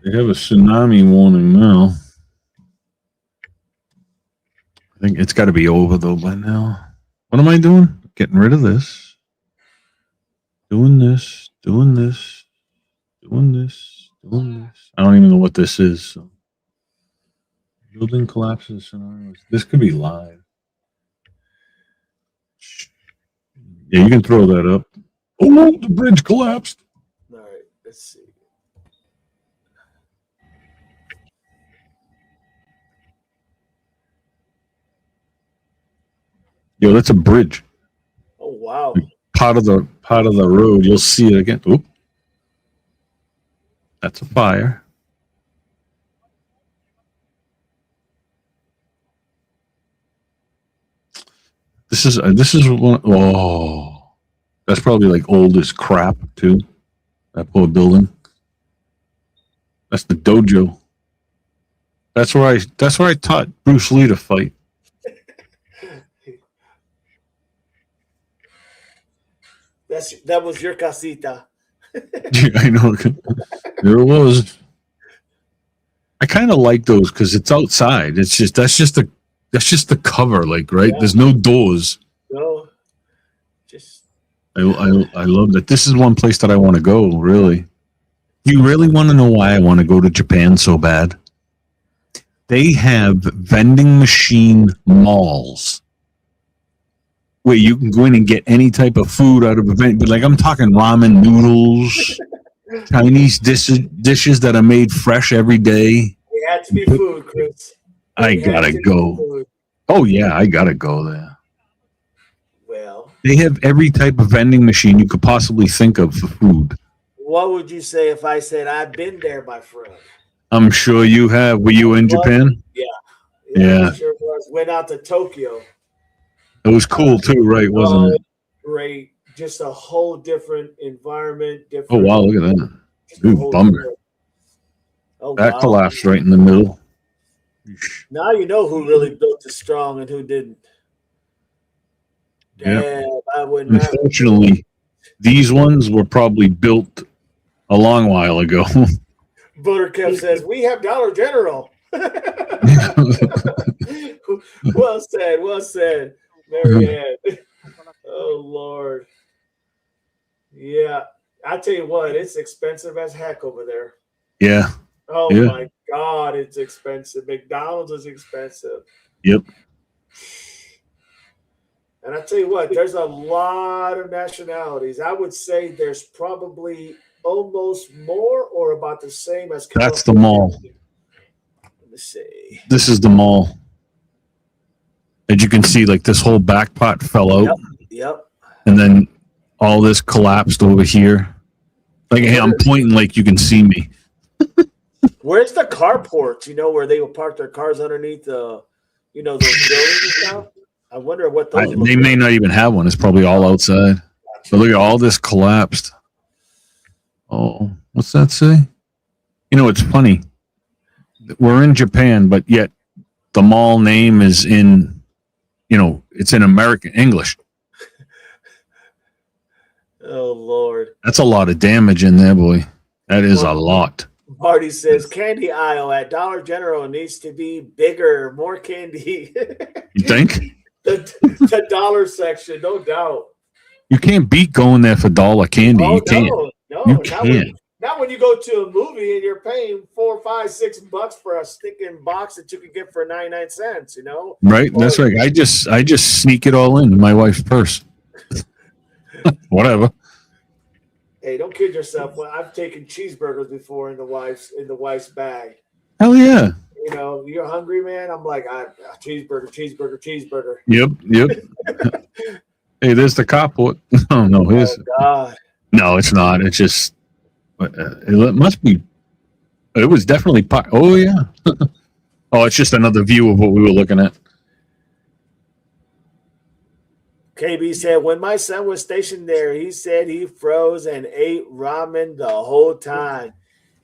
They have a tsunami warning now. I think it's got to be over though by now. What am I doing? Getting rid of this. Doing this. I don't even know what this is. So. Building collapses scenarios. This could be live. Yeah, you can throw that up. Oh, the bridge collapsed. All right, let's see. Yo, that's a bridge. Oh wow. Part of the road. You'll see it again. Oop. That's a fire. This is one. Oh, that's probably like old as crap too. That poor building. That's the dojo. That's where I taught Bruce Lee to fight. That was your casita. Yeah, I know. There it was. I kind of like those because it's outside. That's just the cover, like, right? Yeah. There's no doors. No. Just I love that. This is one place that I want to go, really. Do you really want to know why I want to go to Japan so bad? They have vending machine malls where you can go in and get any type of food out of a vending. But like I'm talking ramen noodles, Chinese dishes that are made fresh every day. It had to be food, Chris. I gotta go. Oh yeah, I gotta go there. Well, they have every type of vending machine you could possibly think of for food. What would you say if I said I've been there, my friend? I'm sure you have. Were you in Japan? Yeah. Sure was. Went out to Tokyo. It was cool too, right? Wasn't it? Great. Just a whole different environment. Oh wow, look at that. Ooh, bummer. That collapsed right in the middle. Now you know who really built it strong and who didn't. Yeah. Unfortunately, these ones were probably built a long while ago. Buttercup says, we have Dollar General. Well said. Well said. Marianne. Oh, Lord. Yeah. I tell you what, it's expensive as heck over there. Yeah. Oh, my God, it's expensive. McDonald's is expensive. Yep. And I tell you what, there's a lot of nationalities. I would say there's probably almost more or about the same as California. That's the mall. Let me see. This is the mall. As you can see, like this whole back pot fell out. Yep. And then all this collapsed over here. Like, hey, I'm pointing like you can see me. Where's the carports, where they will park their cars underneath the, those buildings and stuff? I wonder what those they may not even have one. It's probably all outside. But look at all this collapsed. Oh, what's that say? It's funny. We're in Japan, but yet the mall name is in, it's in American English. Oh, Lord. That's a lot of damage in there, boy. That is a lot. Marty says, candy aisle at Dollar General needs to be bigger, more candy. You think? The dollar section, no doubt. You can't beat going there for dollar candy. Oh, you can't. No, you can't. Not when you go to a movie and you're paying $4, $5, $6 for a stinking box that you can get for 99 cents, Right? That's right. I just sneak it all in my wife's purse. Whatever. Hey, don't kid yourself. Well, I've taken cheeseburgers before in the wife's bag. Hell yeah. You're hungry, man. I'm like, cheeseburger. Yep. Hey, there's the carport. Oh no, God. No, it's not. It's just it must be. It was definitely. Oh yeah. Oh, it's just another view of what we were looking at. KB said, when my son was stationed there, he said he froze and ate ramen the whole time.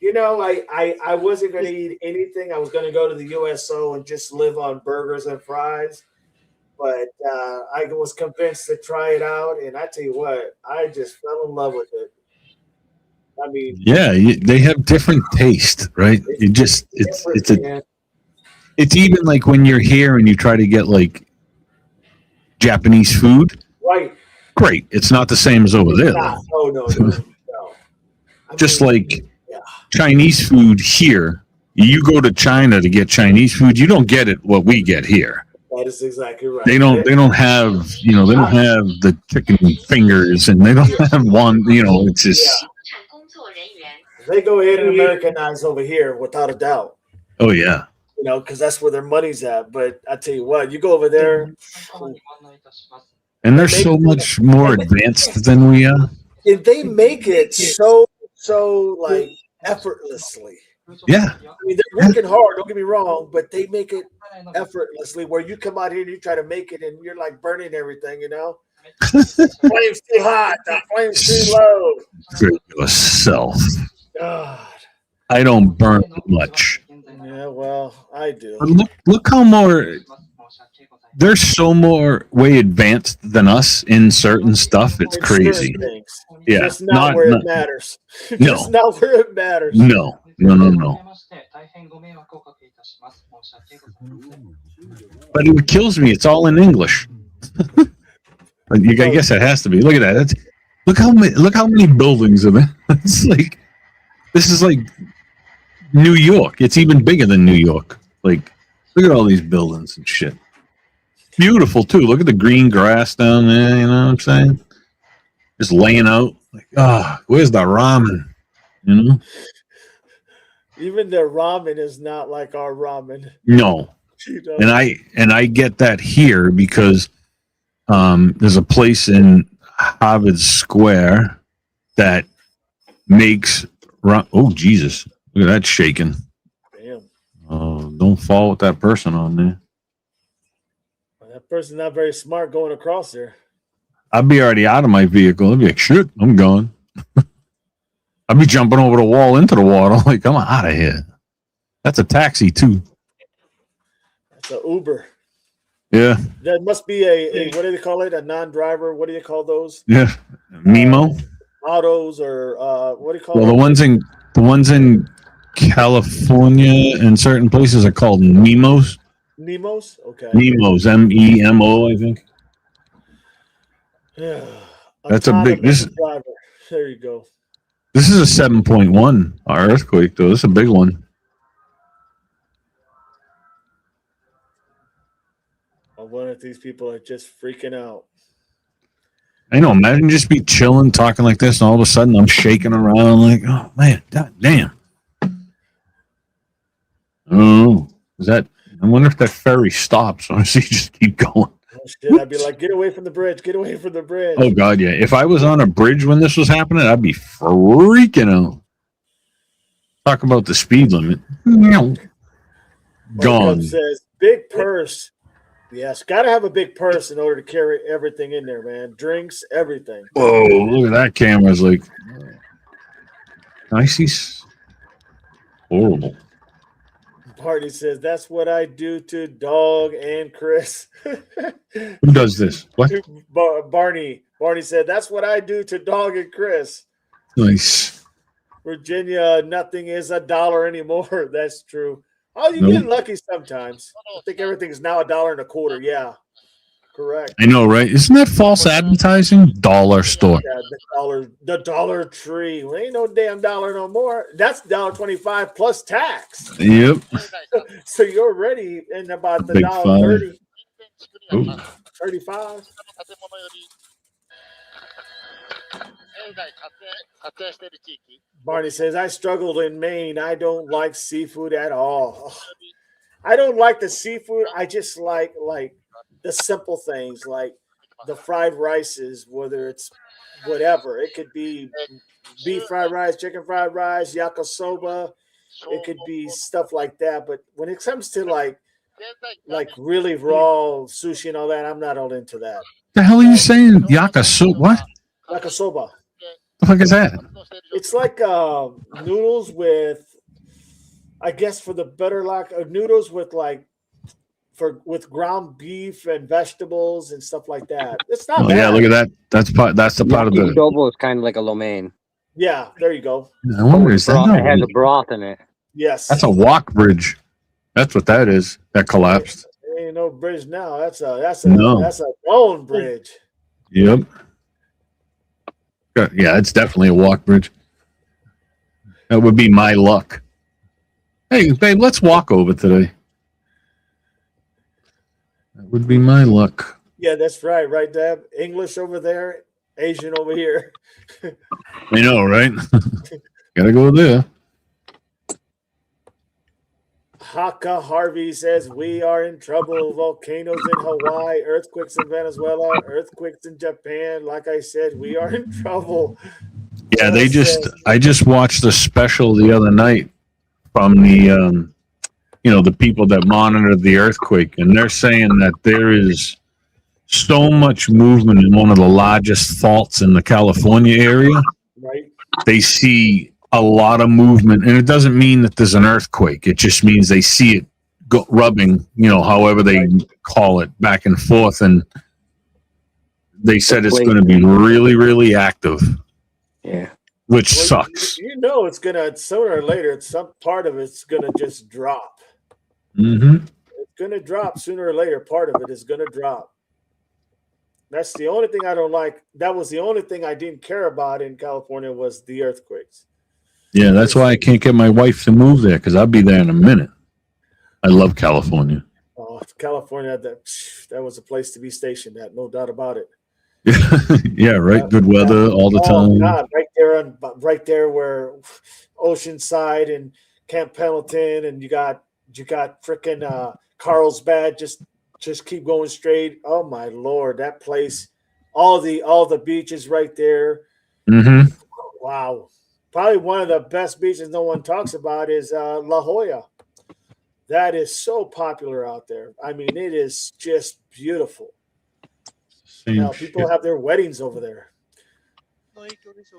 I wasn't going to eat anything. I was going to go to the USO and just live on burgers and fries. But I was convinced to try it out. And I tell you what, I just fell in love with it. I mean, yeah, they have different taste, right? It's even like when you're here and you try to get like Japanese food. Right. Great. It's not the same as over there. No. Just like Chinese food here, you go to China to get Chinese food, you don't get it what we get here. That is exactly right. They don't have, they don't have the chicken fingers and they don't have one, it's just. They go ahead and Americanize over here without a doubt. Oh, yeah. Because that's where their money's at. But I tell you what, you go over there. And they're so much more advanced than we are. And they make it so like effortlessly. Yeah. I mean, they're working hard, don't get me wrong, but they make it effortlessly where you come out here and you try to make it and you're like burning everything, Flames too hot, the flames too low. For yourself. God. I don't burn much. Yeah, well, I do. But look how more they're so more way advanced than us in certain stuff. It's crazy. Yeah, just not where it matters. No, just not where it matters. No. But it kills me. It's all in English. But I guess it has to be. Look at that. Look how many buildings are there. It's like This is like New York. It's even bigger than New York. Like, look at all these buildings and shit. Beautiful too. Look at the green grass down there. You know what I'm saying? Just laying out. Like, where's the ramen? You know? Even their ramen is not like our ramen. No. You know? And I get that here because there's a place in Harvard Square that makes oh Jesus, look at that shaking. Damn. Oh, don't fall with that person on there. That person's not very smart going across there. I'd be already out of my vehicle. I'd be like, shit, I'm gone. I'd be jumping over the wall into the water. I'm like, I'm out of here. That's a taxi too. That's an Uber. Yeah. That must be a what do they call it? A non-driver. What do you call those? Yeah. Mimo. Autos or what do you call Well, it? the ones in California and certain places are called Mimos. Nemos? Okay. Memos, MEMO, I think. That's a big. This driver. There you go. This is a 7.1 earthquake, though. This is a big one. I wonder if these people are just freaking out. I know. Imagine just be chilling, talking like this, and all of a sudden I'm shaking around like, oh man, god damn. Oh, is that? I wonder if that ferry stops or does he just keep going? Oh shit! I'd be like, get away from the bridge! Get away from the bridge! Oh god, yeah. If I was on a bridge when this was happening, I'd be freaking out. Talk about the speed limit. Gone. Says big purse. Yes, got to have a big purse in order to carry everything in there, man. Drinks, everything. Whoa, look at that camera. It's like, I see. Horrible. Barney says, that's what I do to Dog and Chris. Who does this? What? Barney said, that's what I do to Dog and Chris. Nice. Virginia, nothing is $1 anymore. That's true. Oh, you get lucky sometimes. I think everything's now $1.25. Yeah, correct. I know, right? Isn't that false advertising? Dollar store. Yeah, the Dollar Tree. Well, ain't no damn dollar no more. That's $1.25 plus tax. Yep. So you're already in about the Big $1.30. Ooh. 35. Barney says, I struggled in Maine. I don't like seafood at all. I don't like the seafood. I just like the simple things, like the fried rices, whether it's whatever. It could be beef fried rice, chicken fried rice, yakisoba. It could be stuff like that. But when it comes to like really raw sushi and all that, I'm not all into that. The hell are you saying? Yakisoba? What? Yakisoba. The fuck is that? It's like noodles with, I guess, for the better lack of noodles with with ground beef and vegetables and stuff like that. It's not bad. Yeah, look at that. That's the part of the. Yakisoba is kind of like a lo mein. Yeah, there you go. I wonder is that it has a broth in it. Yes. That's a walk bridge. That's what that is. That collapsed. There ain't no bridge now. That's a bone bridge. Yep. Yeah, it's definitely a walk bridge. That would be my luck. Hey, babe, let's walk over today. That would be my luck. Yeah, that's right. Right, Deb? English over there, Asian over here. I know, right? Gotta go there. Haka Harvey says, we are in trouble. Volcanoes in Hawaii, earthquakes in Venezuela, earthquakes in Japan. Like I said, we are in trouble. Yeah, I just watched the special the other night from the, the people that monitored the earthquake. And they're saying that there is so much movement in one of the largest faults in the California area. Right. They see a lot of movement, and it doesn't mean that there's an earthquake. It just means they see it rubbing, however they call it, back and forth. And they said it's going to be really, really active. Yeah. Which sucks. It's going to, sooner or later, some part of it's going to just drop. Mm-hmm. It's going to drop sooner or later. Part of it is going to drop. That's the only thing I don't like. That was the only thing I didn't care about in California was the earthquakes. Yeah, that's why I can't get my wife to move there because I'll be there in a minute. I love California. Oh, California, that was a place to be stationed at, no doubt about it. Yeah, right. Good weather all the time. God, right there where Oceanside and Camp Pendleton, and you got freaking Carlsbad. Just keep going straight. Oh my Lord, that place, all the beaches right there. Mm-hmm. Wow, probably one of the best beaches no one talks about is La Jolla. That is so popular out there. I mean, it is just beautiful. Now, people have their weddings over there.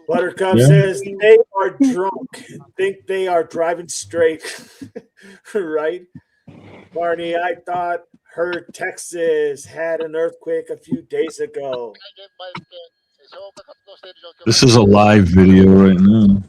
Buttercup says they are drunk, think they are driving straight. Right? Barney, I thought heard Texas had an earthquake a few days ago. This is a live video right now.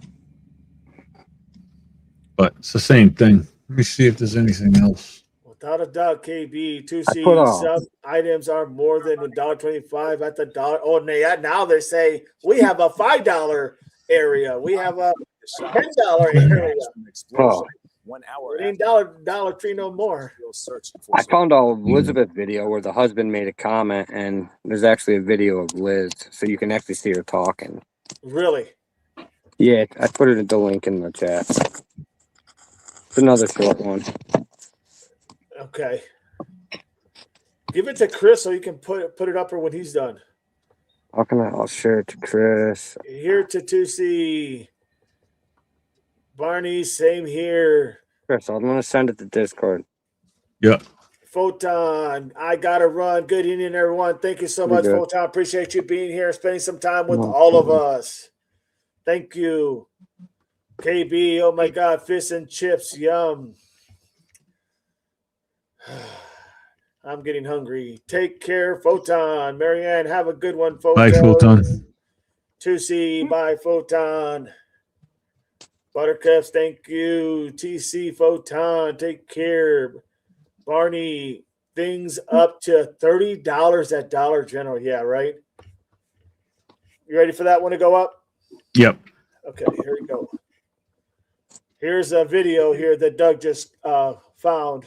But it's the same thing. Let me see if there's anything else. Without a doubt, KB, 2C sub items are more than $1.25 at the dollar. Oh, now they say we have a $5 area. We have a $10 area. Oh. 1 hour. It ain't Dollar Tree no more. I found a Elizabeth video where the husband made a comment, and there's actually a video of Liz, so you can actually see her talking. Really? Yeah, I put it in the link in the chat. It's another short one. Okay. Give it to Chris so you can put it up for when he's done. I'll share it to Chris. Here to 2C. Barney, same here. Chris, I'm going to send it to Discord. Yeah. Photon, I got to run. Good evening, everyone. Thank you so much, good. Photon. Appreciate you being here, spending some time with all of us. Thank you. KB, oh my God, fish and chips, yum. I'm getting hungry. Take care, Photon. Marianne, have a good one, Photon. Bye, Photon. 2C, bye, Photon. Buttercups, thank you. TC, Photon, take care. Barney, things up to $30 at Dollar General. Yeah, right? You ready for that one to go up? Yep. Okay, here we go. Here's a video here that Doug just found.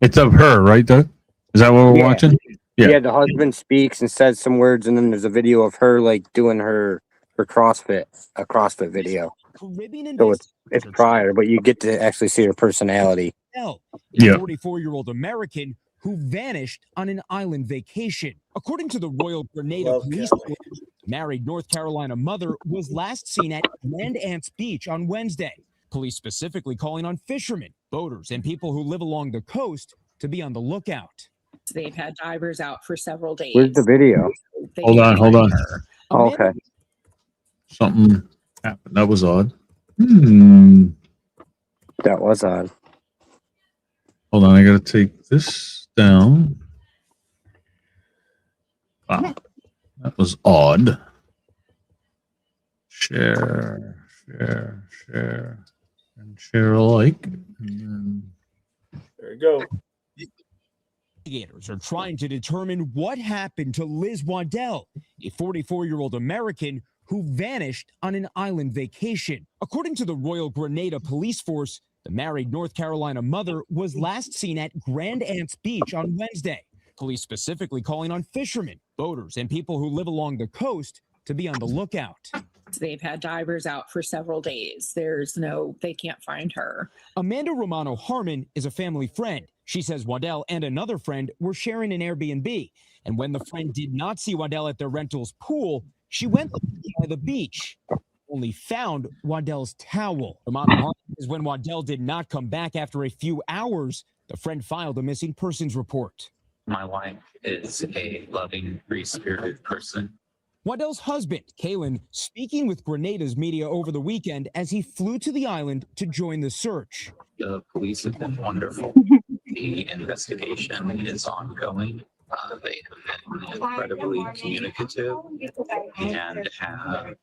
It's of her, right, Doug? Is that what we're watching? Yeah, the husband speaks and says some words, and then there's a video of her like doing her CrossFit, a CrossFit video. So it's prior, but you get to actually see her personality. A 44-year-old American who vanished on an island vacation. According to the Royal Grenada Police Force, the married North Carolina mother was last seen at Grand Anse Beach on Wednesday. Police specifically calling on fishermen, boaters, and people who live along the coast to be on the lookout. They've had divers out for several days. Where's the video? Hold on. Oh, okay. Something happened. That was odd. That was odd. Hold on, I gotta take this down. Wow. That was odd. Share, and share alike. There you go. Investigators are trying to determine what happened to Liz Waddell, a 44-year-old American who vanished on an island vacation. According to the Royal Grenada Police Force, the married North Carolina mother was last seen at Grand Anse Beach on Wednesday. Police specifically calling on fishermen, boaters, and people who live along the coast to be on the lookout. They've had divers out for several days. They can't find her. Amanda Romano Harmon is a family friend. She says Waddell and another friend were sharing an Airbnb. And when the friend did not see Waddell at their rental's pool, she went by the beach, only found Waddell's towel. Romano Harmon says when Waddell did not come back after a few hours, the friend filed a missing persons report. My wife is a loving, free-spirited person. Waddell's husband, Kalen, speaking with Grenada's media over the weekend as he flew to the island to join the search. The police have been wonderful. The investigation is ongoing. They have been incredibly communicative and have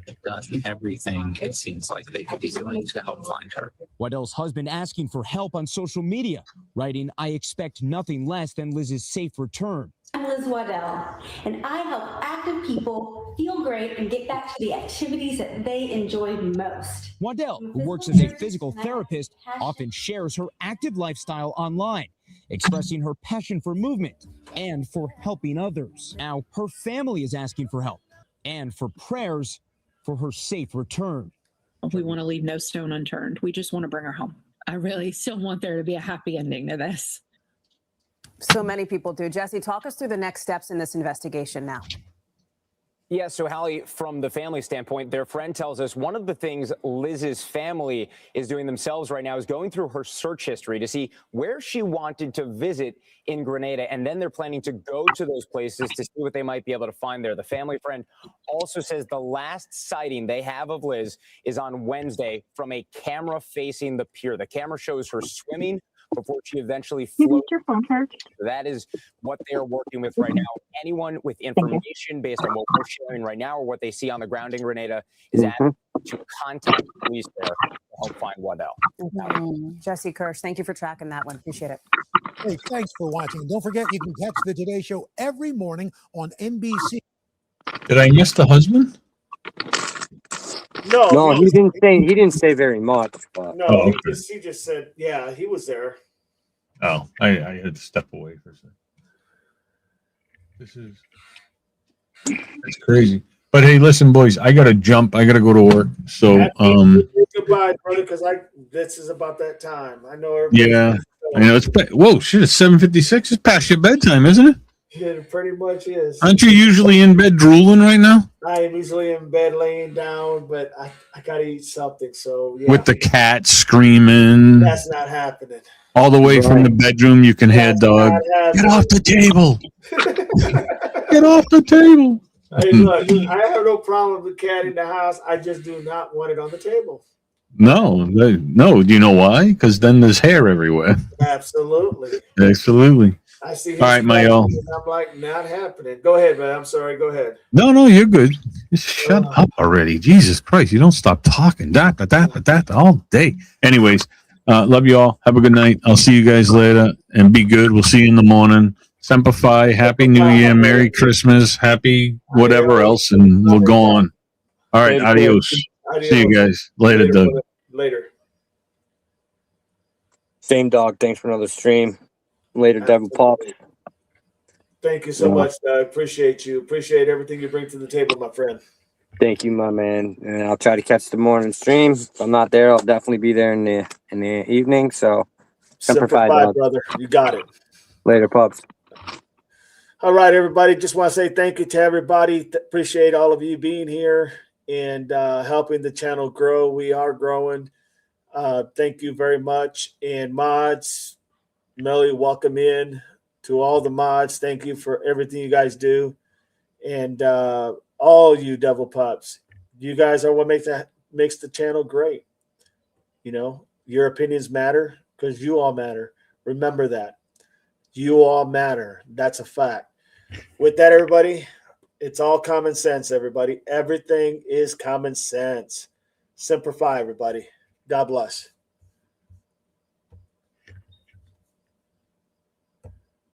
They've done everything it seems like they could be doing to help find her. Waddell's husband asking for help on social media, writing, "I expect nothing less than Liz's safe return." I'm Liz Waddell, and I help active people feel great and get back to the activities that they enjoy most. Waddell, who works as a physical therapist, often shares her active lifestyle online, expressing her passion for movement and for helping others. Now, her family is asking for help and for prayers for her safe return. We want to leave no stone unturned. We just want to bring her home. I really still want there to be a happy ending to this. So many people do. Jesse, talk us through the next steps in this investigation now. Yeah, so Hallie, from the family standpoint, their friend tells us one of the things Liz's family is doing themselves right now is going through her search history to see where she wanted to visit in Grenada, and then they're planning to go to those places to see what they might be able to find there. The family friend also says the last sighting they have of Liz is on Wednesday from a camera facing the pier. The camera shows her swimming before she eventually floats. That is what they are working with right now. Anyone with information based on what we're sharing right now or what they see on the ground in Grenada is asked to contact the police there to help find Waddell. Jesse Kirsch, thank you for tracking that one. Appreciate it. Hey, thanks for watching. Don't forget, you can catch the Today Show every morning on NBC. Did I miss the husband? No, he didn't say very much. But. No, Oh, he just said, yeah, he was there. Oh, I had to step away for a second. That's crazy. But hey, listen, boys, I gotta jump. I gotta go to work. So goodbye, brother, because this is about that time. I know everybody. yeah, I know it's whoa, shit, it's 7:56. It's past your bedtime, isn't it? It pretty much is. Aren't you usually in bed drooling right now? I am usually in bed laying down, but I gotta eat something. So yeah. With the cat screaming. That's not happening. All the way from the bedroom, you can hear dog. Get off the table. Get off the table. Hey, look, I have no problem with the cat in the house. I just do not want it on the table. No. Do you know why? Because then there's hair everywhere. Absolutely. Absolutely. I see. All right, Mayo. I'm like, not happening. Go ahead, man. I'm sorry. Go ahead. No, you're good. Just shut up already. Jesus Christ, you don't stop talking. That all day. Anyways, love you all. Have a good night. I'll see you guys later and be good. We'll see you in the morning. Semper Fi. Happy New Year. Merry Christmas. Happy whatever else. And we'll go on. All right. Adios. See you guys later, Doug. Later. Same dog. Thanks for another stream. Later, Devil Pop. Thank you so much, Doug. Appreciate you. Appreciate everything you bring to the table, my friend. Thank you, my man. And I'll try to catch the morning stream. If I'm not there, I'll definitely be there in the evening. So, Semper Fi, brother. You got it. Later, pups. All right, everybody. Just want to say thank you to everybody. Appreciate all of you being here and helping the channel grow. We are growing. Thank you very much. And mods, Melly, welcome in to all the mods. Thank you for everything you guys do. And all you devil pups, you guys are what makes the channel great. You know, your opinions matter because you all matter. Remember that. You all matter. That's a fact. With that, everybody, it's all common sense, everybody. Everything is common sense. Semper Fi, everybody. God bless.